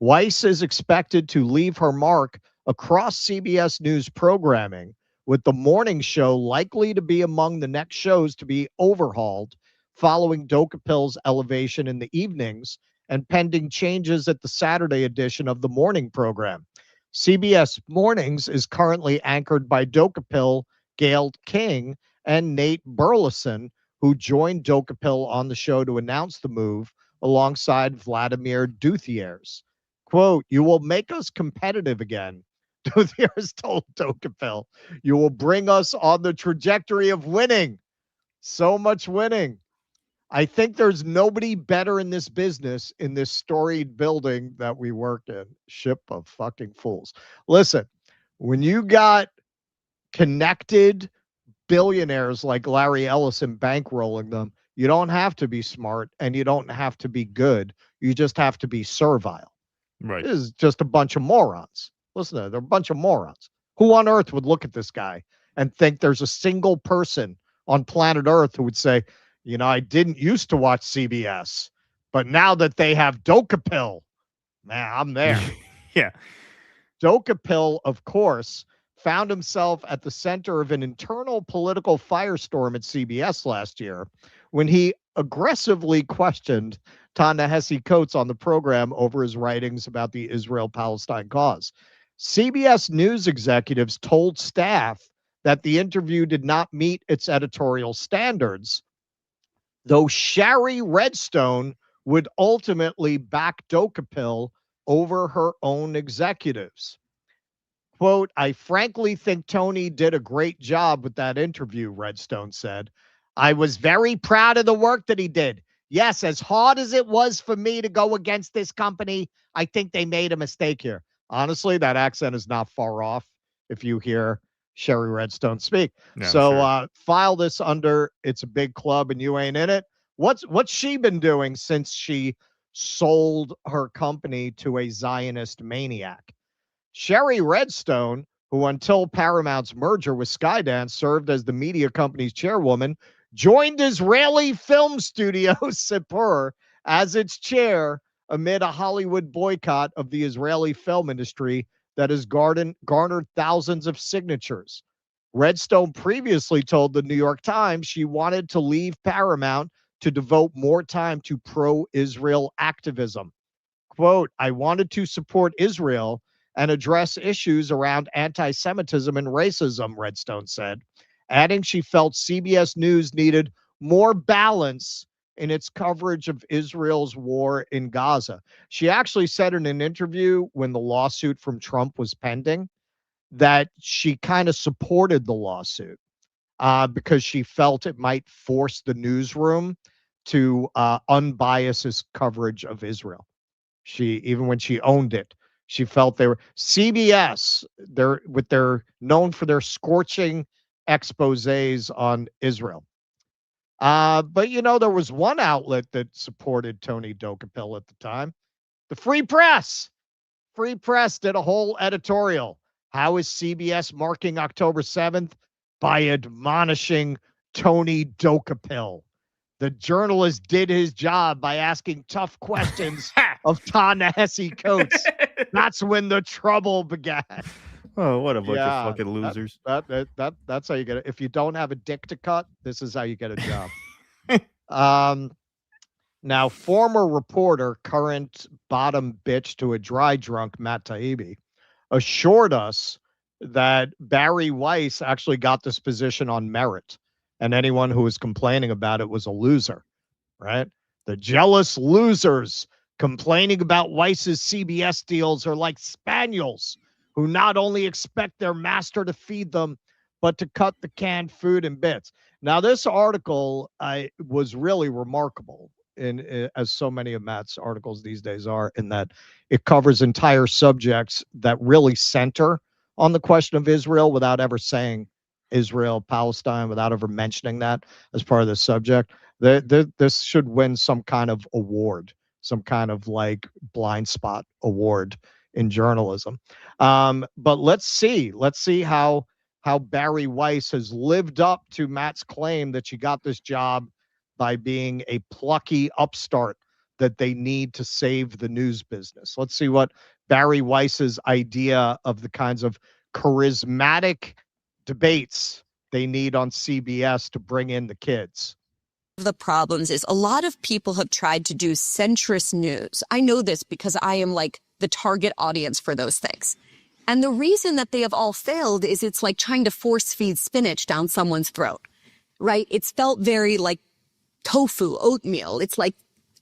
Weiss is expected to leave her mark across CBS News programming, with the morning show likely to be among the next shows to be overhauled following Dokapil's elevation in the evenings and pending changes at the Saturday edition of the morning program. CBS Mornings is currently anchored by Dokapil, Gail King, and Nate Burleson, who joined Dokapil on the show to announce the move alongside Vladimir Duthiers. Quote, "You will make us competitive again," Duthiers told Dokapil. "You will bring us on the trajectory of winning. So much winning. I think there's nobody better in this business, in this storied building that we work in. Ship of fucking fools." Listen, when you got connected billionaires like Larry Ellison bankrolling them, you don't have to be smart and you don't have to be good. You just have to be servile. Right. This is just a bunch of morons. Listen to it, they're a bunch of morons. Who on earth would look at this guy and think there's a single person on planet Earth who would say, you know, I didn't used to watch CBS, but now that they have Dokapil, man, I'm there. Yeah. Dokapil, of course, found himself at the center of an internal political firestorm at CBS last year when he aggressively questioned Ta-Nehisi Coates on the program over his writings about the Israel-Palestine cause. CBS News executives told staff that the interview did not meet its editorial standards, though Shari Redstone would ultimately back Dokapil over her own executives. Quote, "I frankly think Tony did a great job with that interview," Redstone said. "I was very proud of the work that he did. Yes, as hard as it was for me to go against this company, I think they made a mistake here." Honestly, that accent is not far off if you hear Shari Redstone speak. Yeah, so file this under "It's a Big Club and You Ain't in It." What's she been doing since she sold her company to a Zionist maniac? Shari Redstone, who until Paramount's merger with Skydance served as the media company's chairwoman, joined Israeli film studio Sipur as its chair amid a Hollywood boycott of the Israeli film industry that has garnered thousands of signatures. Redstone previously told the New York Times she wanted to leave Paramount to devote more time to pro-Israel activism. Quote, "I wanted to support Israel and address issues around anti-Semitism and racism," Redstone said, adding she felt CBS News needed more balance in its coverage of Israel's war in Gaza. She actually said in an interview when the lawsuit from Trump was pending that she kind of supported the lawsuit because she felt it might force the newsroom to unbias its coverage of Israel. Even when she owned it, she felt they were CBS. They're known for their scorching exposés on Israel. But you know, there was one outlet that supported Tony Dokapil at the time, the Free Press. Free Press did a whole editorial. How is CBS marking October 7th? By admonishing Tony Dokapil. The journalist did his job by asking tough questions of Ta-Nehisi Coates. That's when the trouble began. Oh, what a bunch of fucking losers. That's how you get it. If you don't have a dick to cut, this is how you get a job. Now, former reporter, current bottom bitch to a dry drunk, Matt Taibbi, assured us that Bari Weiss actually got this position on merit, and anyone who was complaining about it was a loser, right? The jealous losers complaining about Weiss's CBS deals are like spaniels who not only expect their master to feed them, but to cut the canned food in bits. Now, this article was really remarkable, as so many of Matt's articles these days are, in that it covers entire subjects that really center on the question of Israel without ever saying Israel, Palestine, without ever mentioning that as part of the subject. This should win some kind of award, some kind of like blind spot award in journalism. But let's see how Bari Weiss has lived up to Matt's claim that she got this job by being a plucky upstart that they need to save the news business. Let's see what Bari Weiss's idea of the kinds of charismatic debates they need on CBS to bring in the kids. The problems is a lot of people have tried to do centrist news. I know this because I am like the target audience for those things. And the reason that they have all failed is it's like trying to force feed spinach down someone's throat, right? It's felt very like tofu, oatmeal. It's like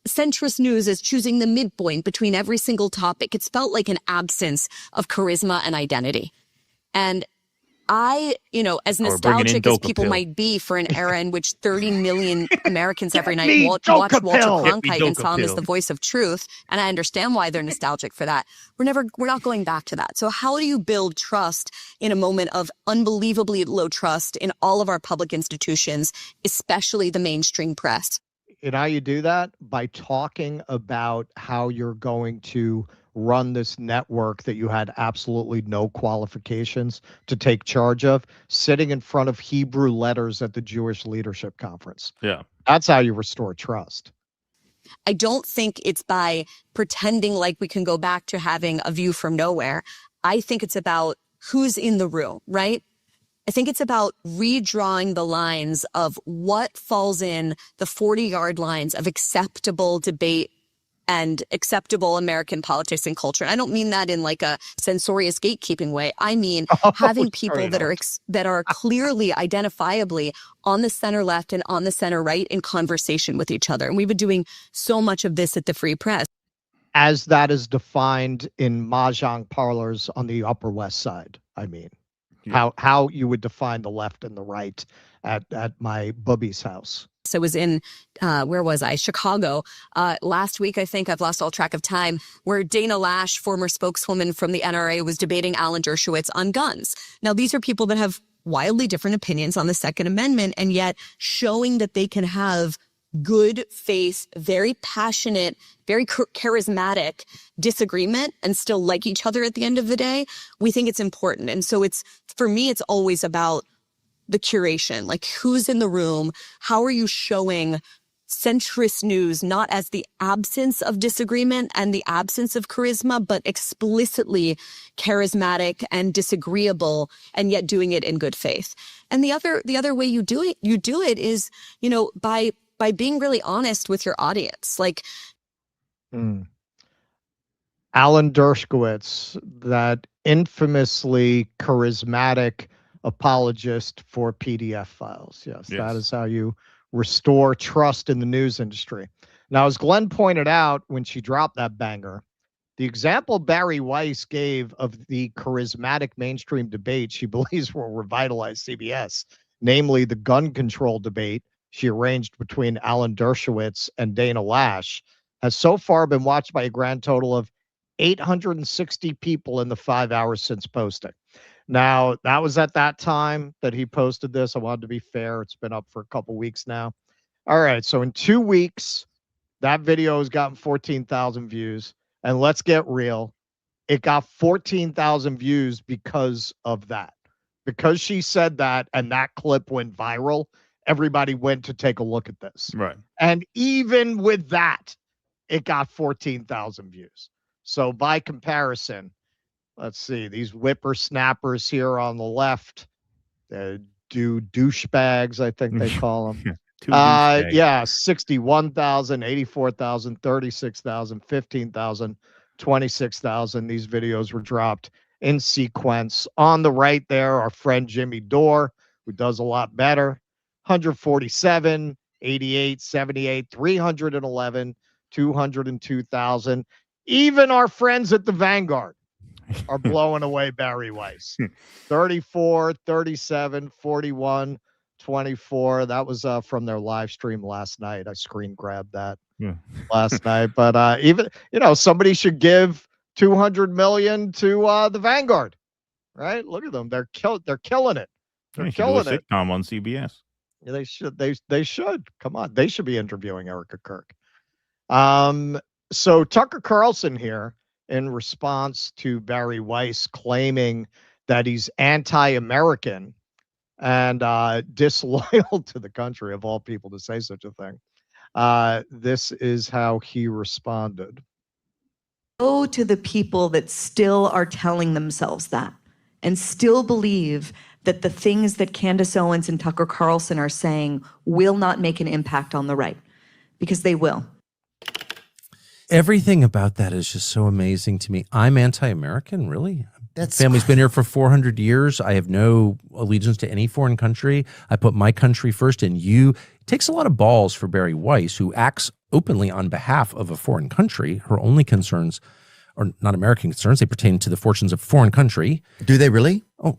centrist news is choosing the midpoint between every single topic. It's felt like an absence of charisma and identity. And I, as nostalgic as people might be for an era in which 30 million Americans every night watch Walter Cronkite and saw him as the voice of truth, and I understand why they're nostalgic for that. We're not going back to that. So how do you build trust in a moment of unbelievably low trust in all of our public institutions, especially the mainstream press? And how you do that? By talking about how you're going to run this network that you had absolutely no qualifications to take charge of, sitting in front of Hebrew letters at the Jewish Leadership Conference. Yeah. That's how you restore trust. I don't think it's by pretending like we can go back to having a view from nowhere. I think it's about who's in the room, right? I think it's about redrawing the lines of what falls in the 40-yard lines of acceptable debate and acceptable American politics and culture. And I don't mean that in like a censorious gatekeeping way. I mean having people that are clearly identifiably on the center left and on the center right in conversation with each other. And we've been doing so much of this at the Free Press. As that is defined in mahjong parlors on the Upper West Side, I mean. Yeah. How you would define the left and the right at my bubby's house. I was in, where was I? Chicago last week, I think. I've lost all track of time, where Dana Lash, former spokeswoman from the NRA, was debating Alan Dershowitz on guns. Now, these are people that have wildly different opinions on the Second Amendment, and yet showing that they can have good faith, very passionate, very charismatic disagreement and still like each other at the end of the day. We think it's important. And so for me, it's always about the curation, like who's in the room, how are you showing centrist news, not as the absence of disagreement and the absence of charisma, but explicitly charismatic and disagreeable, and yet doing it in good faith. And the other way you do it is, by being really honest with your audience. Like Alan Dershowitz, that infamously charismatic apologist for PDF files. Yes, that is how you restore trust in the news industry. Now, as Glenn pointed out when she dropped that banger, the example Bari Weiss gave of the charismatic mainstream debate she believes will revitalize CBS, namely the gun control debate she arranged between Alan Dershowitz and Dana Lash, has so far been watched by a grand total of 860 people in the 5 hours since posting. Now, that was at that time that he posted this. I wanted to be fair. It's been up for a couple weeks now. All right, so in 2 weeks, that video has gotten 14,000 views. And let's get real. It got 14,000 views because of that. Because she said that and that clip went viral, everybody went to take a look at this. Right. And even with that, it got 14,000 views. So by comparison, let's see, these whippersnappers here on the left, do douchebags, I think they call them. Yeah, 61,000, 84,000, 36,000, 15,000, 26,000. These videos were dropped in sequence. On the right there, our friend Jimmy Dore, who does a lot better. 147, 88, 78, 311, 202,000. Even our friends at the Vanguard are blowing away Bari Weiss. 34, 37, 41, 24. That was from their live stream last night. I screen grabbed that last night. But even, somebody should give 200 million to the Vanguard, right? Look at them. They're killing it. They're killing it. Sitcom on CBS. Yeah, they should. They should. Come on. They should be interviewing Erika Kirk. So Tucker Carlson here, in response to Bari Weiss claiming that he's anti-American and disloyal to the country, of all people to say such a thing. This is how he responded. Go to the people that still are telling themselves that and still believe that the things that Candace Owens and Tucker Carlson are saying will not make an impact on the right, because they will. Everything about that is just so amazing to me. I'm anti-American, really? Family's been here for 400 years. I have no allegiance to any foreign country. I put my country first, and it takes a lot of balls for Bari Weiss, who acts openly on behalf of a foreign country. Her only concerns are not American concerns. They pertain to the fortunes of a foreign country. Do they really? Oh,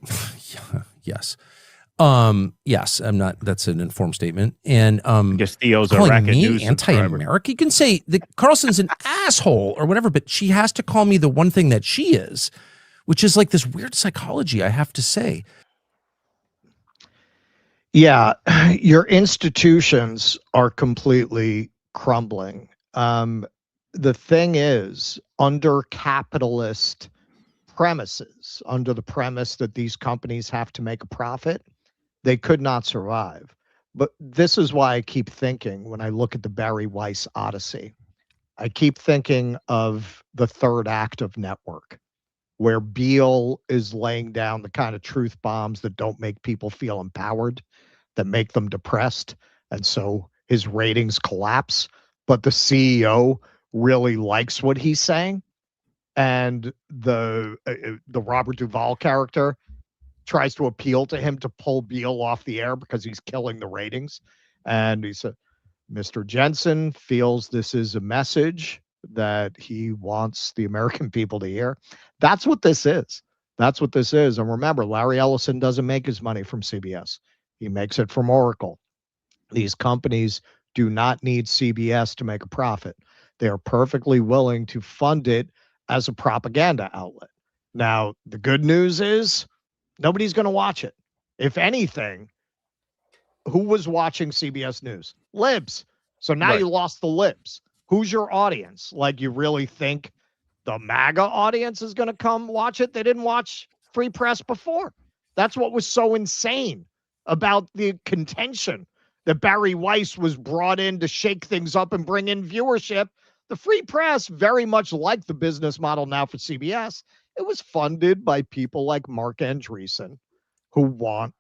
yeah, yes. Yes, I'm not. That's an informed statement. And Castillo's calling me anti-American. You can say that Carlson's an asshole or whatever, but she has to call me the one thing that she is, which is like this weird psychology, I have to say. Yeah, your institutions are completely crumbling. The thing is, under capitalist premises, under the premise that these companies have to make a profit, they could not survive. But this is why I keep thinking, when I look at the Bari Weiss Odyssey, I keep thinking of the third act of Network, where Beale is laying down the kind of truth bombs that don't make people feel empowered, that make them depressed. And so his ratings collapse. But the CEO really likes what he's saying. And the Robert Duvall character tries to appeal to him to pull Beale off the air because he's killing the ratings. And he said, Mr. Jensen feels this is a message that he wants the American people to hear. That's what this is. That's what this is. And remember, Larry Ellison doesn't make his money from CBS. He makes it from Oracle. These companies do not need CBS to make a profit. They are perfectly willing to fund it as a propaganda outlet. Now, the good news is nobody's going to watch it. If anything, who was watching CBS News? Libs. So now you lost the libs. Who's your audience? Like, you really think the MAGA audience is going to come watch it? They didn't watch Free Press before. That's what was so insane about the contention that Bari Weiss was brought in to shake things up and bring in viewership. The Free Press, very much like the business model now for CBS, it was funded by people like Mark Andreessen, who want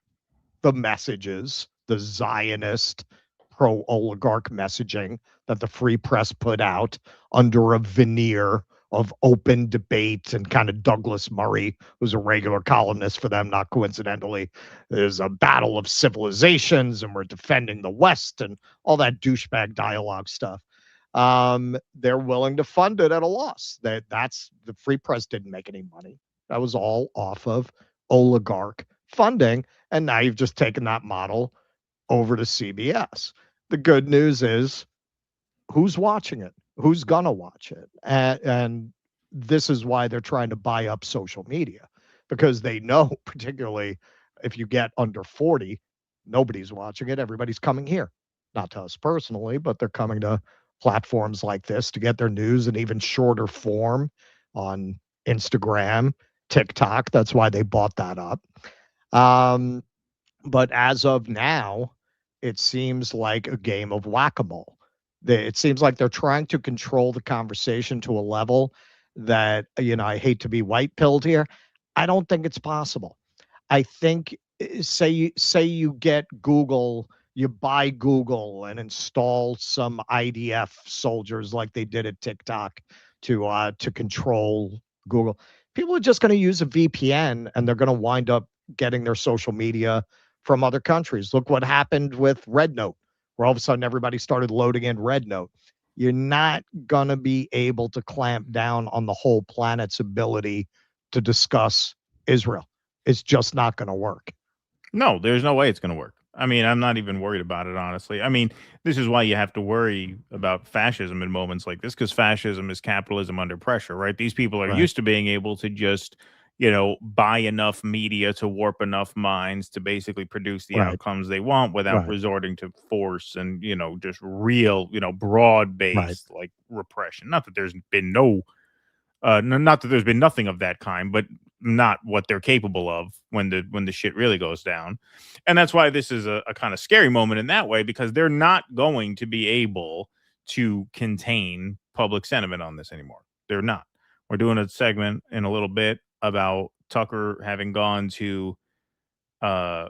the messages, the Zionist, pro-oligarch messaging that the Free Press put out under a veneer of open debate, and kind of Douglas Murray, who's a regular columnist for them, not coincidentally. There's a battle of civilizations, and we're defending the West, and all that douchebag dialogue stuff. They're willing to fund it at a loss. That's the Free Press didn't make any money. That was all off of oligarch funding. And now you've just taken that model over to CBS. The good news is, who's watching it? Who's gonna watch it? And this is why they're trying to buy up social media, because they know, particularly if you get under 40, nobody's watching it. Everybody's coming here, not to us personally, but they're coming to platforms like this to get their news in even shorter form on Instagram, TikTok. That's why they bought that up. But as of now, it seems like a game of whack-a-mole. It seems like they're trying to control the conversation to a level that, I hate to be white pilled here. I don't think it's possible. I think say you get Google, you buy Google and install some IDF soldiers like they did at TikTok to control Google. People are just going to use a VPN and they're going to wind up getting their social media from other countries. Look what happened with Red Note, where all of a sudden everybody started loading in Red Note. You're not going to be able to clamp down on the whole planet's ability to discuss Israel. It's just not going to work. No, there's no way it's going to work. I mean, I'm not even worried about it, honestly. I mean, this is why you have to worry about fascism in moments like this, because fascism is capitalism under pressure, right? These people are used to being able to just, buy enough media to warp enough minds to basically produce the outcomes they want without resorting to force and, just real, broad-based like repression. Not that there's been not that there's been nothing of that kind, but not what they're capable of when the shit really goes down. And that's why this is a kind of scary moment in that way, because they're not going to be able to contain public sentiment on this anymore. They're not. We're doing a segment in a little bit about Tucker having gone to a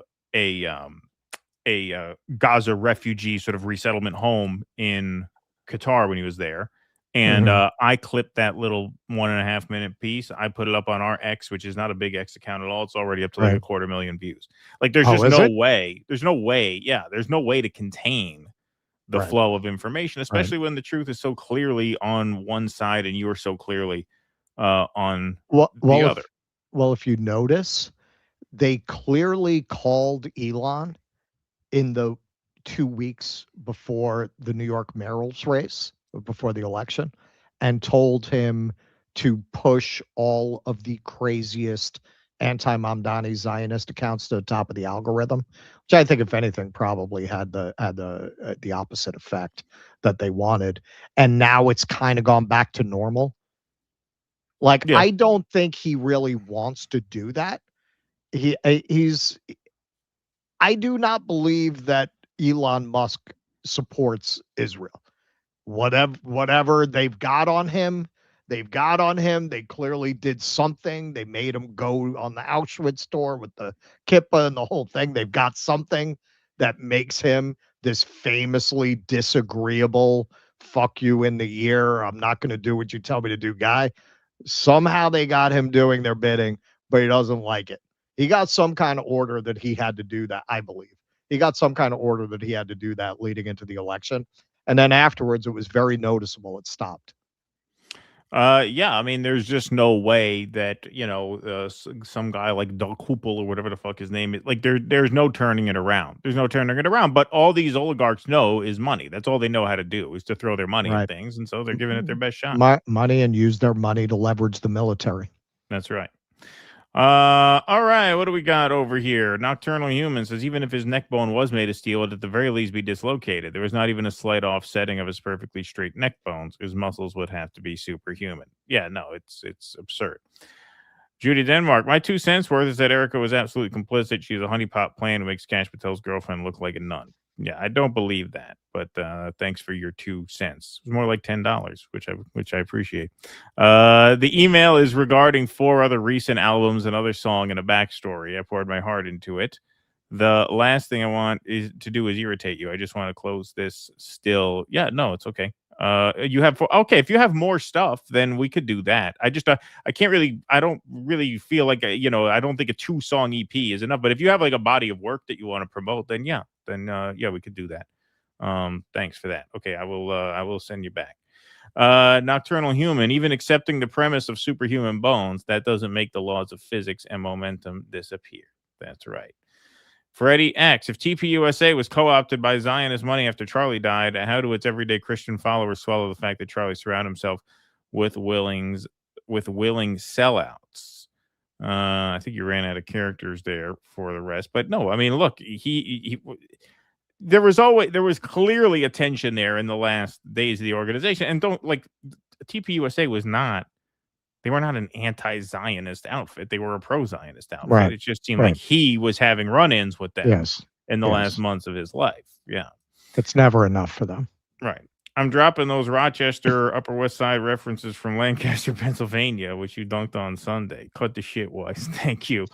Gaza refugee sort of resettlement home in Qatar when he was there. And I clipped that little 1.5 minute piece. I put it up on our X, which is not a big X account at all. It's already up to like 250,000 views. Like there's just no way. There's no way. Yeah, there's no way to contain the flow of information, especially when the truth is so clearly on one side and you are so clearly on the other. If you notice, they clearly called Elon in the 2 weeks before the New York mayoral's race, before the election, and told him to push all of the craziest anti-Mamdani Zionist accounts to the top of the algorithm, which I think, if anything, probably had the opposite effect that they wanted. And now it's kind of gone back to normal. Like, I don't think he really wants to do that. I do not believe that Elon Musk supports Israel. Whatever they've got on him, They clearly did something. They made him go on the Auschwitz tour with the kippah and the whole thing. They've got something that makes him this famously disagreeable, fuck you in the ear, I'm not going to do what you tell me to do guy. Somehow they got him doing their bidding, but he doesn't like it. He got some kind of order that he had to do that, I believe. He got some kind of order that he had to do that leading into the election. And then afterwards, it was very noticeable. It stopped. Yeah, I mean, there's just no way that, some guy like Doug Hupel or whatever the fuck his name is, like there's no turning it around. There's no turning it around. But all these oligarchs know is money. That's all they know how to do, is to throw their money at things. And so they're giving it their best shot. Money, and use their money to leverage the military. That's right. All right, what do we got over here? Nocturnal Human says, even if his neck bone was made of steel, it would at the very least be dislocated. There was not even a slight offsetting of his perfectly straight neck bones. His muscles would have to be superhuman. Yeah, no, it's absurd. Judy Denmark, my 2 cents worth is that Erika was absolutely complicit. She's a honeypot plant who makes Cash Patel's girlfriend look like a nun. Yeah, I don't believe that, but thanks for your 2 cents. It's more like $10, which I appreciate. The email is regarding 4 other recent albums, another song, and a backstory. I poured my heart into it. The last thing I want to do is irritate you. I just want to close this still. Yeah, no, it's okay. If you have more stuff, then we could do that. I don't really feel like, I don't think a 2-song EP is enough, but if you have like a body of work that you want to promote, then we could do that. Thanks for that. Okay. I will send you back. Nocturnal Human, even accepting the premise of superhuman bones, that doesn't make the laws of physics and momentum disappear. That's right. Freddie X, if TPUSA was co-opted by Zionist money after Charlie died, how do its everyday Christian followers swallow the fact that Charlie surrounded himself with willing sellouts? I think you ran out of characters there for the rest, but no, I mean, look, there was clearly a tension there in the last days of the organization, and TPUSA they were not an anti-Zionist outfit. They were a pro-Zionist outfit. Right. It just seemed like he was having run-ins with them in the last months of his life. Yeah. It's never enough for them. Right. I'm dropping those Rochester Upper West Side references from Lancaster, Pennsylvania, which you dunked on Sunday. Cut the shit, Weiss. Thank you,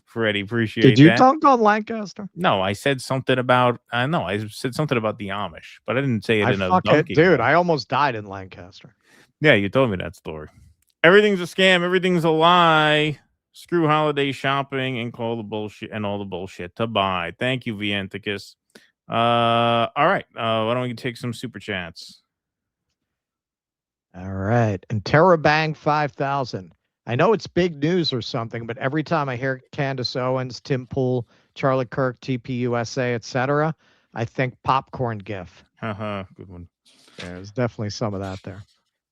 Freddie. Appreciate that. Did you dunk on Lancaster? No, I said something about I said something about the Amish, but I didn't say it in a dunking dude, way. I almost died in Lancaster. Yeah, you told me that story. Everything's a scam. Everything's a lie. Screw holiday shopping and call the bullshit and all the bullshit to buy. Thank you, Vienticus. All right. Why don't we take some super chats? All right. And Terabang 5000. I know it's big news or something, but every time I hear Candace Owens, Tim Pool, Charlie Kirk, TPUSA, etc., I think popcorn gif. Good one. Yeah, there's definitely some of that there.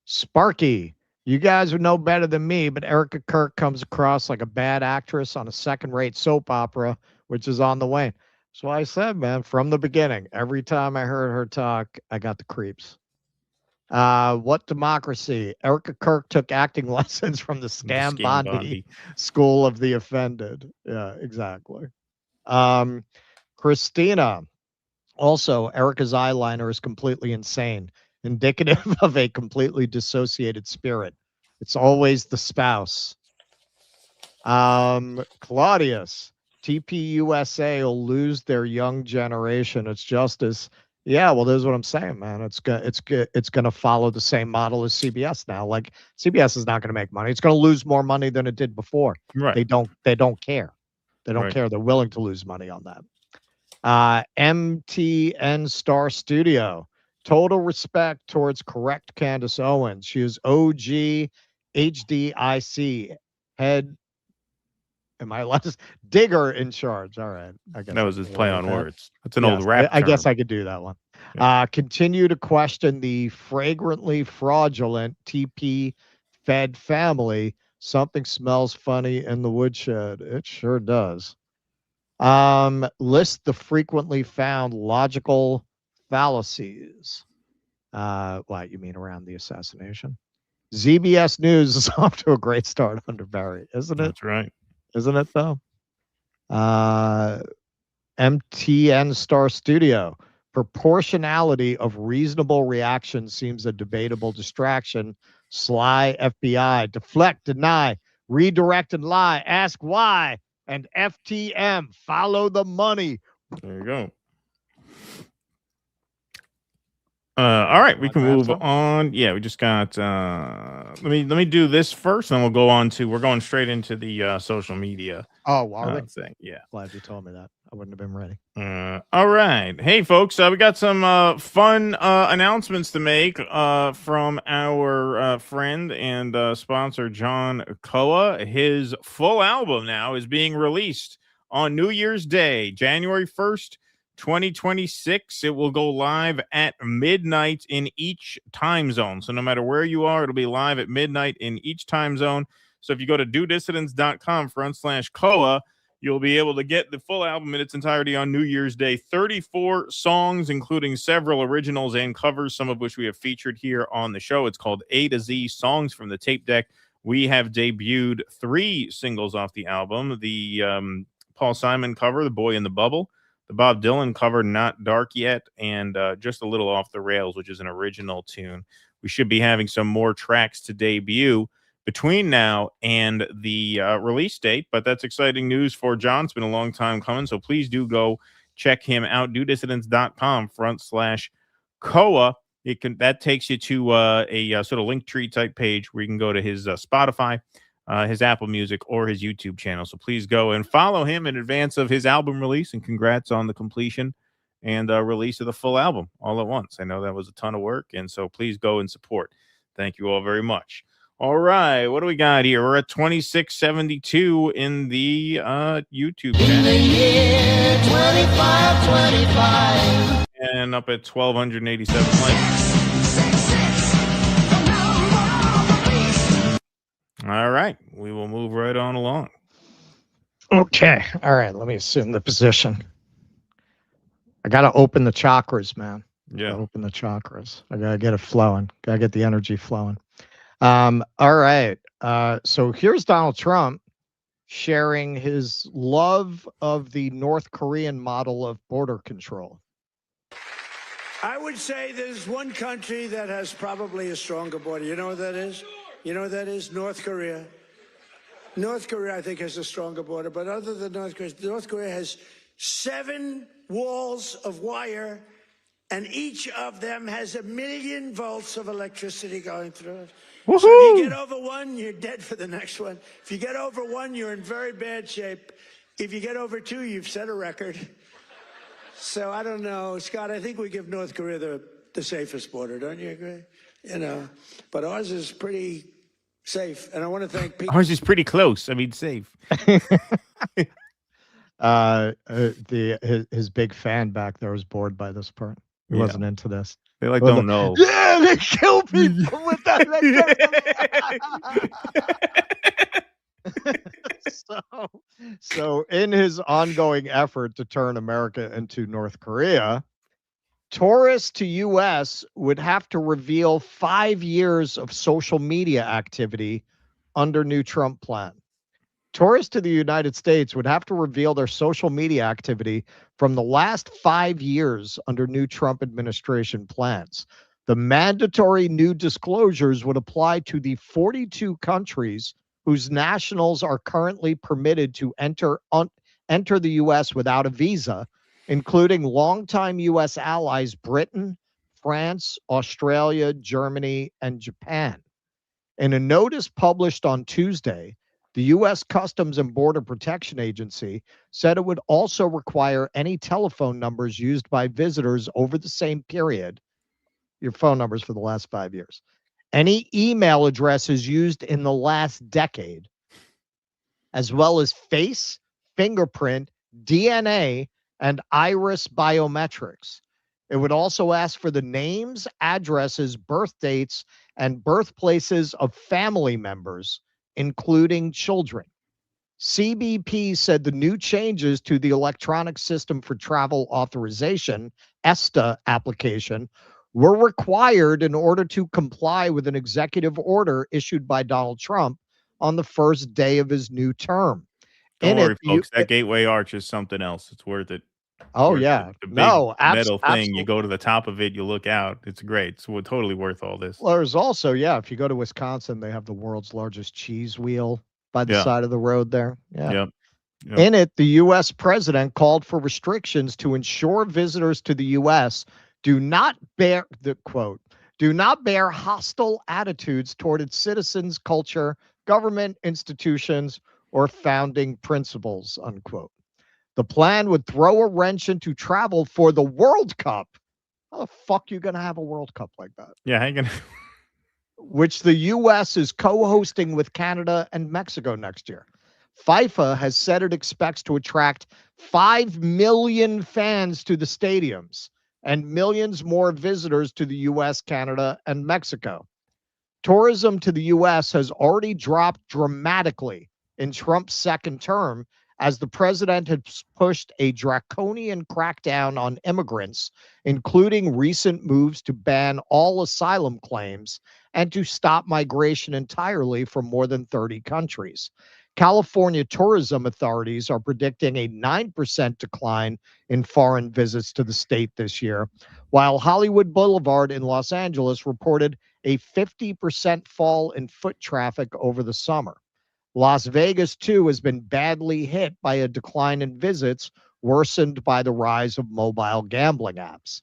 Sparky, you guys would know better than me, but Erika Kirk comes across like a bad actress on a second-rate soap opera, which is on the wane. That's why I said, man, from the beginning, every time I heard her talk, I got the creeps. What democracy? Erika Kirk took acting lessons from the Scam Bondi School of the Offended. Yeah, exactly. Christina, also, Erica's eyeliner is completely insane, indicative of a completely dissociated spirit. It's always the spouse. Claudius, TPUSA will lose their young generation. It's just as well. There's what I'm saying, man. It's gonna follow the same model as CBS now. Like CBS is not gonna make money. It's gonna lose more money than it did before. Right. They don't care. They don't Right. care. They're willing to lose money on that. MTN Star Studio. Total respect towards correct Candace Owens. She is OG HDIC head. Am I allowed to digger in charge? All right. I guess That was his play on words. That's an Yes, old rap I guess term. I could do that one. Continue to question the fragrantly fraudulent TP Fed family. Something smells funny in the woodshed. It sure does. List the frequently found logical fallacies. What you mean around the assassination? ZBS News is off to a great start under Bari, isn't it? That's right. Isn't it though? MTN Star Studio. Proportionality of reasonable reaction seems a debatable distraction. Sly FBI. Deflect, deny, redirect, and lie. Ask why. And FTM. Follow the money. There you go. All right, we can move on. Yeah, we just got let me do this first, and then we'll go on to we're going straight into the social media. Oh, are we? Thing. Yeah. Glad you told me that. I wouldn't have been ready. All right. Hey folks, we got some fun announcements to make from our friend and sponsor John Koa. His full album now is being released on New Year's Day, January 1st. 2026. It will go live at midnight in each time zone. So no matter where you are, it'll be live at midnight in each time zone. So if you go to dudissidents.com/Koa, you'll be able to get the full album in its entirety on New Year's Day. 34 songs, including several originals and covers, some of which we have featured here on the show. It's called A to Z Songs from the Tape Deck. We have debuted 3 singles off the album. The Paul Simon cover, The Boy in the Bubble, the Bob Dylan cover, Not Dark Yet, and Just a Little Off the Rails, which is an original tune. We should be having some more tracks to debut between now and the release date, but that's exciting news for John. It's been a long time coming, so please do go check him out, dudissidents.com/Koa. That takes you to a sort of Linktree type page where you can go to his Spotify, his Apple Music, or his YouTube channel. So please go and follow him in advance of his album release, and congrats on the completion and release of the full album all at once. I know that was a ton of work, and so please go and support. Thank you all very much. All right, what do we got here? We're at 2672 in the YouTube channel. In the year 2525. And up at 1,287 likes. All right, we will move right on along. Okay. All right, let me assume the position. I got to open the chakras, man. Yeah. Open the chakras. I got to get it flowing. Got to get the energy flowing. All right. So here's Donald Trump sharing his love of the North Korean model of border control. I would say there's one country that has probably a stronger border. You know what that is? You know what that is? North Korea. North Korea, I think, has a stronger border. But other than North Korea has 7 walls of wire, and each of them has 1 million volts of electricity going through it. Woohoo! So if you get over one, you're dead for the next one. If you get over one, you're in very bad shape. If you get over 2, you've set a record. So I don't know, Scott, I think we give North Korea the safest border. Don't you agree? You know, but ours is pretty safe. And I want to thank people. Ours is pretty close. I mean, safe. His big fan back there was bored by this part. He Yeah. wasn't into this. They don't know. Yeah, they kill people with that. So in his ongoing effort to turn America into North Korea, tourists to U.S. would have to reveal 5 years of social media activity under new Trump plan. Tourists to the United States would have to reveal their social media activity from the last 5 years under new Trump administration plans. The mandatory new disclosures would apply to the 42 countries whose nationals are currently permitted to enter the U.S. without a visa, including longtime U.S. allies Britain, France, Australia, Germany, and Japan. In a notice published on Tuesday, the U.S. Customs and Border Protection Agency said it would also require any telephone numbers used by visitors over the same period, your phone numbers for the last 5 years, any email addresses used in the last decade, as well as face, fingerprint, DNA, and iris biometrics. It would also ask for the names, addresses, birth dates, and birthplaces of family members, including children. CBP said the new changes to the Electronic System for Travel Authorization, ESTA application, were required in order to comply with an executive order issued by Donald Trump on the first day of his new term. Don't worry, folks. That Gateway Arch is something else. It's worth it. Oh, yeah. The big No, metal thing. absolutely. You go to the top of it, you look out. It's great. It's totally worth all this. Well, there's also, if you go to Wisconsin, they have the world's largest cheese wheel by the side of the road there. Yeah. Yep. In it, the U.S. president called for restrictions to ensure visitors to the U.S. do not bear hostile attitudes toward its citizens, culture, government institutions, or founding principles, unquote. The plan would throw a wrench into travel for the World Cup. How the fuck you going to have a World Cup like that? Yeah, hang on. Which the U.S. is co-hosting with Canada and Mexico next year. FIFA has said it expects to attract 5 million fans to the stadiums and millions more visitors to the U.S., Canada, and Mexico. Tourism to the U.S. has already dropped dramatically in Trump's second term as the president has pushed a draconian crackdown on immigrants, including recent moves to ban all asylum claims and to stop migration entirely from more than 30 countries. California tourism authorities are predicting a 9% decline in foreign visits to the state this year, while Hollywood Boulevard in Los Angeles reported a 50% fall in foot traffic over the summer. Las Vegas, too, has been badly hit by a decline in visits, worsened by the rise of mobile gambling apps.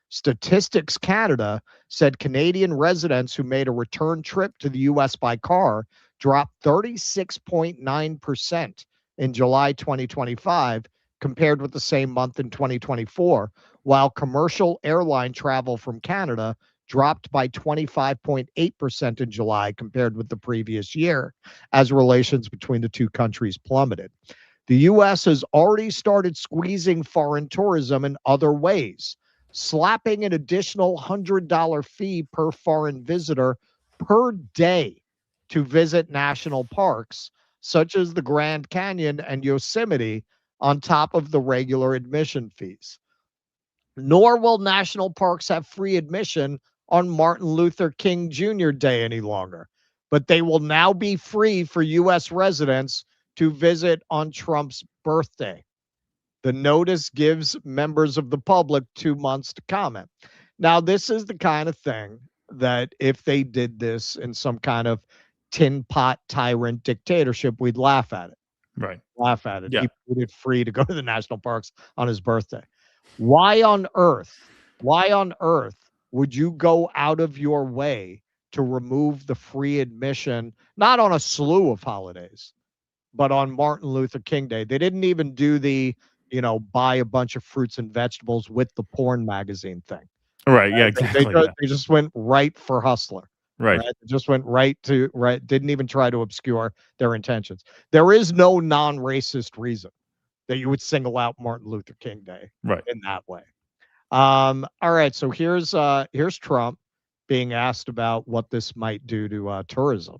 Statistics Canada said Canadian residents who made a return trip to the U.S. by car dropped 36.9% in July 2025 compared with the same month in 2024, while commercial airline travel from Canada dropped by 25.8% in July compared with the previous year, as relations between the two countries plummeted. The U.S. has already started squeezing foreign tourism in other ways, slapping an additional $100 fee per foreign visitor per day to visit national parks, such as the Grand Canyon and Yosemite, on top of the regular admission fees. Nor will national parks have free admission on Martin Luther King Jr. Day any longer, but they will now be free for U.S. residents to visit on Trump's birthday. The notice gives members of the public 2 months to comment. Now, this is the kind of thing that if they did this in some kind of tin pot tyrant dictatorship, we'd laugh at it. Right. Laugh at it. Yeah. He made it free to go to the national parks on his birthday. Why on earth would you go out of your way to remove the free admission, not on a slew of holidays, but on Martin Luther King Day? They didn't even do the, buy a bunch of fruits and vegetables with the porn magazine thing. Right. Yeah, exactly. They just went right for Hustler. Right. They just went right, didn't even try to obscure their intentions. There is no non-racist reason that you would single out Martin Luther King Day in that way. All right, so here's Trump being asked about what this might do to tourism.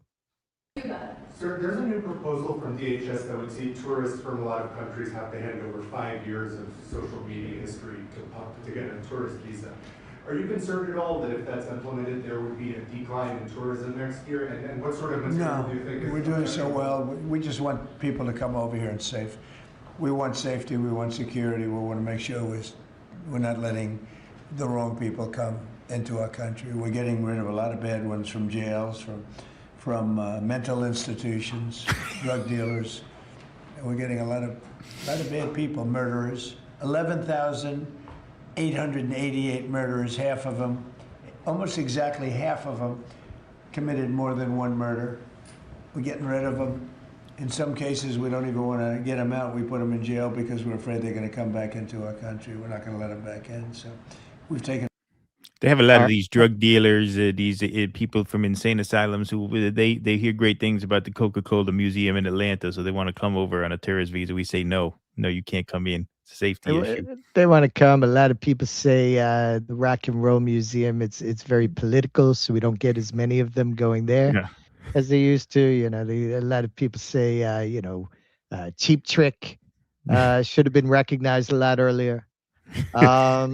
Sir, there's a new proposal from DHS that would see tourists from a lot of countries have to hand over 5 years of social media history to get a tourist visa. Are you concerned at all that if that's implemented, there would be a decline in tourism next year? And what sort of material do you think is... We're doing so well. We just want people to come over here and safe. We want safety. We want security. We want to make sure we're not letting the wrong people come into our country. We're getting rid of a lot of bad ones from jails, from mental institutions, drug dealers. And we're getting a lot of bad people, murderers. 11,888 murderers, half of them, almost exactly half of them, committed more than one murder. We're getting rid of them. In some cases, we don't even want to get them out. We put them in jail because we're afraid they're going to come back into our country. We're not going to let them back in. So we've taken... They have a lot of these drug dealers, these people from insane asylums who they hear great things about the Coca-Cola Museum in Atlanta, so they want to come over on a tourist visa. We say, no, you can't come in. It's a safety issue. They want to come. A lot of people say the Rock and Roll Museum, it's very political, so we don't get as many of them going there as they used to. A lot of people say, Cheap Trick should have been recognized a lot earlier. As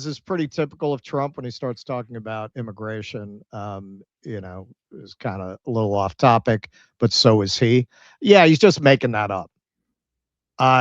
is pretty typical of Trump when he starts talking about immigration, is kind of a little off topic, but so is he. Yeah, he's just making that up.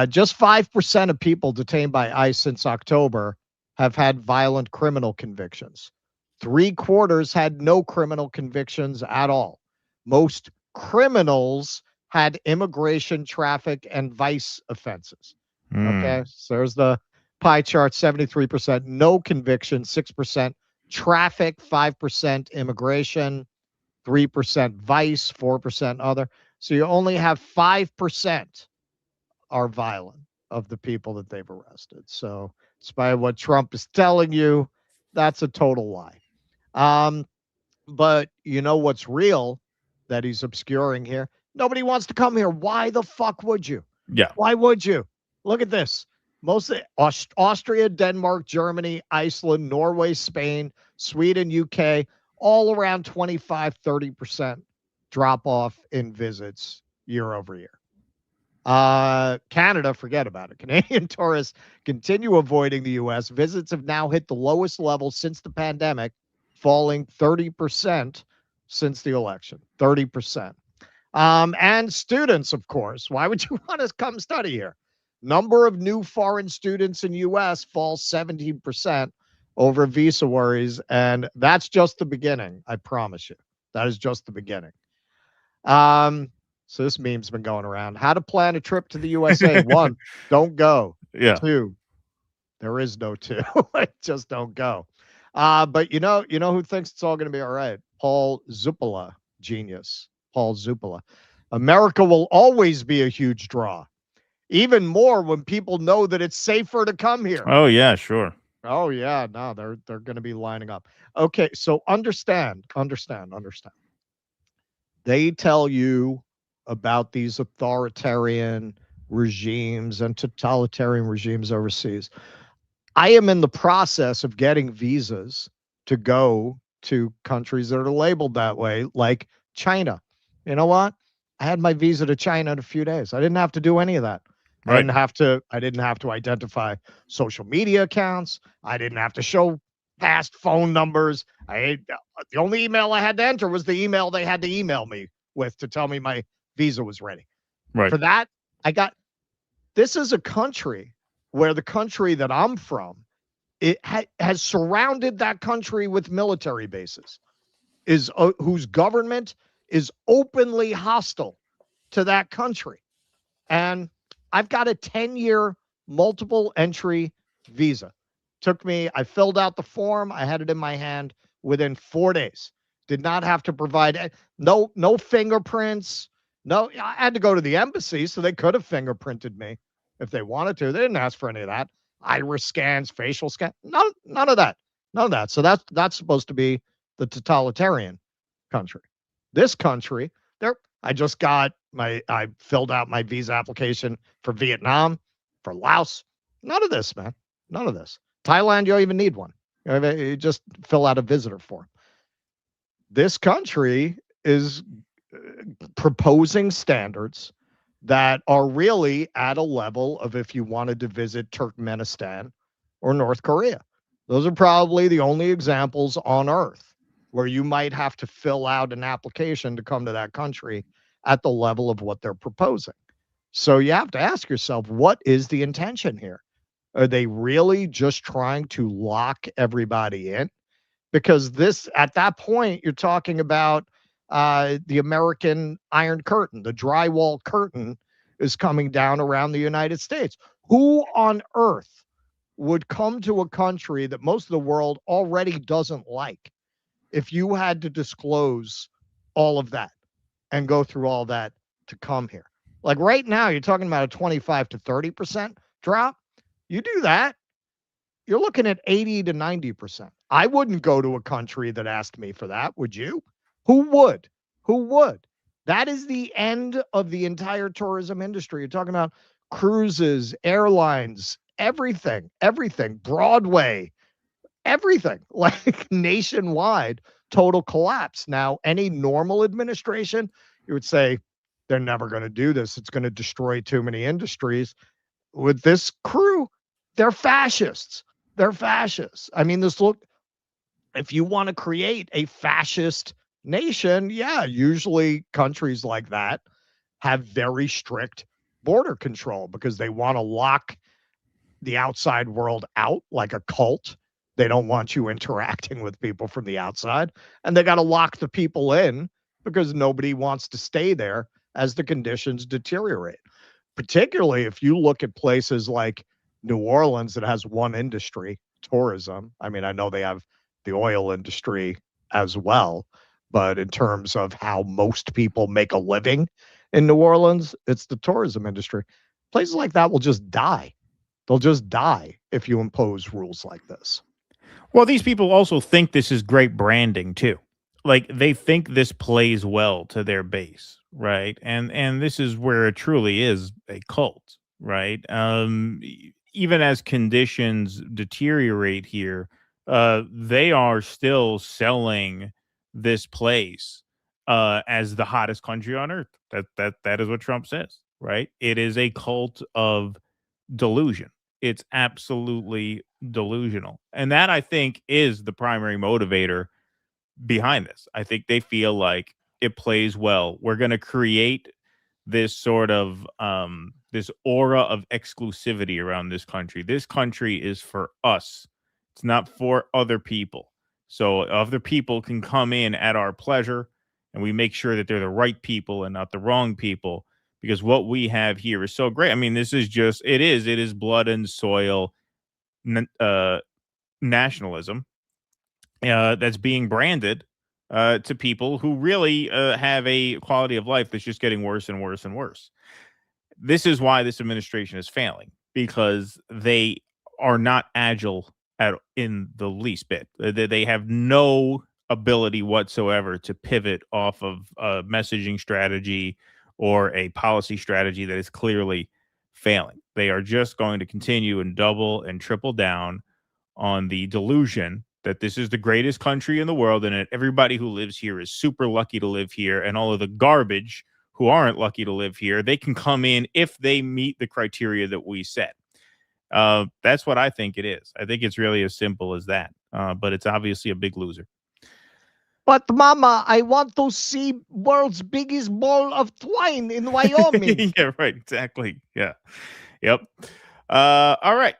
Just 5% of people detained by ICE since October have had violent criminal convictions. 3/4 had no criminal convictions at all. Most criminals had immigration, traffic, and vice offenses. Okay, so there's the pie chart. 73% no conviction, 6% traffic, 5% immigration, 3% vice, 4% other. So you only have 5% are violent of the people that they've arrested. So despite what Trump is telling you, that's a total lie. But you know what's real that he's obscuring here? Nobody wants to come here. Why the fuck would you? Yeah. Why would you? Look at this. Mostly Austria, Denmark, Germany, Iceland, Norway, Spain, Sweden, UK, all around 25-30% drop off in visits year over year. Canada, forget about it. Canadian tourists continue avoiding the U.S. Visits have now hit the lowest level since the pandemic, falling 30% since the election. 30%. And students, of course. Why would you want to come study here? Number of new foreign students in U.S. falls 17% over visa worries, and that's just the beginning. I promise you, that is just the beginning. So this meme's been going around. How to plan a trip to the USA? 1, don't go. Yeah. 2, there is no 2. Just don't go. But you know who thinks it's all going to be all right? Paul Zuppala, genius. Paul Zuppala. America will always be a huge draw. Even more when people know that it's safer to come here. Oh, yeah, sure. Oh, yeah. No, they're going to be lining up. Okay, so understand. They tell you about these authoritarian regimes and totalitarian regimes overseas. I am in the process of getting visas to go to countries that are labeled that way, like China. You know what? I had my visa to China in a few days. I didn't have to do any of that. Right. I didn't have to identify social media accounts. I didn't have to show past phone numbers. The only email I had to enter was the email they had to email me with to tell me my visa was ready. Right. For that, this is a country where the country that I'm from, it has surrounded that country with military bases, whose government is openly hostile to that country. And I've got a 10-year multiple entry visa. I filled out the form. I had it in my hand within 4 days. Did not have to provide no fingerprints. No, I had to go to the embassy, so they could have fingerprinted me if they wanted to. They didn't ask for any of that. Iris scans, facial scan, none of that. None of that. So that's supposed to be the totalitarian country. This country, I filled out my visa application for Vietnam, for Laos. None of this, man. None of this. Thailand, you don't even need one. You just fill out a visitor form. This country is proposing standards that are really at a level of if you wanted to visit Turkmenistan or North Korea. Those are probably the only examples on earth where you might have to fill out an application to come to that country at the level of what they're proposing. So you have to ask yourself, what is the intention here? Are they really just trying to lock everybody in? Because at that point, you're talking about the American Iron Curtain, the drywall curtain is coming down around the United States. Who on earth would come to a country that most of the world already doesn't like if you had to disclose all of that and go through all that to come here? Like right now, you're talking about a 25 to 30% drop. You do that, you're looking at 80 to 90%. I wouldn't go to a country that asked me for that, would you? Who would? Who would? That is the end of the entire tourism industry. You're talking about cruises, airlines, everything, Broadway, everything, like nationwide, total collapse. Now, any normal administration, you would say, they're never going to do this. It's going to destroy too many industries. With this crew, they're fascists. They're fascists. I mean, if you want to create a fascist nation, yeah, usually countries like that have very strict border control because they want to lock the outside world out like a cult. They don't want you interacting with people from the outside. And they got to lock the people in because nobody wants to stay there as the conditions deteriorate. Particularly if you look at places like New Orleans that has one industry, tourism. I mean, I know they have the oil industry as well, but in terms of how most people make a living in New Orleans, it's the tourism industry. Places like that will just die. They'll just die if you impose rules like this. Well, these people also think this is great branding too. Like they think this plays well to their base, right? And this is where it truly is a cult, right? Even as conditions deteriorate here, they are still selling this place as the hottest country on earth. That is what Trump says, right? It is a cult of delusion. It's absolutely delusional. And that, I think, is the primary motivator behind this. I think they feel like it plays well. We're going to create this sort of this aura of exclusivity around this country. This country is for us. It's not for other people. So other people can come in at our pleasure, and we make sure that they're the right people and not the wrong people, because what we have here is so great. I mean, this is just, it is blood and soil nationalism that's being branded to people who really have a quality of life that's just getting worse and worse and worse. This is why this administration is failing, because they are not agile in the least bit. They have no ability whatsoever to pivot off of a messaging strategy or a policy strategy that is clearly failing. They are just going to continue and double and triple down on the delusion that this is the greatest country in the world and that everybody who lives here is super lucky to live here, and all of the garbage who aren't lucky to live here, they can come in if they meet the criteria that we set. That's what I think it is. I think it's really as simple as that. But it's obviously a big loser. But Mama, I want to see world's biggest ball of twine in Wyoming. Yeah, right. Exactly. Yeah. Yep. All right.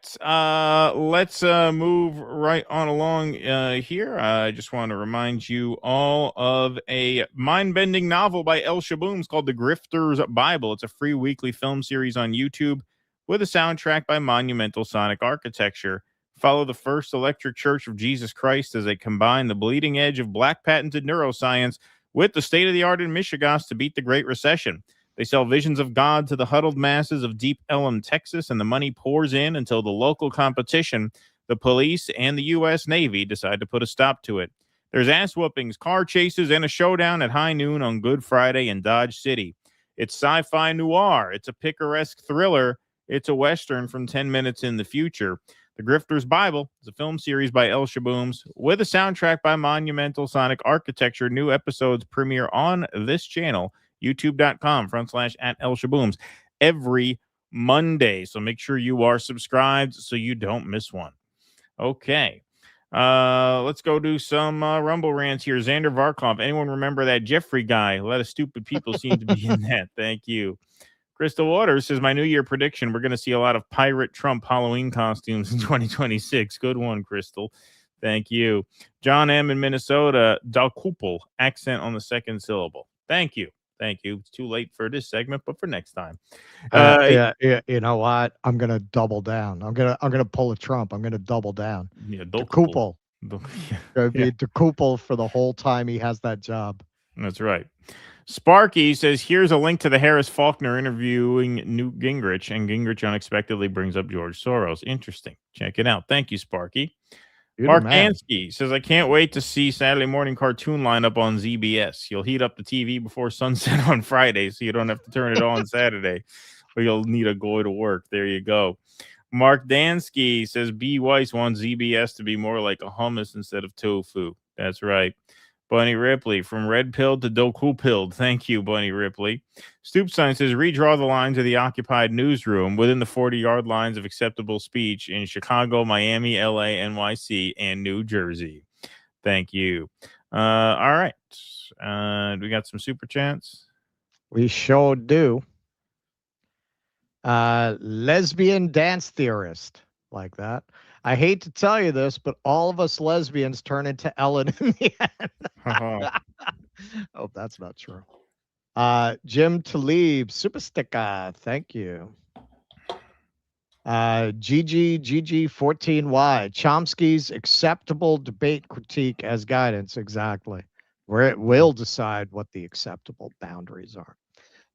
Let's move right on along here. I just want to remind you all of a mind-bending novel by El Shabooms called The Grifter's Bible. It's a free weekly film series on YouTube with a soundtrack by Monumental Sonic Architecture. Follow the First Electric Church of Jesus Christ as they combine the bleeding edge of black patented neuroscience with the state-of-the-art in Michigas to beat the Great Recession. They sell visions of God to the huddled masses of Deep Ellum, Texas, and the money pours in until the local competition, the police, and the U.S. Navy decide to put a stop to it. There's ass whoopings, car chases, and a showdown at high noon on Good Friday in Dodge City. It's sci-fi noir. It's a picaresque thriller. It's a Western from 10 minutes in the future. The Grifter's Bible is a film series by El Shabooms with a soundtrack by Monumental Sonic Architecture. New episodes premiere on this channel, youtube.com/@El Shabooms, every Monday. So make sure you are subscribed so you don't miss one. Okay. Let's go do some Rumble rants here. Xander Varkov. Anyone remember that Jeffrey guy? A lot of stupid people seem to be in that. Thank you. Crystal Waters says, my New Year prediction, we're going to see a lot of Pirate Trump Halloween costumes in 2026. Good one, Crystal. Thank you. John M. in Minnesota, Dalkupel, accent on the second syllable. Thank you. Thank you. It's too late for this segment, but for next time. Yeah, you know what? I'm gonna double down. I'm gonna pull a Trump. I'm gonna double down. Yeah, Dalkupel. Gonna be Dalkupel for the whole time he has that job. That's right. Sparky says, here's a link to the Harris Faulkner interviewing Newt Gingrich, and Gingrich unexpectedly brings up George Soros. Interesting. Check it out. Thank you, Sparky. Mark Ansky says, I can't wait to see Saturday morning cartoon lineup on ZBS. You'll heat up the TV before sunset on Friday, so you don't have to turn it on Saturday, or you'll need a go to work. There you go. Mark Dansky says, B. Weiss wants ZBS to be more like a hummus instead of tofu. That's right. Bunny Ripley, from red pilled to Doku pilled. Thank you, Bunny Ripley. Stoopstein says, redraw the lines of the occupied newsroom within the 40-yard lines of acceptable speech in Chicago, Miami, LA, NYC, and New Jersey. Thank you. All right. We got some super chats. We sure do. Lesbian dance theorist, like that. I hate to tell you this, but all of us lesbians turn into Ellen in the end. Oh, that's not true. Jim Talib, super sticker. Thank you. GG14Y, Chomsky's acceptable debate critique as guidance. Exactly. We'll decide what the acceptable boundaries are.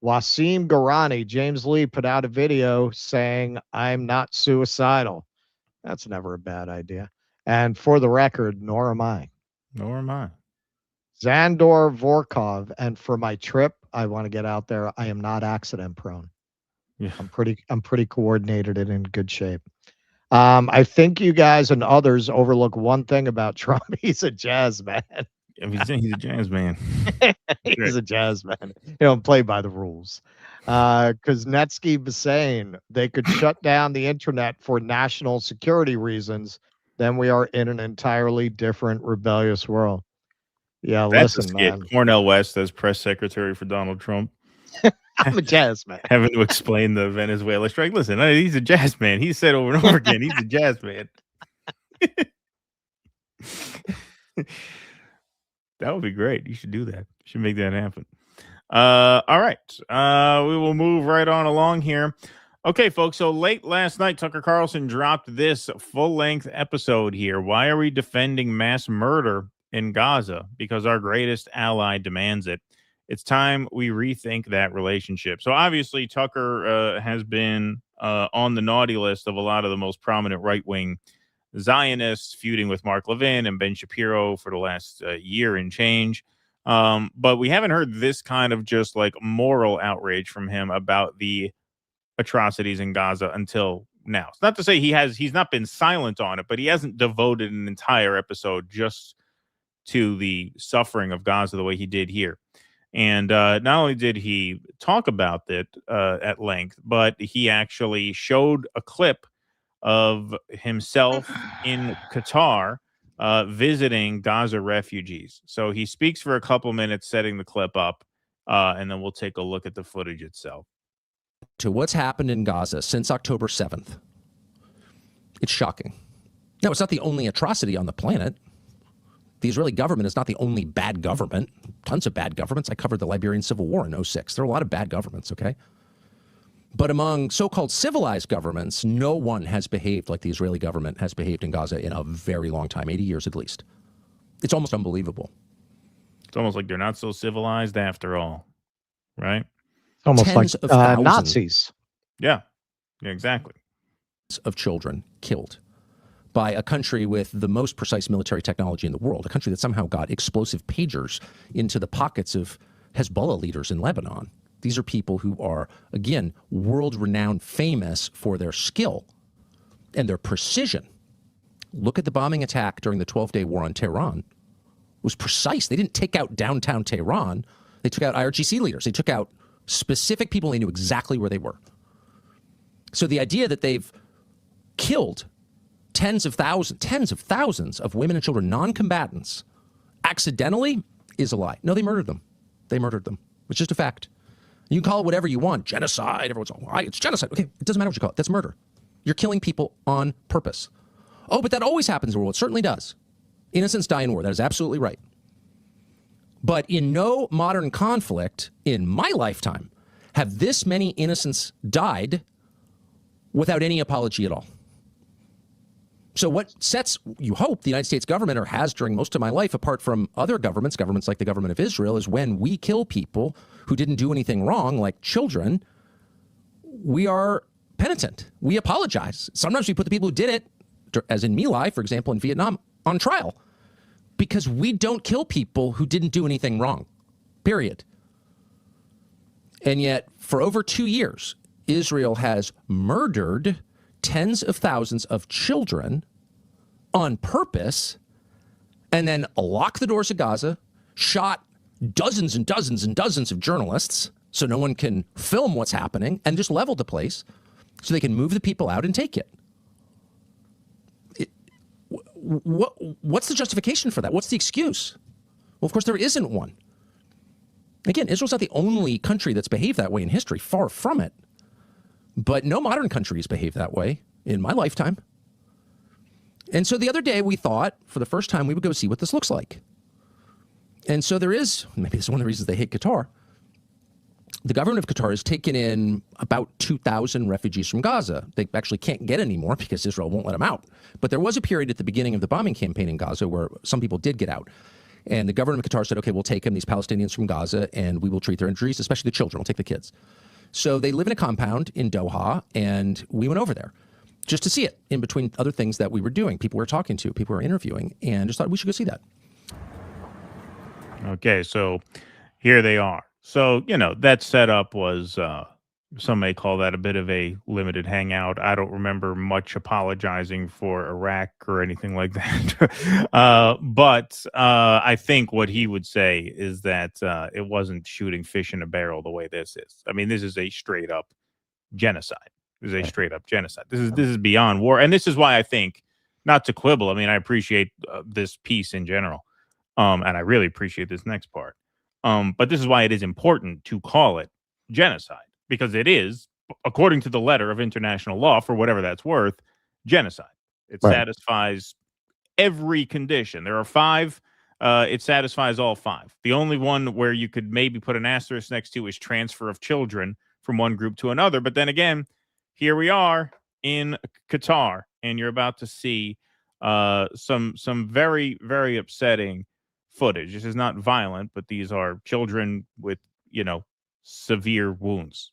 Wasim Garani, James Lee put out a video saying, I'm not suicidal. That's never a bad idea. And for the record, nor am I. Nor am I. Zandor Vorkov, and for my trip, I want to get out there. I am not accident prone. Yeah. I'm pretty coordinated and in good shape. I think you guys and others overlook one thing about Trump. He's a jazz man. He's a jazz man. He's a jazz man. He don't play by the rules. Kuznetsky was saying they could shut down the internet for national security reasons. Then we are in an entirely different rebellious world. Yeah, That's listen, man. Cornel West as press secretary for Donald Trump. I'm a jazz man. Having to explain the Venezuela strike. Listen, he's a jazz man. He said over and over again, he's a jazz man. That would be great. You should do that. You should make that happen. All right. We will move right on along here. Okay, folks. So late last night, Tucker Carlson dropped this full-length episode here. Why are we defending mass murder in Gaza? Because our greatest ally demands it. It's time we rethink that relationship. So obviously, Tucker has been on the naughty list of a lot of the most prominent right-wing Zionists, feuding with Mark Levin and Ben Shapiro for the last year and change. But we haven't heard this kind of just like moral outrage from him about the atrocities in Gaza until now. It's not to say he's not been silent on it, but he hasn't devoted an entire episode just to the suffering of Gaza the way he did here. And not only did he talk about it at length, but he actually showed a clip of himself in Qatar visiting Gaza refugees. So he speaks for a couple minutes, setting the clip up, and then we'll take a look at the footage itself. To what's happened in Gaza since October 7th. It's shocking. No, it's not the only atrocity on the planet. The Israeli government is not the only bad government. Tons of bad governments. I covered the Liberian Civil War in 2006. There are a lot of bad governments, okay? But among so-called civilized governments, no one has behaved like the Israeli government has behaved in Gaza in a very long time, 80 years at least. It's almost unbelievable. It's almost like they're not so civilized after all, right? Almost Tens like of thousands Nazis. Yeah, exactly. Of children killed by a country with the most precise military technology in the world, a country that somehow got explosive pagers into the pockets of Hezbollah leaders in Lebanon. These are people who are, again, world-renowned, famous for their skill and their precision. Look at the bombing attack during the 12-day war on Tehran. It was precise. They didn't take out downtown Tehran. They took out IRGC leaders. They took out specific people. They knew exactly where they were. So the idea that they've killed tens of thousands of women and children, non-combatants, accidentally is a lie. No, they murdered them. They murdered them. It's just a fact. You can call it whatever you want. Genocide. Everyone's all, why? It's genocide. Okay, it doesn't matter what you call it. That's murder. You're killing people on purpose. Oh, but that always happens in the world. It certainly does. Innocents die in war. That is absolutely right. But in no modern conflict in my lifetime have this many innocents died without any apology at all. So what sets, you hope, the United States government, or has during most of my life, apart from other governments like the government of Israel, is when we kill people who didn't do anything wrong, like children, we are penitent. We apologize. Sometimes we put the people who did it, as in My Lai, for example, in Vietnam, on trial because we don't kill people who didn't do anything wrong, period. And yet, for over 2 years, Israel has murdered tens of thousands of children on purpose, and then locked the doors of Gaza, shot dozens and dozens and dozens of journalists so no one can film what's happening, and just leveled the place so they can move the people out and take it. What's the justification for that? What's the excuse? Well, of course, there isn't one. Again, Israel's not the only country that's behaved that way in history. Far from it. But no modern countries behave that way in my lifetime. And so the other day we thought, for the first time, we would go see what this looks like. And so there is, maybe it's one of the reasons they hate Qatar. The government of Qatar has taken in about 2,000 refugees from Gaza. They actually can't get any more because Israel won't let them out. But there was a period at the beginning of the bombing campaign in Gaza where some people did get out. And the government of Qatar said, okay, we'll take them, these Palestinians from Gaza, and we will treat their injuries, especially the children. We'll take the kids. So they live in a compound in Doha, and we went over there just to see it in between other things that we were doing. People we were talking to, people we were interviewing, and just thought we should go see that. Okay, so here they are. So, that setup was, some may call that a bit of a limited hangout. I don't remember much apologizing for Iraq or anything like that. But I think what he would say is that it wasn't shooting fish in a barrel the way this is. I mean, this is a straight up genocide. This is a straight up genocide. This is beyond war. And this is why I think, not to quibble, I mean, I appreciate this piece in general. And I really appreciate this next part. But this is why it is important to call it genocide. Because it is, according to the letter of international law, for whatever that's worth, genocide. It satisfies every condition. There are 5. It satisfies all 5. The only one where you could maybe put an asterisk next to is transfer of children from one group to another. But then again, here we are in Qatar, and you're about to see some very, very upsetting footage. This is not violent, but these are children with, severe wounds.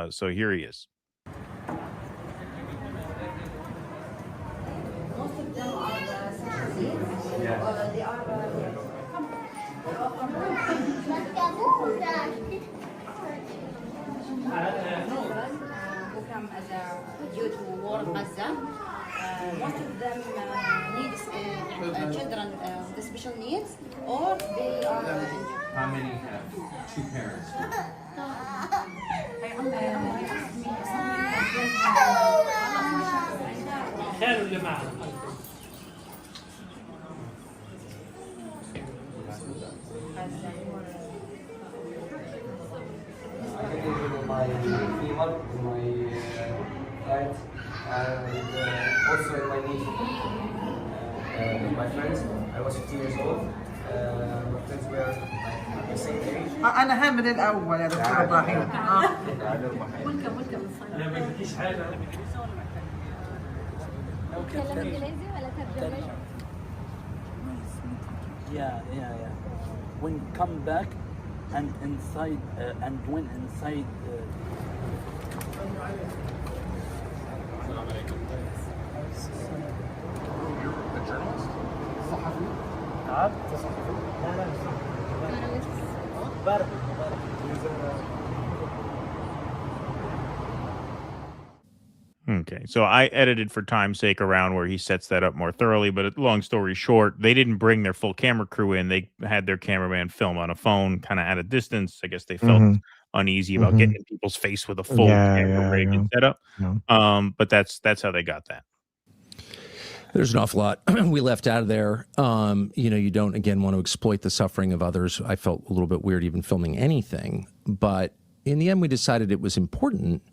So here he is. Due to war in Gaza, most of them need children with special needs, or they are injured. How many have 2 parents? My femur, my right and also in my meeting with my friends. I was 15 years old. My friends were like the same age. أنا هامل الأول يا دكتور إبراهيم. أنا ما بديش حاجة. تتكلم إنجليزي ولا ترجمة؟ Yeah. When come back and inside and when inside. You're a journalist? Okay, so I edited for time's sake around where he sets that up more thoroughly, but long story short, they didn't bring their full camera crew in. They had their cameraman film on a phone, kind of at a distance. I guess they felt uneasy about getting in people's face with a full camera rig and setup. But that's how they got that. There's an awful lot we left out of there. You don't, again, want to exploit the suffering of others. I felt a little bit weird even filming anything. But in the end, we decided it was important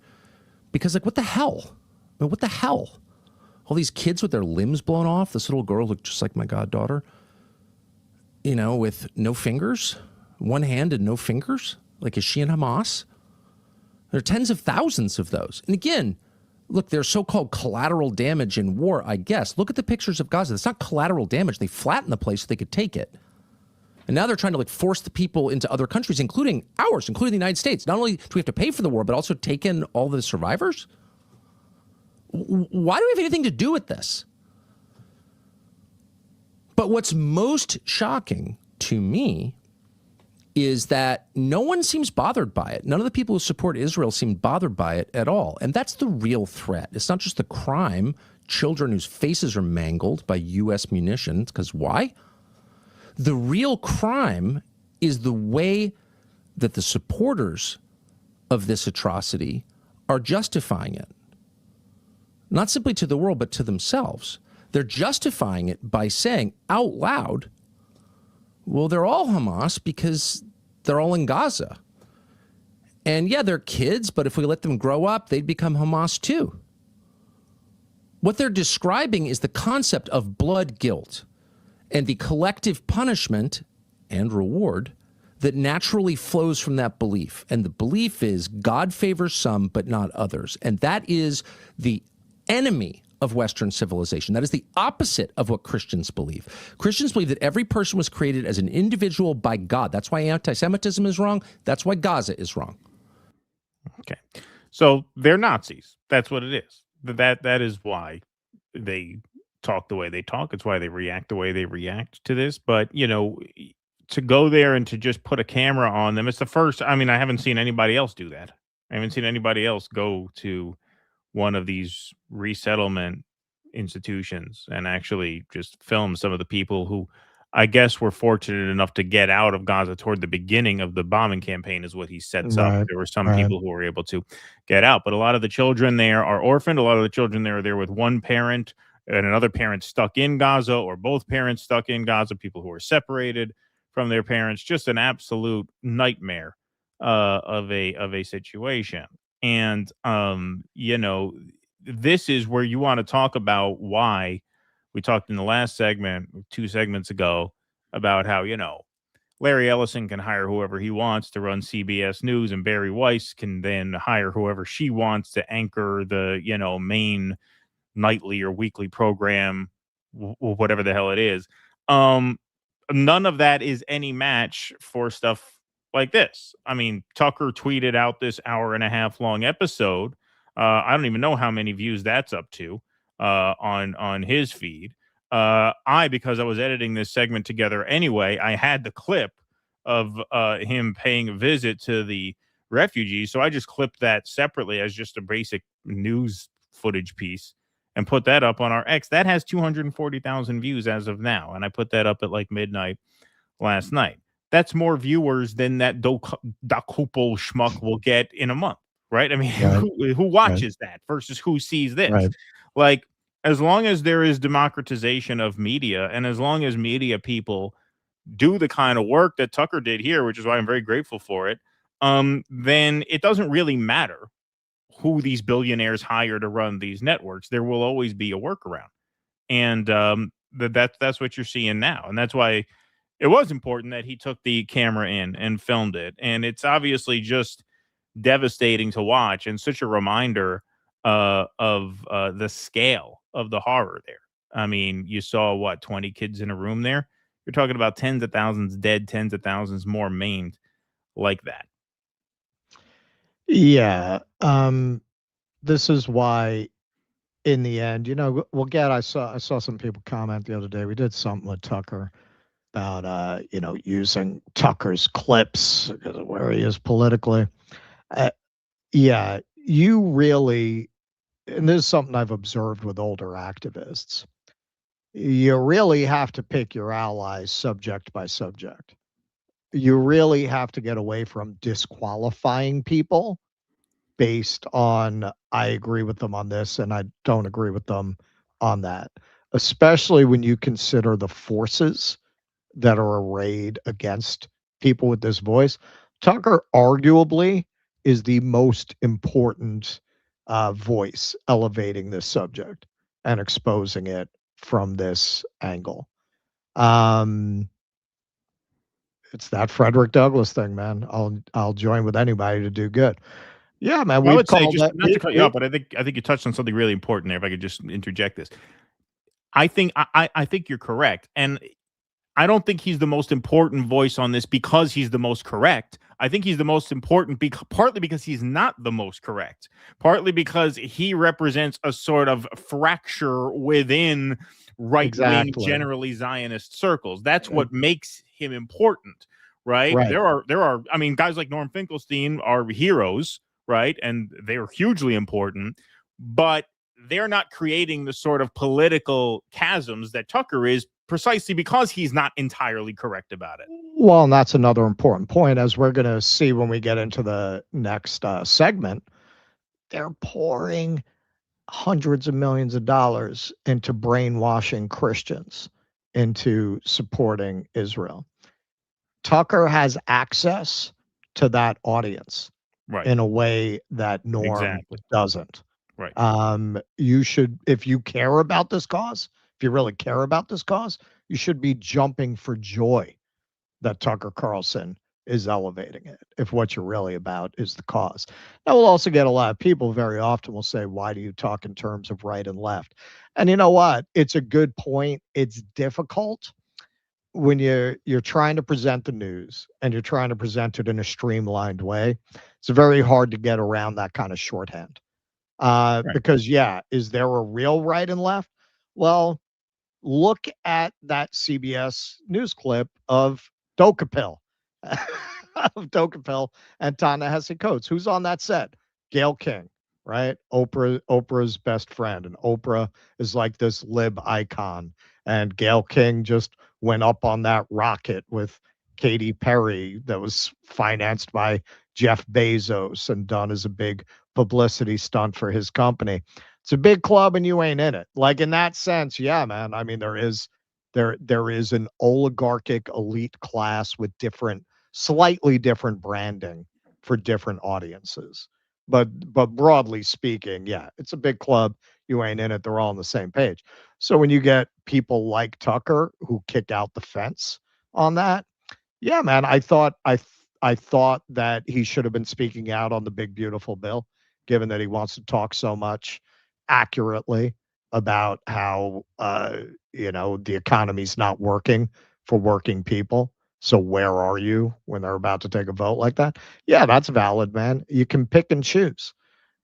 because, like, what the hell? I mean, what the hell? All these kids with their limbs blown off. This little girl looked just like my goddaughter, with no fingers, one hand and no fingers. Like, is she in Hamas? There are tens of thousands of those. And again, look, there's so-called collateral damage in war, I guess. Look at the pictures of Gaza. It's not collateral damage. They flattened the place so they could take it. And now they're trying to force the people into other countries, including ours, including the United States. Not only do we have to pay for the war, but also take in all the survivors? Why do we have anything to do with this? But what's most shocking to me is that no one seems bothered by it. None of the people who support Israel seem bothered by it at all. And that's the real threat. It's not just the crime, children whose faces are mangled by U.S. munitions, because why? The real crime is the way that the supporters of this atrocity are justifying it. Not simply to the world, but to themselves. They're justifying it by saying out loud, well, they're all Hamas because they're all in Gaza. And yeah, they're kids, but if we let them grow up, they'd become Hamas too. What they're describing is the concept of blood guilt and the collective punishment and reward that naturally flows from that belief. And the belief is God favors some, but not others. And that is the enemy of Western civilization. That is the opposite of what Christians believe. Christians believe that every person was created as an individual by God. That's why anti-Semitism is wrong. That's why Gaza is wrong. Okay. So they're Nazis. That's what it is. That is why they talk the way they talk. It's why they react the way they react to this. But, to go there and to just put a camera on them, it's the first. I mean, I haven't seen anybody else do that. I haven't seen anybody else go to one of these resettlement institutions and actually just film some of the people who I guess were fortunate enough to get out of Gaza toward the beginning of the bombing campaign is what he sets up. There were some people who were able to get out, but a lot of the children there are orphaned. A lot of the children there are there with one parent and another parent stuck in Gaza or both parents stuck in Gaza, people who are separated from their parents, just an absolute nightmare of a situation. And, this is where you want to talk about why we talked in the last segment, 2 segments ago, about how, Larry Ellison can hire whoever he wants to run CBS News and Barry Weiss can then hire whoever she wants to anchor the, main nightly or weekly program, whatever the hell it is. None of that is any match for stuff like this. I mean, Tucker tweeted out this hour-and-a-half long episode. I don't even know how many views that's up to on his feed. Because I was editing this segment together anyway, I had the clip of him paying a visit to the refugees, so I just clipped that separately as just a basic news footage piece and put that up on our X. That has 240,000 views as of now, and I put that up at like midnight last night. That's more viewers than that quadruple schmuck will get in a month, right? I mean, who watches that versus who sees this? Right. Like, as long as there is democratization of media and as long as media people do the kind of work that Tucker did here, which is why I'm very grateful for it, then it doesn't really matter who these billionaires hire to run these networks, there will always be a workaround. And that's what you're seeing now. And that's why it was important that he took the camera in and filmed it. And it's obviously just devastating to watch and such a reminder of the scale of the horror there. I mean, you saw what, 20 kids in a room there? You're talking about tens of thousands dead, tens of thousands more maimed like that. Yeah. This is why, in the end, we'll get. I saw some people comment the other day. We did something with Tucker about using Tucker's clips because of where he is politically. Yeah, you really, and this is something I've observed with older activists. You really have to pick your allies subject by subject. You really have to get away from disqualifying people based on I agree with them on this and I don't agree with them on that, especially when you consider the forces that are arrayed against people with this voice. Tucker arguably is the most important voice elevating this subject and exposing it from this angle. It's that Frederick Douglass thing, man. I'll join with anybody to do good. Yeah, man. Well, I We've would say, called just that. not to cut you off, but I think you touched on something really important there. If I could just interject this, I think you're correct, and I don't think he's the most important voice on this because he's the most correct. I think he's the most important partly because he's not the most correct, partly because he represents a sort of fracture within right-wing, generally Zionist circles. That's what makes him important, right? Right. There are, I mean, guys like Norm Finkelstein are heroes, right? And they are hugely important, but they're not creating the sort of political chasms that Tucker is, precisely because he's not entirely correct about it. Well, and that's another important point, as we're going to see when we get into the next segment. They're pouring hundreds of millions of dollars into brainwashing Christians into supporting Israel. Tucker has access to that audience in a way that Norm doesn't. Right. You should, if you care about this cause, if you really care about this cause, you should be jumping for joy that Tucker Carlson is elevating it, if what you're really about is the cause. Now, we'll also get a lot of people very often will say, why do you talk in terms of right and left? And you know what? It's a good point. It's difficult when you're trying to present the news and you're trying to present it in a streamlined way. It's very hard to get around that kind of shorthand. Because, yeah, is there a real right and left? Well, look at that CBS news clip of Dokapil, and Ta-Nehisi Coates. Who's on that set? Gayle King, right? Oprah's best friend. And Oprah is like this lib icon. And Gayle King just went up on that rocket with Katy Perry that was financed by Jeff Bezos and done as a big publicity stunt for his company. It's a big club and you ain't in it. Like, in that sense, yeah, man. I mean, there is an oligarchic elite class with slightly different branding for different audiences. But broadly speaking, yeah, it's a big club. You ain't in it. They're all on the same page. So when you get people like Tucker who kick out the fence on that, yeah, man, I thought that he should have been speaking out on the big beautiful bill, given that he wants to talk so much accurately about how the economy's not working for working people. So where are you when they're about to take a vote like that? Yeah, that's valid, man. You can pick and choose.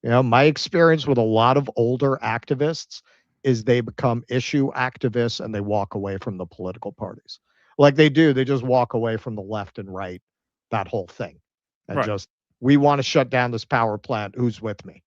My experience with a lot of older activists is they become issue activists and they walk away from the political parties. Like they do, they just walk away from the left and right, that whole thing. And just, we want to shut down this power plant. Who's with me?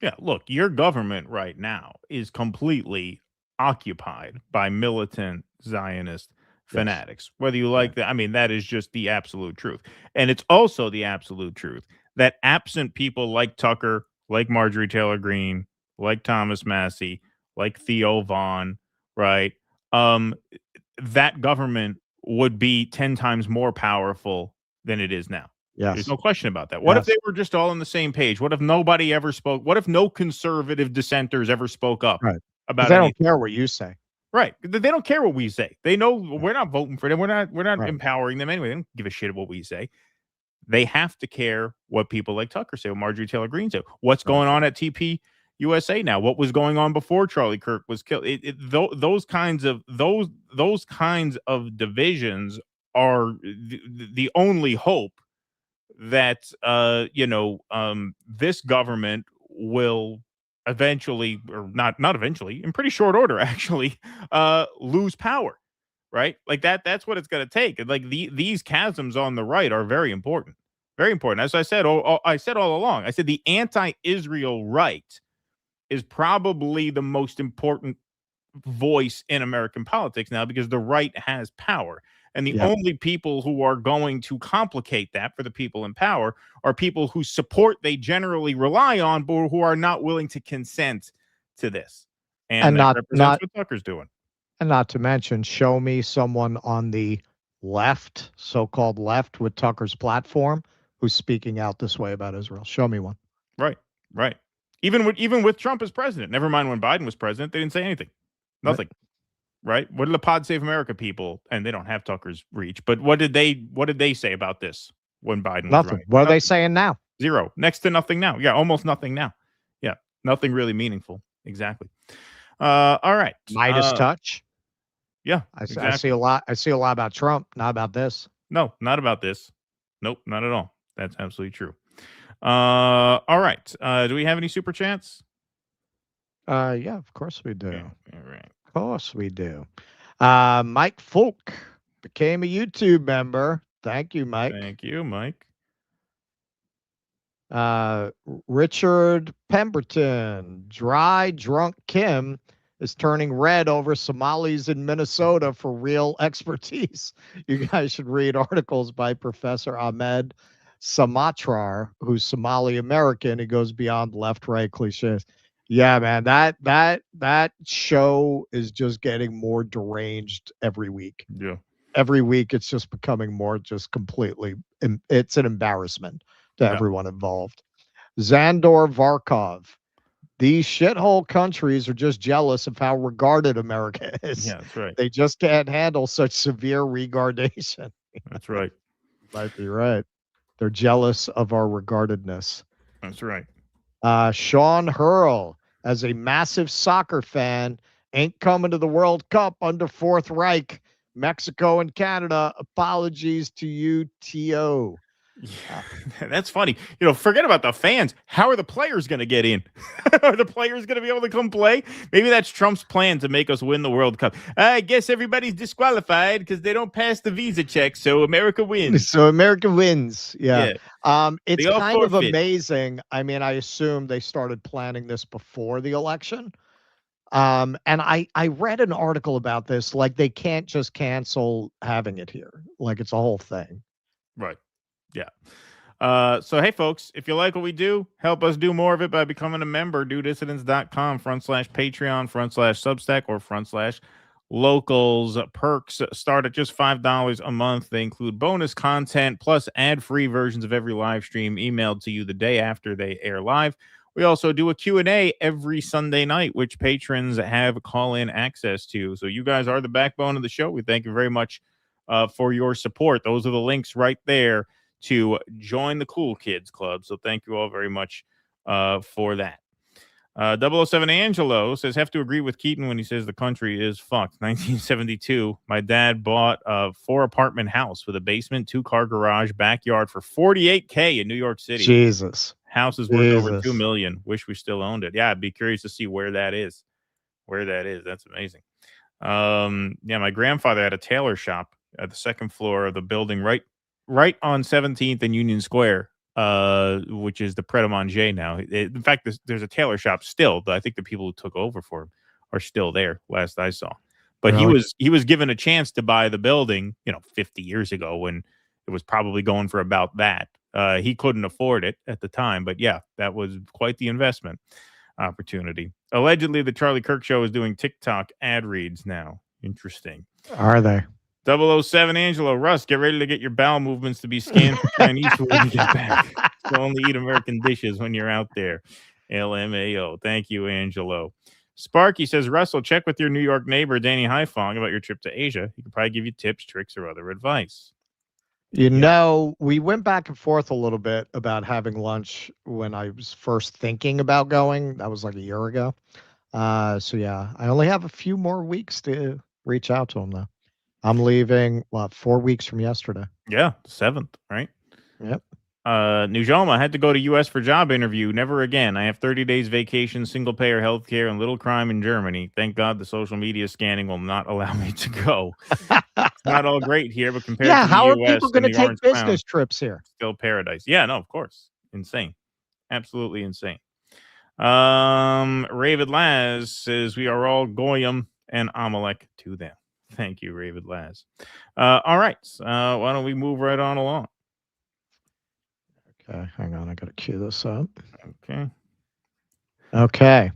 Yeah, look, your government right now is completely occupied by militant Zionist fanatics. Whether you like that, I mean, that is just the absolute truth. And it's also the absolute truth that absent people like Tucker, like Marjorie Taylor Greene, like Thomas Massey, like Theo Vaughn, right? That government would be 10 times more powerful than it is now. Yes. There's no question about that. What if Yes. they were just all on the same page? What if nobody ever spoke? What if no conservative dissenters ever spoke up Right. about They anything? don't care what you say. Right. They don't care what we say. They know we're not voting for them. We're not Right. empowering them anyway. They don't give a shit what we say. They have to care what people like Tucker say, what Marjorie Taylor Greene say. What's going on at TP USA now? What was going on before Charlie Kirk was killed? Those kinds of divisions are the only hope that this government will eventually, or not eventually, in pretty short order, actually, lose power. Right, like that's what it's going to take. And like these chasms on the right are very important, very important. As I said, I said all along, I said the anti-Israel right is probably the most important voice in American politics now, because the right has power. And the only people who are going to complicate that for the people in power are people whose support they generally rely on, but who are not willing to consent to this. And that represents what Tucker's doing. And not to mention, show me someone on the left, so-called left, with Tucker's platform who's speaking out this way about Israel. Show me one. Right. Even with Trump as president. Never mind when Biden was president, they didn't say anything. Nothing. Right? What did the Pod Save America people? And they don't have Tucker's reach, but what did they say about this when Biden was Nothing. running? What are they saying now? Zero. Next to nothing now. Yeah, almost nothing now. Yeah, nothing really meaningful. Exactly. All right. Midas touch. Yeah, I see a lot. I see a lot about Trump, not about this. No, not about this. Nope, not at all. That's absolutely true. All right. Do we have any super chats? Yeah, of course we do. Okay. All right. Of course we do. Mike Folk became a YouTube member. Thank you, Mike. Thank you, Mike. Richard Pemberton, dry drunk Kim is turning red over Somalis in Minnesota for real expertise. You guys should read articles by Professor Ahmed Samatrar, who's Somali American. He goes beyond left-right cliches. Yeah, man, that show is just getting more deranged every week. Yeah. Every week it's just becoming more just completely, it's an embarrassment to everyone involved. Zandor Varkov. These shithole countries are just jealous of how regarded America is. Yeah, that's right. They just can't handle such severe regardation. That's right. Might be right. They're jealous of our regardedness. That's right. Sean Hurl, as a massive soccer fan, ain't coming to the World Cup under Fourth Reich. Mexico and Canada, apologies to you, T.O. Yeah, that's funny. Forget about the fans. How are the players going to get in? Are the players going to be able to come play? Maybe that's Trump's plan to make us win the World Cup. I guess everybody's disqualified because they don't pass the visa check, so America wins. So America wins. Yeah. It's They all kind of forfeit. amazing. I mean, I assume they started planning this before the election. And I read an article about this, like they can't just cancel having it here. Like it's a whole thing. Right. Yeah. So, hey, folks, if you like what we do, help us do more of it by becoming a member. DoDissidents.com/Patreon//Substack or /locals. Perks start at just $5 a month. They include bonus content plus ad-free versions of every live stream emailed to you the day after they air live. We also do a Q&A every Sunday night, which patrons have call-in access to. So you guys are the backbone of the show. We thank you very much for your support. Those are the links right there to join the Cool Kids Club. So thank you all very much for that. 007 Angelo says, have to agree with Keaton when he says the country is fucked. 1972, my dad bought a 4-apartment house with a basement, 2-car garage, backyard for $48K in New York City. Jesus. House is worth over $2 million. Wish we still owned it. Yeah, I'd be curious to see where that is. That's amazing. Yeah, my grandfather had a tailor shop at the second floor of the building right on 17th and Union Square, which is the Pret a Manger now. In fact, there's a tailor shop still. I think the people who took over for him are still there, last I saw. But Really? he was given a chance to buy the building, 50 years ago when it was probably going for about that. He couldn't afford it at the time, but yeah, that was quite the investment opportunity. Allegedly, the Charlie Kirk show is doing TikTok ad reads now. Interesting. Are they? 007 Angelo, Russ, get ready to get your bowel movements to be scanned for Chinese food when you get back. So only eat American dishes when you're out there. LMAO. Thank you, Angelo. Sparky says, Russell, check with your New York neighbor, Danny Haifong, about your trip to Asia. He could probably give you tips, tricks, or other advice. You know, we went back and forth a little bit about having lunch when I was first thinking about going. That was like a year ago. So yeah, I only have a few more weeks to reach out to him though. I'm leaving 4 weeks from yesterday. Yeah, 7th, right? Yep. Nujoma, had to go to U.S. for job interview. Never again. I have 30 days vacation, single payer health care, and little crime in Germany. Thank God the social media scanning will not allow me to go. It's not all great here, but compared to the how are U.S. people going to and the take Orange Crown, business trips here? still paradise. Yeah, no, of course. Insane. Absolutely insane. Ravid Laz says, we are all Goyim and Amalek to them. Thank you, Ravid Laz. All right. Why don't we move right on along? Okay, hang on. I got to cue this up. Okay. Okay.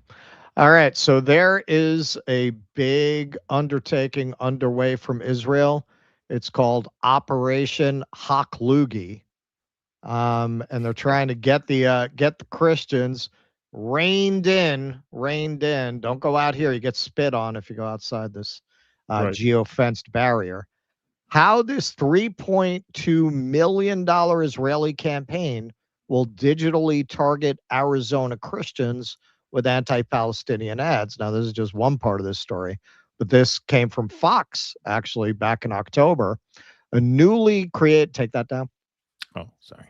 All right. So there is a big undertaking underway from Israel. It's called Operation Haklugi. And they're trying to get the Christians reined in. Don't go out here. You get spit on if you go outside this Right. geofenced barrier. How this $3.2 million Israeli campaign will digitally target Arizona Christians with anti-Palestinian ads. Now, this is just one part of this story, but this came from Fox, actually, back in October. A newly created, take that down. Oh, sorry.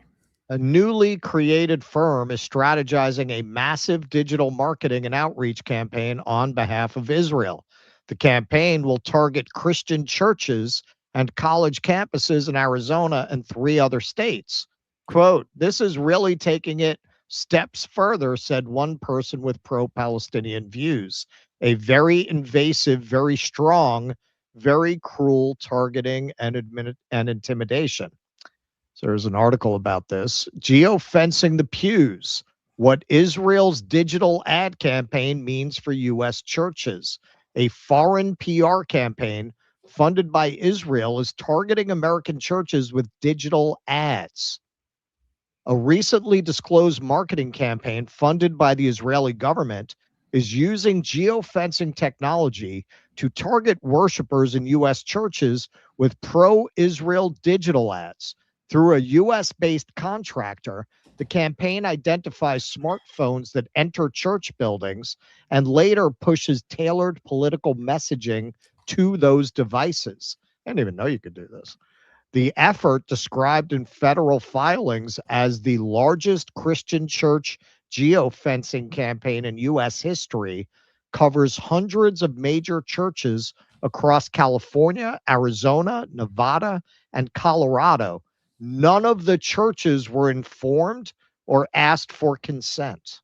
A newly created firm is strategizing a massive digital marketing and outreach campaign on behalf of Israel. The campaign will target Christian churches and college campuses in Arizona and 3 other states. Quote, this is really taking it steps further, said one person with pro-Palestinian views. A very invasive, very strong, very cruel targeting and intimidation. So there's an article about this. Geofencing the pews, what Israel's digital ad campaign means for U.S. churches. A foreign PR campaign funded by Israel is targeting American churches with digital ads. A recently disclosed marketing campaign funded by the Israeli government is using geofencing technology to target worshipers in U.S. churches with pro-Israel digital ads. Through a U.S.-based contractor, the campaign identifies smartphones that enter church buildings and later pushes tailored political messaging to those devices. I didn't even know you could do this. The effort, described in federal filings as the largest Christian church geofencing campaign in U.S. history, covers hundreds of major churches across California, Arizona, Nevada, and Colorado. None of the churches were informed or asked for consent.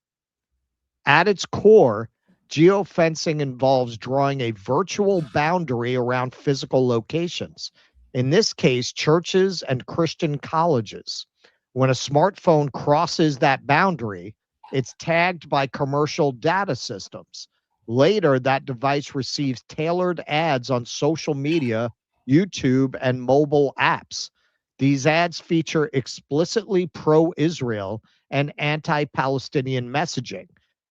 At its core, geofencing involves drawing a virtual boundary around physical locations. In this case, churches and Christian colleges. When a smartphone crosses that boundary, it's tagged by commercial data systems. Later, that device receives tailored ads on social media, YouTube, and mobile apps. These ads feature explicitly pro-Israel and anti-Palestinian messaging,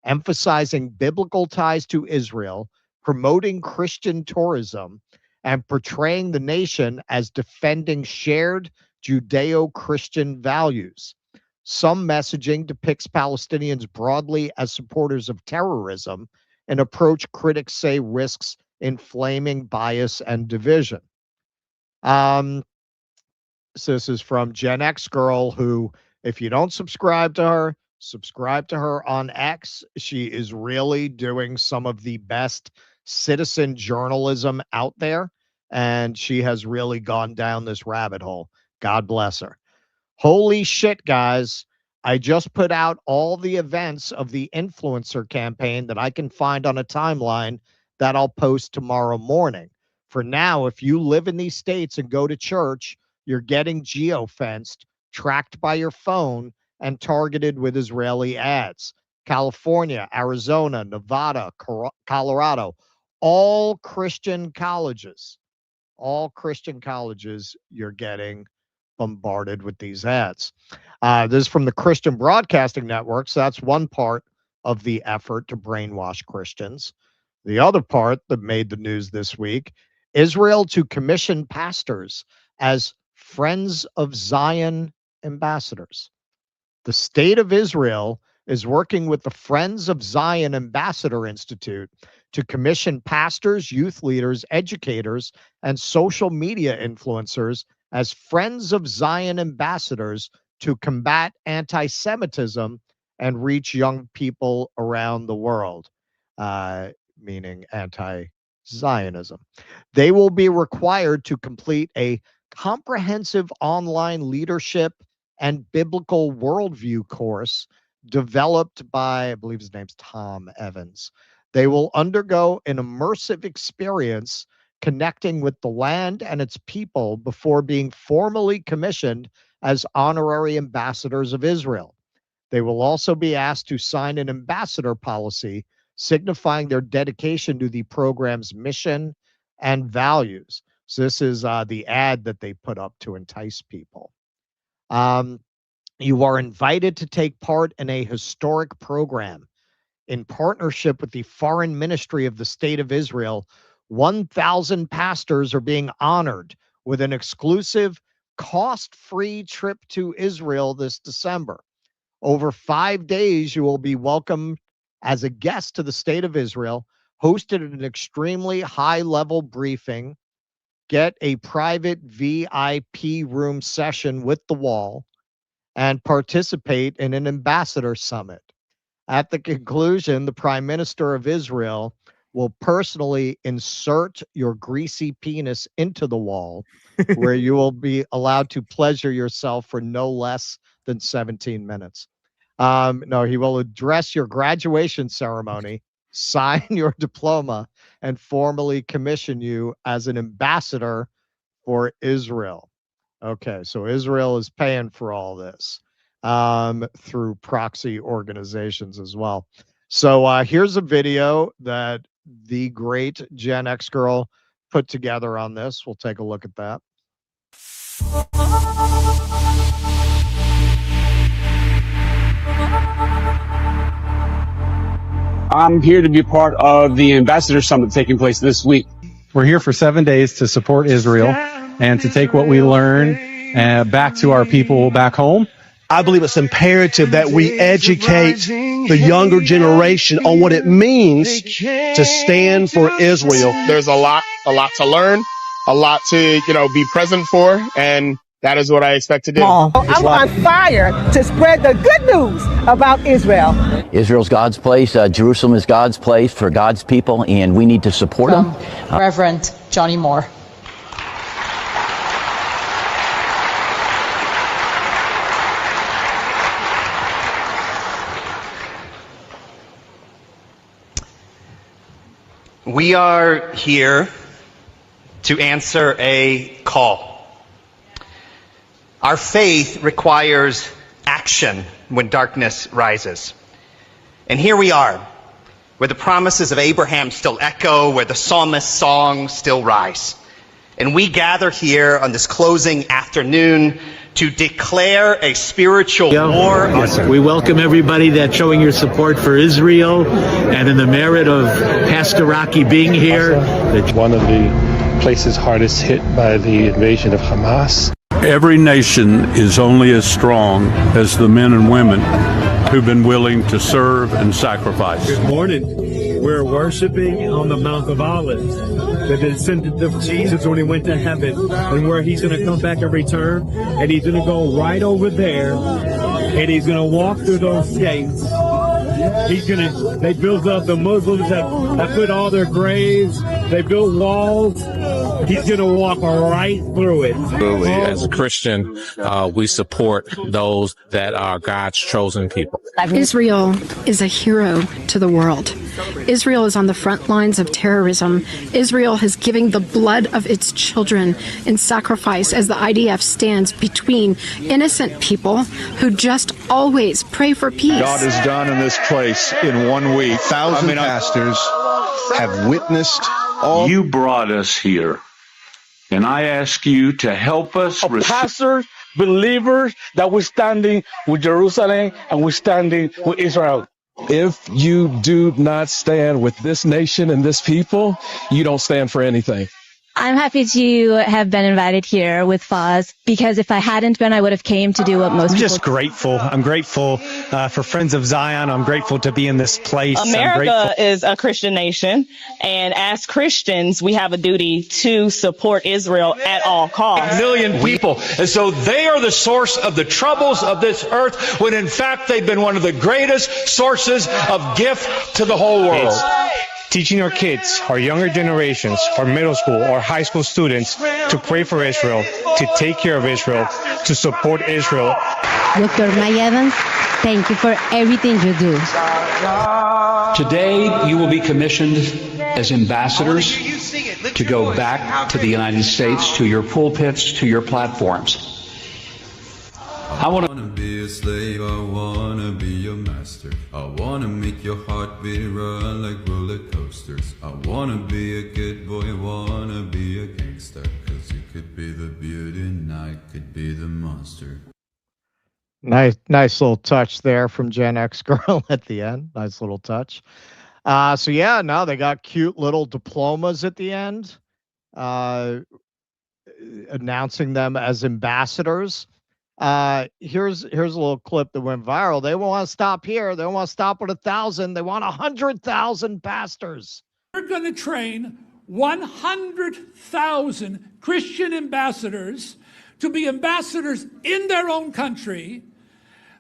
emphasizing biblical ties to Israel, promoting Christian tourism, and portraying the nation as defending shared Judeo-Christian values. Some messaging depicts Palestinians broadly as supporters of terrorism, an approach critics say risks inflaming bias and division. So this is from Gen X girl who, if you don't subscribe to her on X. She is really doing some of the best citizen journalism out there, and she has really gone down this rabbit hole. God bless her. Holy shit, guys. I just put out all the events of the influencer campaign that I can find on a timeline that I'll post tomorrow morning. For now, if you live in these states and go to church, you're getting geofenced, tracked by your phone, and targeted with Israeli ads. California, Arizona, Nevada, Colorado, all Christian colleges all Christian colleges, you're getting bombarded with these ads. This is from the Christian Broadcasting Network. So that's one part of the effort to brainwash Christians. The other part that made the news this week, Israel to commission pastors as Friends of Zion ambassadors. The state of Israel is working with the Friends of Zion Ambassador Institute to commission pastors, youth leaders, educators, and social media influencers as Friends of Zion ambassadors to combat anti-Semitism and reach young people around the world, meaning anti-Zionism. They will be required to complete a comprehensive online leadership and biblical worldview course developed by, I believe his name's Tom Evans. They will undergo an immersive experience connecting with the land and its people before being formally commissioned as honorary ambassadors of Israel. They will also be asked to sign an ambassador policy signifying their dedication to the program's mission and values. So this is the ad that they put up to entice people. You are invited to take part in a historic program. In partnership with the Foreign Ministry of the State of Israel, 1,000 pastors are being honored with an exclusive, cost-free trip to Israel this December. Over 5 days, you will be welcomed as a guest to the State of Israel, hosted at an extremely high-level briefing, get a private VIP room session with the wall, and participate in an ambassador summit. At the conclusion, the Prime Minister of Israel will personally insert your greasy penis into the wall, where you will be allowed to pleasure yourself for no less than 17 minutes. No, he will address your graduation ceremony, sign your diploma, and formally commission you as an ambassador for Israel. Okay, so Israel is paying for all this through proxy organizations as well. So here's a video that the great Gen X girl put together on this. We'll take a look at that. I'm here to be part of the Ambassador Summit taking place this week. We're here for 7 days to support Israel and to take what we learn back to our people back home. I believe it's imperative that we educate the younger generation on what it means to stand for Israel. There's a lot to learn, a lot to, be present for, and that is what I expect to do. I'm on fire to spread the good news about Israel. Israel's God's place. Jerusalem is God's place for God's people, and we need to support them. Reverend Johnny Moore. We are here to answer a call. Our faith requires action when darkness rises. And here we are, where the promises of Abraham still echo, where the psalmist's songs still rise. And we gather here on this closing afternoon to declare a spiritual war. Yes, sir. We welcome everybody that's showing your support for Israel, and in the merit of Pastor Rocky being here. One of the places hardest hit by the invasion of Hamas. Every nation is only as strong as the men and women who've been willing to serve and sacrifice. Good morning. We're worshiping on the Mount of Olives, the descendant of Jesus when he went to heaven, and where he's going to come back and return, and he's going to go right over there, and he's going to walk through those gates. They built up, the Muslims have put all their graves, they built walls. He's going to walk right through it. As a Christian, we support those that are God's chosen people. Israel is a hero to the world. Israel is on the front lines of terrorism. Israel is giving the blood of its children in sacrifice as the IDF stands between innocent people who just always pray for peace. God is done in this place in 1 week. Pastors have witnessed all. You brought us here. And I ask you to help us. Pastors, believers, that we're standing with Jerusalem and we're standing with Israel. If you do not stand with this nation and this people, you don't stand for anything. I'm happy to have been invited here with Foz, because if I hadn't been, I would have came to do what most I'm people. Just grateful. I'm grateful for Friends of Zion. I'm grateful to be in this place. America is a Christian nation, and as Christians, we have a duty to support Israel at all costs. 8 million people. And so they are the source of the troubles of this earth, when in fact they've been one of the greatest sources of gift to the whole world. Teaching our kids, our younger generations, our middle school, our high school students to pray for Israel, to take care of Israel, to support Israel. Dr. Mike Evans, thank you for everything you do. Today, you will be commissioned as ambassadors to go back to the United States, to your pulpits, to your platforms. I want to be a slave, I want to be your master. I want to make your heartbeat run like roller coasters. I want to be a good boy, I want to be a gangster. Cause you could be the beauty and I could be the monster. Nice little touch there from Gen X Girl at the end. Nice little touch. So yeah, now they got cute little diplomas at the end, announcing them as ambassadors. Here's a little clip that went viral. They want to stop here. They don't want to stop with 1,000. They want 100,000 pastors. We're going to train 100,000 Christian ambassadors to be ambassadors in their own country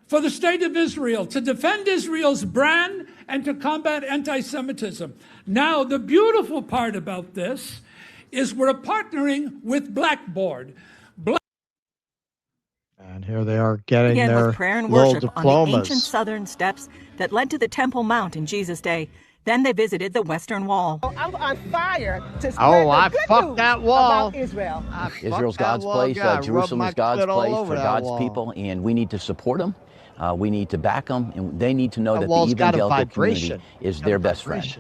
for the state of Israel, to defend Israel's brand and to combat anti-Semitism. Now, the beautiful part about this is we're partnering with Blackboard. And here they are getting Began their with prayer and little worship diplomas. on the ancient southern steps that led to the Temple Mount in Jesus' day. Then they visited the Western Wall. I'm on fire to spread I the good fucked news that wall. about Israel. Israel's God's place. Jerusalem is God's place for God's people, and we need to support them. We need to back them, and they need to know that the evangelical community is their best friend.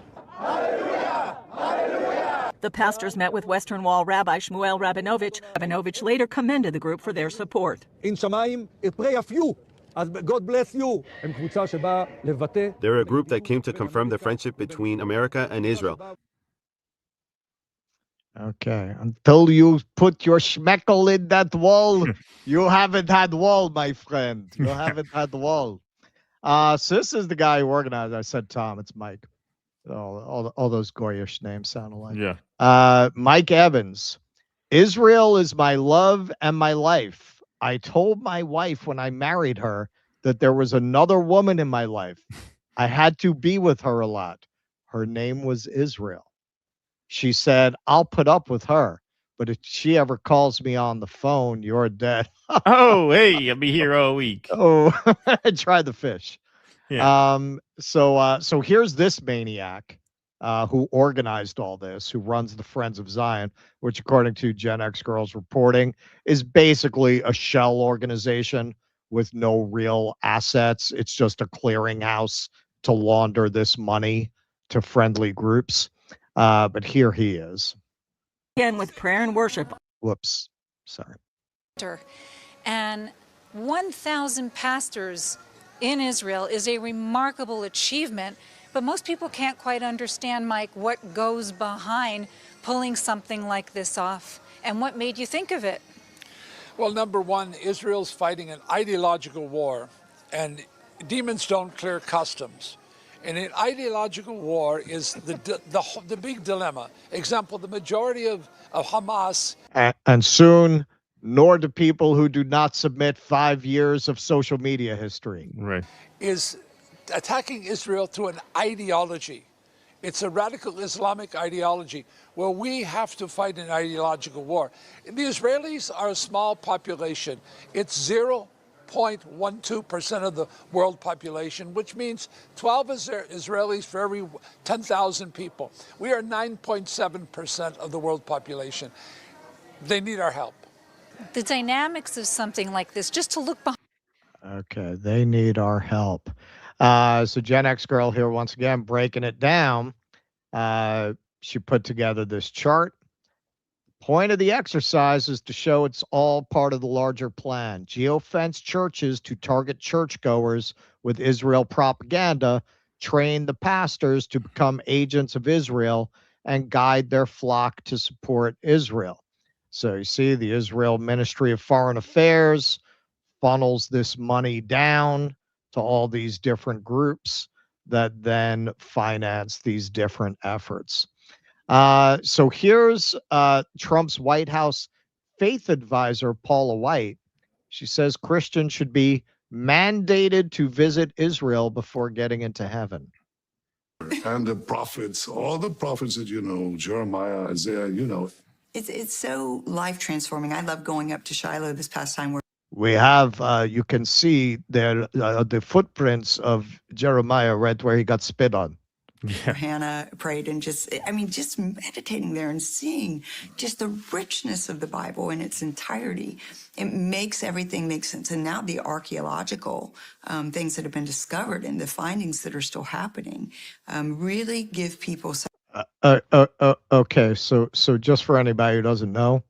The pastors met with Western Wall Rabbi Shmuel Rabinovich. Rabinovich later commended the group for their support. In Shamayim, it pray of you. God bless you. They're a group that came to confirm the friendship between America and Israel. Okay, until you put your schmeckel in that wall, you haven't had wall, my friend. You haven't had the wall. So this is the guy who organized. I said Tom, it's Mike. All those Goyish names sound alike. Yeah. Mike Evans. Israel is my love and my life. I told my wife when I married her that there was another woman in my life. I had to be with her a lot. Her name was Israel. She said, I'll put up with her, but if she ever calls me on the phone, you're dead. Oh, hey, I'll be here all week. Oh, try the fish. Yeah. So here's this maniac who organized all this, who runs the Friends of Zion, which according to Gen X Girls reporting is basically a shell organization with no real assets. It's just a clearinghouse to launder this money to friendly groups. But here he is. Again with prayer and worship. Whoops. Sorry. And 1,000 pastors in Israel is a remarkable achievement, but most people can't quite understand, Mike, what goes behind pulling something like this off. And what made you think of it? Well, number one, Israel's fighting an ideological war, and demons don't clear customs. And an ideological war is the big dilemma. Example, the majority of Hamas. And soon, nor do people who do not submit 5 years of social media history. Right. Is attacking Israel through an ideology. It's a radical Islamic ideology where we have to fight an ideological war. The Israelis are a small population. It's 0.12% of the world population, which means 12 Israelis for every 10,000 people. We are 9.7% of the world population. They need our help. The dynamics of something like this, just to look behind. Okay, they need our help. So Gen X Girl here once again breaking it down. She put together this chart. Point of the exercise is to show it's all part of the larger plan. Geofence churches to target churchgoers with Israel propaganda, train the pastors to become agents of Israel, and guide their flock to support Israel. So you see, the Israel Ministry of Foreign Affairs funnels this money down to all these different groups that then finance these different efforts. So here's Trump's White House faith advisor, Paula White. She says Christians should be mandated to visit Israel before getting into heaven. And the prophets, all the prophets that you know, Jeremiah, Isaiah, you know. It's so life transforming. I love going up to Shiloh this past time. We have, you can see there the footprints of Jeremiah right where he got spit on. Yeah. Hannah prayed and just meditating there and seeing just the richness of the Bible in its entirety. It makes everything make sense. And now the archaeological things that have been discovered and the findings that are still happening really give people some. Okay, so just for anybody who doesn't know,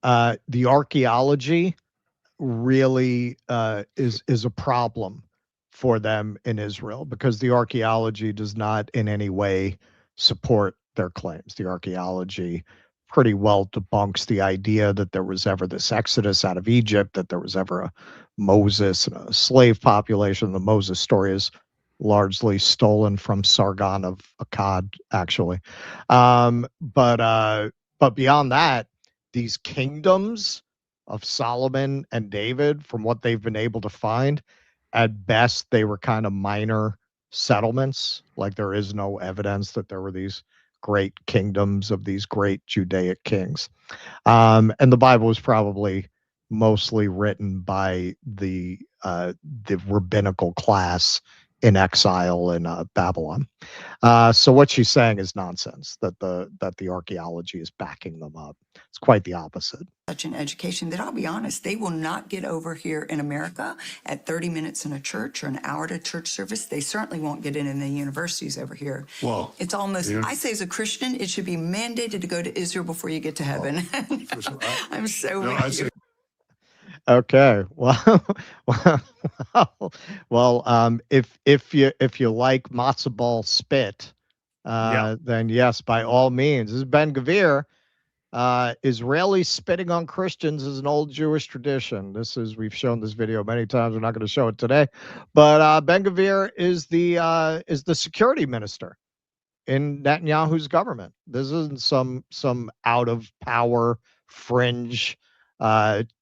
the archaeology really is a problem for them in Israel, because the archaeology does not in any way support their claims. The archaeology pretty well debunks the idea that there was ever this exodus out of Egypt, that there was ever a Moses and a slave population. The Moses story is largely stolen from Sargon of Akkad, actually. But beyond that, these kingdoms of Solomon and David, from what they've been able to find, at best, they were kind of minor settlements. Like, there is no evidence that there were these great kingdoms of these great Judaic kings. And the Bible was probably mostly written by the rabbinical class in exile in Babylon. So what she's saying is nonsense, that the archaeology is backing them up. It's quite the opposite. Such an education that, I'll be honest, they will not get over here in America at 30 minutes in a church or an hour to church service. They certainly won't get in the universities over here. Well, it's almost, I say as a Christian, it should be mandated to go to Israel before you get to heaven. I'm so with you. Okay, well, if you like matzo ball spit, then yes, by all means. This is Ben Gvir. Israeli spitting on Christians is an old Jewish tradition. We've shown this video many times. We're not going to show it today, but Ben Gvir is the security minister in Netanyahu's government. This isn't some out of power fringe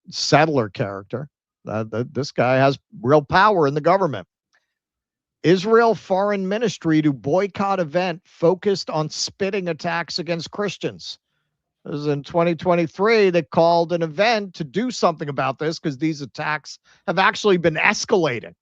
settler character. This guy has real power in the government. Israel Foreign Ministry to boycott event focused on spitting attacks against Christians. This was in 2023. They called an event to do something about this because these attacks have actually been escalating.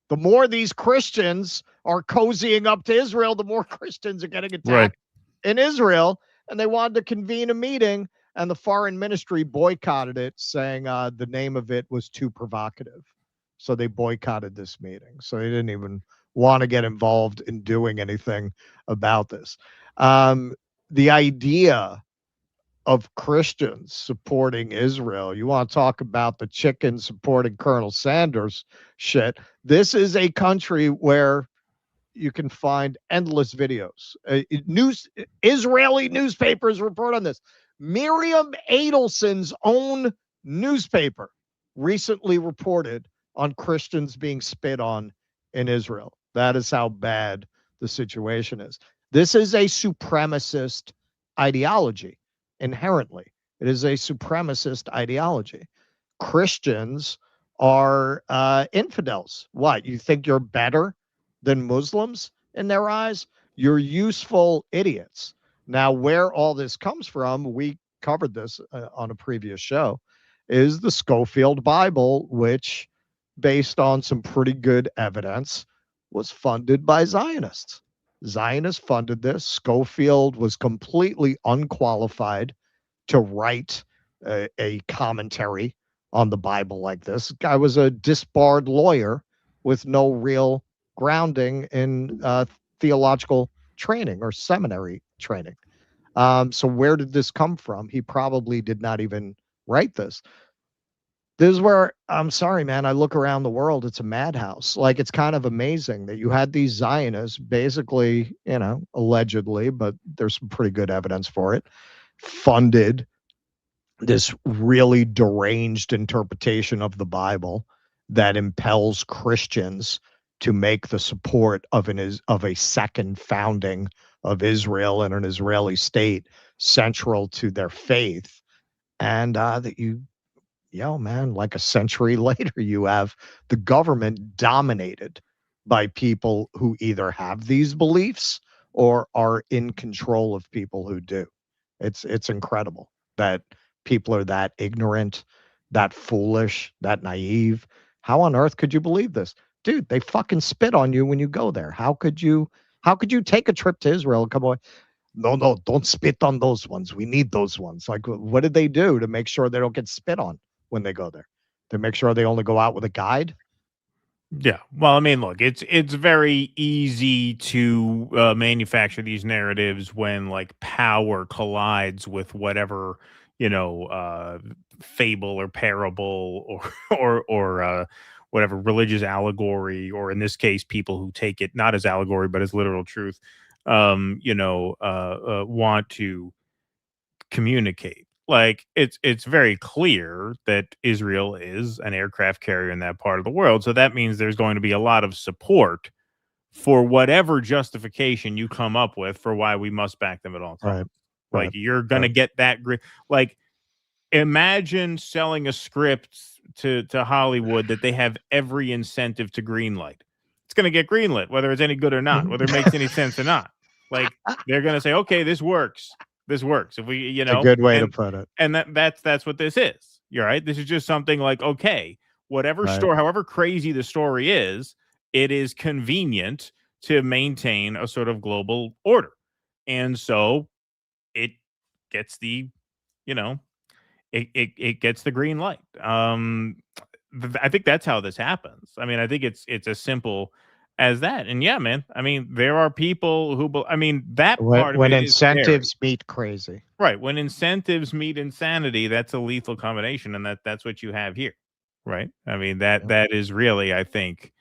The more these Christians are cozying up to Israel, the more Christians are getting attacked in Israel. And they wanted to convene a meeting, and the foreign ministry boycotted it, saying the name of it was too provocative. So they boycotted this meeting. So they didn't even want to get involved in doing anything about this. The idea of Christians supporting Israel, you want to talk about the chicken supporting Colonel Sanders shit. This is a country where you can find endless videos. Israeli newspapers report on this. Miriam Adelson's own newspaper recently reported on Christians being spit on in Israel. That is how bad the situation is. This is a supremacist ideology. Inherently, it is a supremacist ideology. Christians are infidels. What? You think you're better than Muslims in their eyes? You're useful idiots. Now, where all this comes from, we covered this on a previous show, is the Schofield Bible, which, based on some pretty good evidence, was funded by Zionists. Zionists funded this. Schofield was completely unqualified to write a commentary on the Bible like this. Guy was a disbarred lawyer with no real grounding in theological training or seminary training. So where did this come from? He probably did not even write this. This is where, I'm sorry, man, I look around the world, it's a madhouse. Like, it's kind of amazing that you had these Zionists basically, allegedly, but there's some pretty good evidence for it, funded this really deranged interpretation of the Bible that impels Christians to make the support of a second founding of Israel and an Israeli state central to their faith. And that man, like a century later, you have the government dominated by people who either have these beliefs or are in control of people who do. It's incredible that people are that ignorant, that foolish, that naive. How on earth could you believe this? Dude, they fucking spit on you when you go there. How could you take a trip to Israel and come away? No, don't spit on those ones. We need those ones. Like, what did they do to make sure they don't get spit on when they go there? To make sure they only go out with a guide? Yeah. Well, I mean, look, it's very easy to manufacture these narratives when like power collides with whatever, fable or parable or whatever religious allegory, or in this case, people who take it not as allegory but as literal truth, want to communicate. Like, it's very clear that Israel is an aircraft carrier in that part of the world. So that means there's going to be a lot of support for whatever justification you come up with for why we must back them at all times. Right. Like, you're going to get that like, imagine selling a script to Hollywood that they have every incentive to greenlight. It's going to get greenlit, whether it's any good or not, whether it makes any sense or not. Like, they're going to say, okay, this works. This works. If we, a good way to put it. And that's what this is. You're right. This is just something like, okay, whatever story, however crazy the story is, it is convenient to maintain a sort of global order. And so it gets the, it gets the green light. I think that's how this happens. I mean, I think it's as simple as that. And yeah, man, I mean, there are people who, that part when of it incentives meet crazy. Right. When incentives meet insanity, that's a lethal combination. And that's what you have here. Right. I mean, that is really, I think,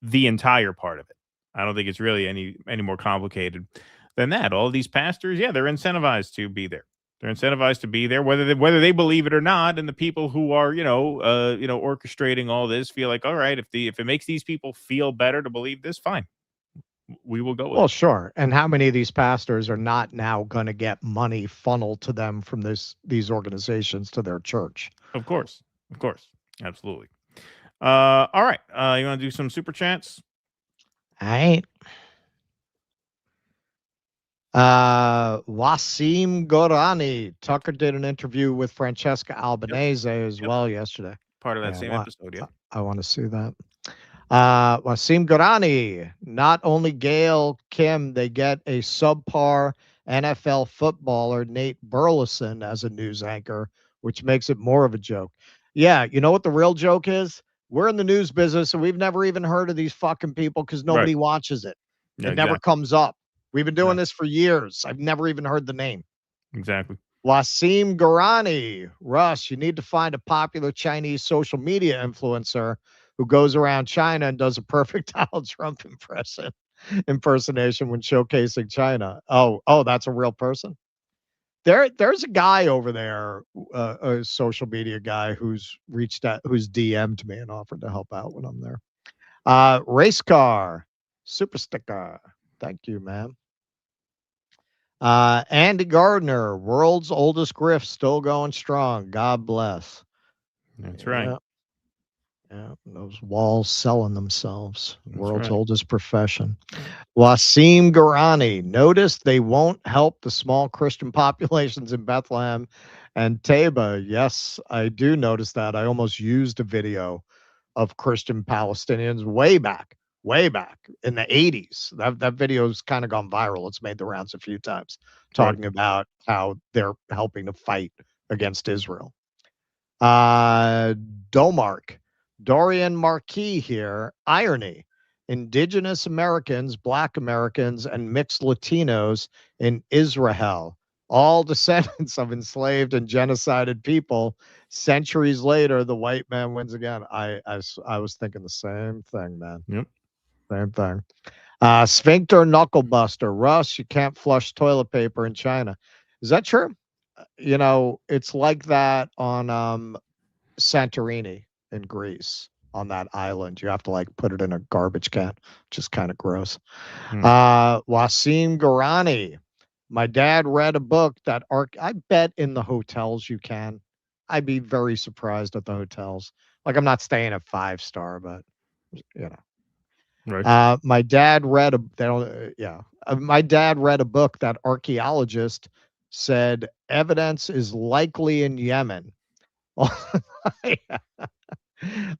the entire part of it. I don't think it's really any more complicated than that. All these pastors, they're incentivized to be there. They're incentivized to be there, whether they believe it or not. And the people who are, orchestrating all this feel like, all right, if it makes these people feel better to believe this, fine, we will go with Well, it. sure. And how many of these pastors are not now going to get money funneled to them from these organizations to their church? Of course, absolutely. All right, you want to do some super chats? All right. Wasim Gorani. Tucker did an interview with Francesca Albanese as well yesterday. Part of that same episode, yeah. I want to see that. Wasim Gorani. Not only Gail Kim, they get a subpar NFL footballer, Nate Burleson, as a news anchor, which makes it more of a joke. Yeah, you know what the real joke is? We're in the news business, and we've never even heard of these fucking people because nobody watches it. Yeah, it never comes up. We've been doing this for years. I've never even heard the name. Exactly. Wasim Gorani. Russ, you need to find a popular Chinese social media influencer who goes around China and does a perfect Donald Trump impersonation when showcasing China. Oh, that's a real person? There's a guy over there, a social media guy who's DM'd me and offered to help out when I'm there. Race car, super sticker. Thank you, ma'am. Andy Gardner, world's oldest grift, still going strong. God bless. That's right. Yeah, those walls selling themselves. World's oldest profession. Wasim Gorani. Notice they won't help the small Christian populations in Bethlehem and Taba. Yes, I do notice that. I almost used a video of Christian Palestinians way back in the 80s. That video's kind of gone viral. It's made the rounds a few times, talking about how they're helping to fight against Israel. Dorian Marquis here. Irony. indigenous Americans, Black Americans, and mixed Latinos in Israel, all descendants of enslaved and genocided people. Centuries later, the white man wins again. I was thinking the same thing, man. Yep. Same thing. Sphincter knuckle buster. Russ, you can't flush toilet paper in China. Is that true? You know, it's like that on Santorini in Greece, on that island. You have to like put it in a garbage can, which is kind of gross. Wasim Garani. My dad read a book that I bet in the hotels you can. I'd be very surprised at the hotels. Like, I'm not staying at 5-star, but you know. Right. My dad read my dad read a book that archaeologist said evidence is likely in Yemen.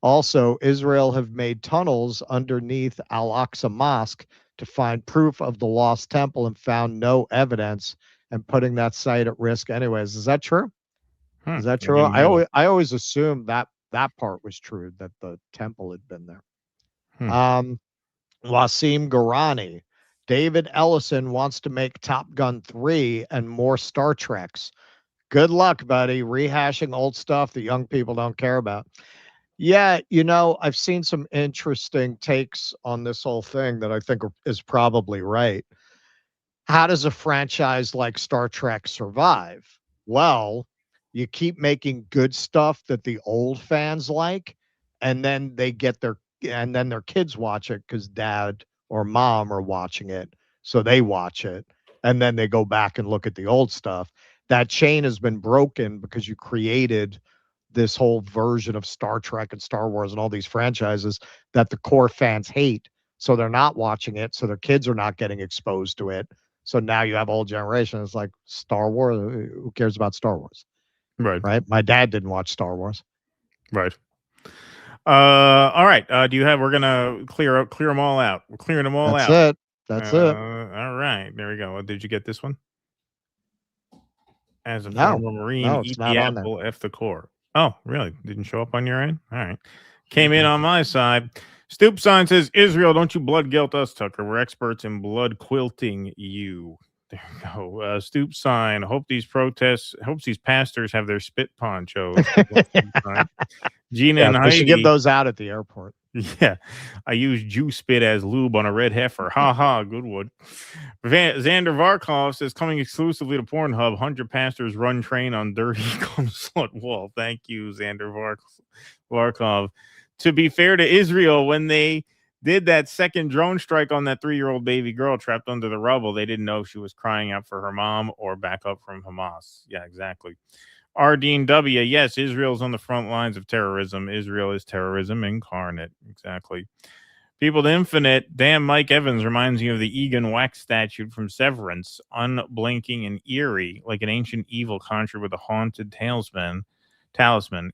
Also, Israel have made tunnels underneath Al-Aqsa Mosque to find proof of the lost temple and found no evidence, and putting that site at risk anyways. Is that true? Is that true? I always assumed that part was true, that the temple had been there. Wasim Garani. David Ellison wants to make Top Gun 3 and more Star Treks. Good luck, buddy, rehashing old stuff that young people don't care about. Yeah, you know, I've seen some interesting takes on this whole thing that I think is probably right. How does a franchise like Star Trek survive? Well, you keep making good stuff that the old fans like, and then their kids watch it because dad or mom are watching it, so they watch it, and then they go back and look at the old stuff. That chain has been broken because you created this whole version of Star Trek and Star Wars and all these franchises that the core fans hate. So they're not watching it. So their kids are not getting exposed to it. So now you have a whole generation. It's like Star Wars. Who cares about Star Wars? Right. Right. My dad didn't watch Star Wars. Right. All right. We're going to clear them all out. We're clearing them all out. That's it. All right. There we go. Did you get this one? As a No. former Marine, No, it's eat not the on there. apple, F the core. Oh, really? Didn't show up on your end? All right. Came in on my side. Stoop Sign says, Israel, don't you blood guilt us, Tucker. We're experts in blood quilting you. There you go. Stoop Sign. Hopes these pastors have their spit ponchos. Gina and They Heidi. should give those out at the airport. Yeah, I use Jew spit as lube on a red heifer. Ha ha, good one. Xander Varkov says, coming exclusively to Pornhub, 100 pastors run train on dirty cum slut wall. Thank you, Xander Varkov. To be fair to Israel, when they did that second drone strike on that 3-year-old baby girl trapped under the rubble, they didn't know if she was crying out for her mom or backup from Hamas. Yeah, exactly. Ardeen W. Yes, Israel's on the front lines of terrorism. Israel is terrorism incarnate. Exactly. People to Infinite. Damn, Mike Evans reminds me of the Egan wax statue from Severance. Unblinking and eerie, like an ancient evil conjured with a haunted talisman.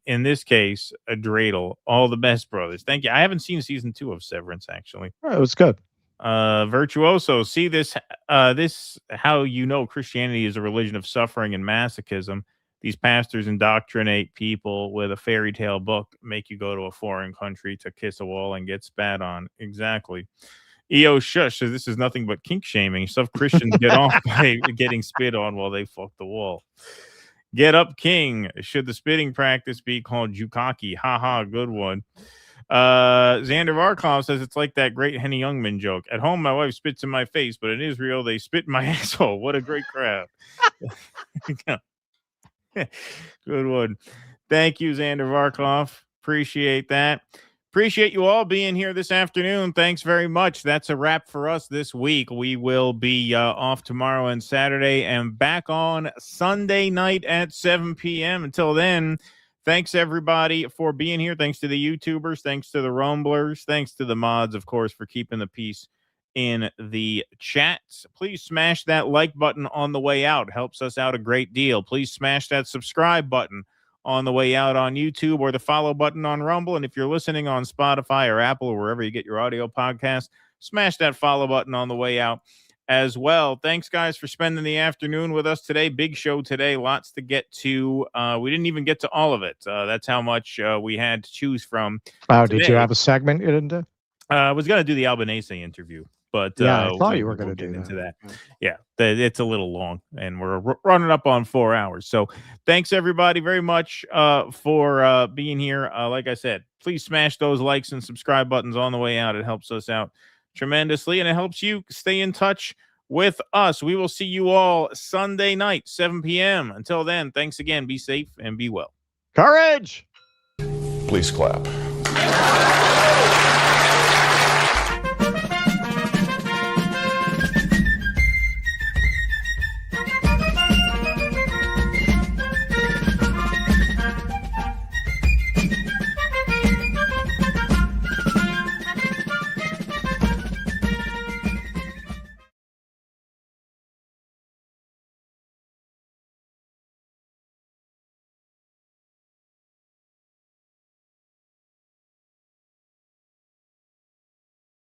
In this case, a dreidel. All the best, brothers. Thank you. I haven't seen season 2 of Severance, actually. It was good. Virtuoso. See this how you know Christianity is a religion of suffering and masochism. These pastors indoctrinate people with a fairy tale book, make you go to a foreign country to kiss a wall and get spat on. Exactly. EO Shush says this is nothing but kink shaming. Some Christians get off by getting spit on while they fuck the wall. Get up, King. Should the spitting practice be called Jukaki? Ha ha, good one. Xander Varkov says it's like that great Henny Youngman joke. At home, my wife spits in my face, but in Israel, they spit in my asshole. What a great crowd. Good one. Thank you, Xander Varkov. Appreciate that. Appreciate you all being here this afternoon. Thanks very much. That's a wrap for us this week. We will be off tomorrow and Saturday and back on Sunday night at 7 p.m. Until then, thanks everybody for being here. Thanks to the YouTubers. Thanks to the Rumblers. Thanks to the mods, of course, for keeping the peace in the chat. Please smash that like button on the way out. Helps us out a great deal. Please smash that subscribe button on the way out on YouTube or the follow button on Rumble. And if you're listening on Spotify or Apple or wherever you get your audio podcast, smash that follow button on the way out as well. Thanks, guys, for spending the afternoon with us today. Big show today. Lots to get to. We didn't even get to all of it. That's how much we had to choose from. Oh, today. did you have a segment you didn't do? I was going to do the Albanese interview, but yeah, I thought you were going to do into that. Yeah, it's a little long, and we're running up on 4 hours. So thanks everybody very much for being here. Like I said, please smash those likes and subscribe buttons on the way out. It helps us out tremendously, and it helps you stay in touch with us. We will see you all Sunday night, 7 p.m. Until then, thanks again. Be safe and be well. Courage! Please clap.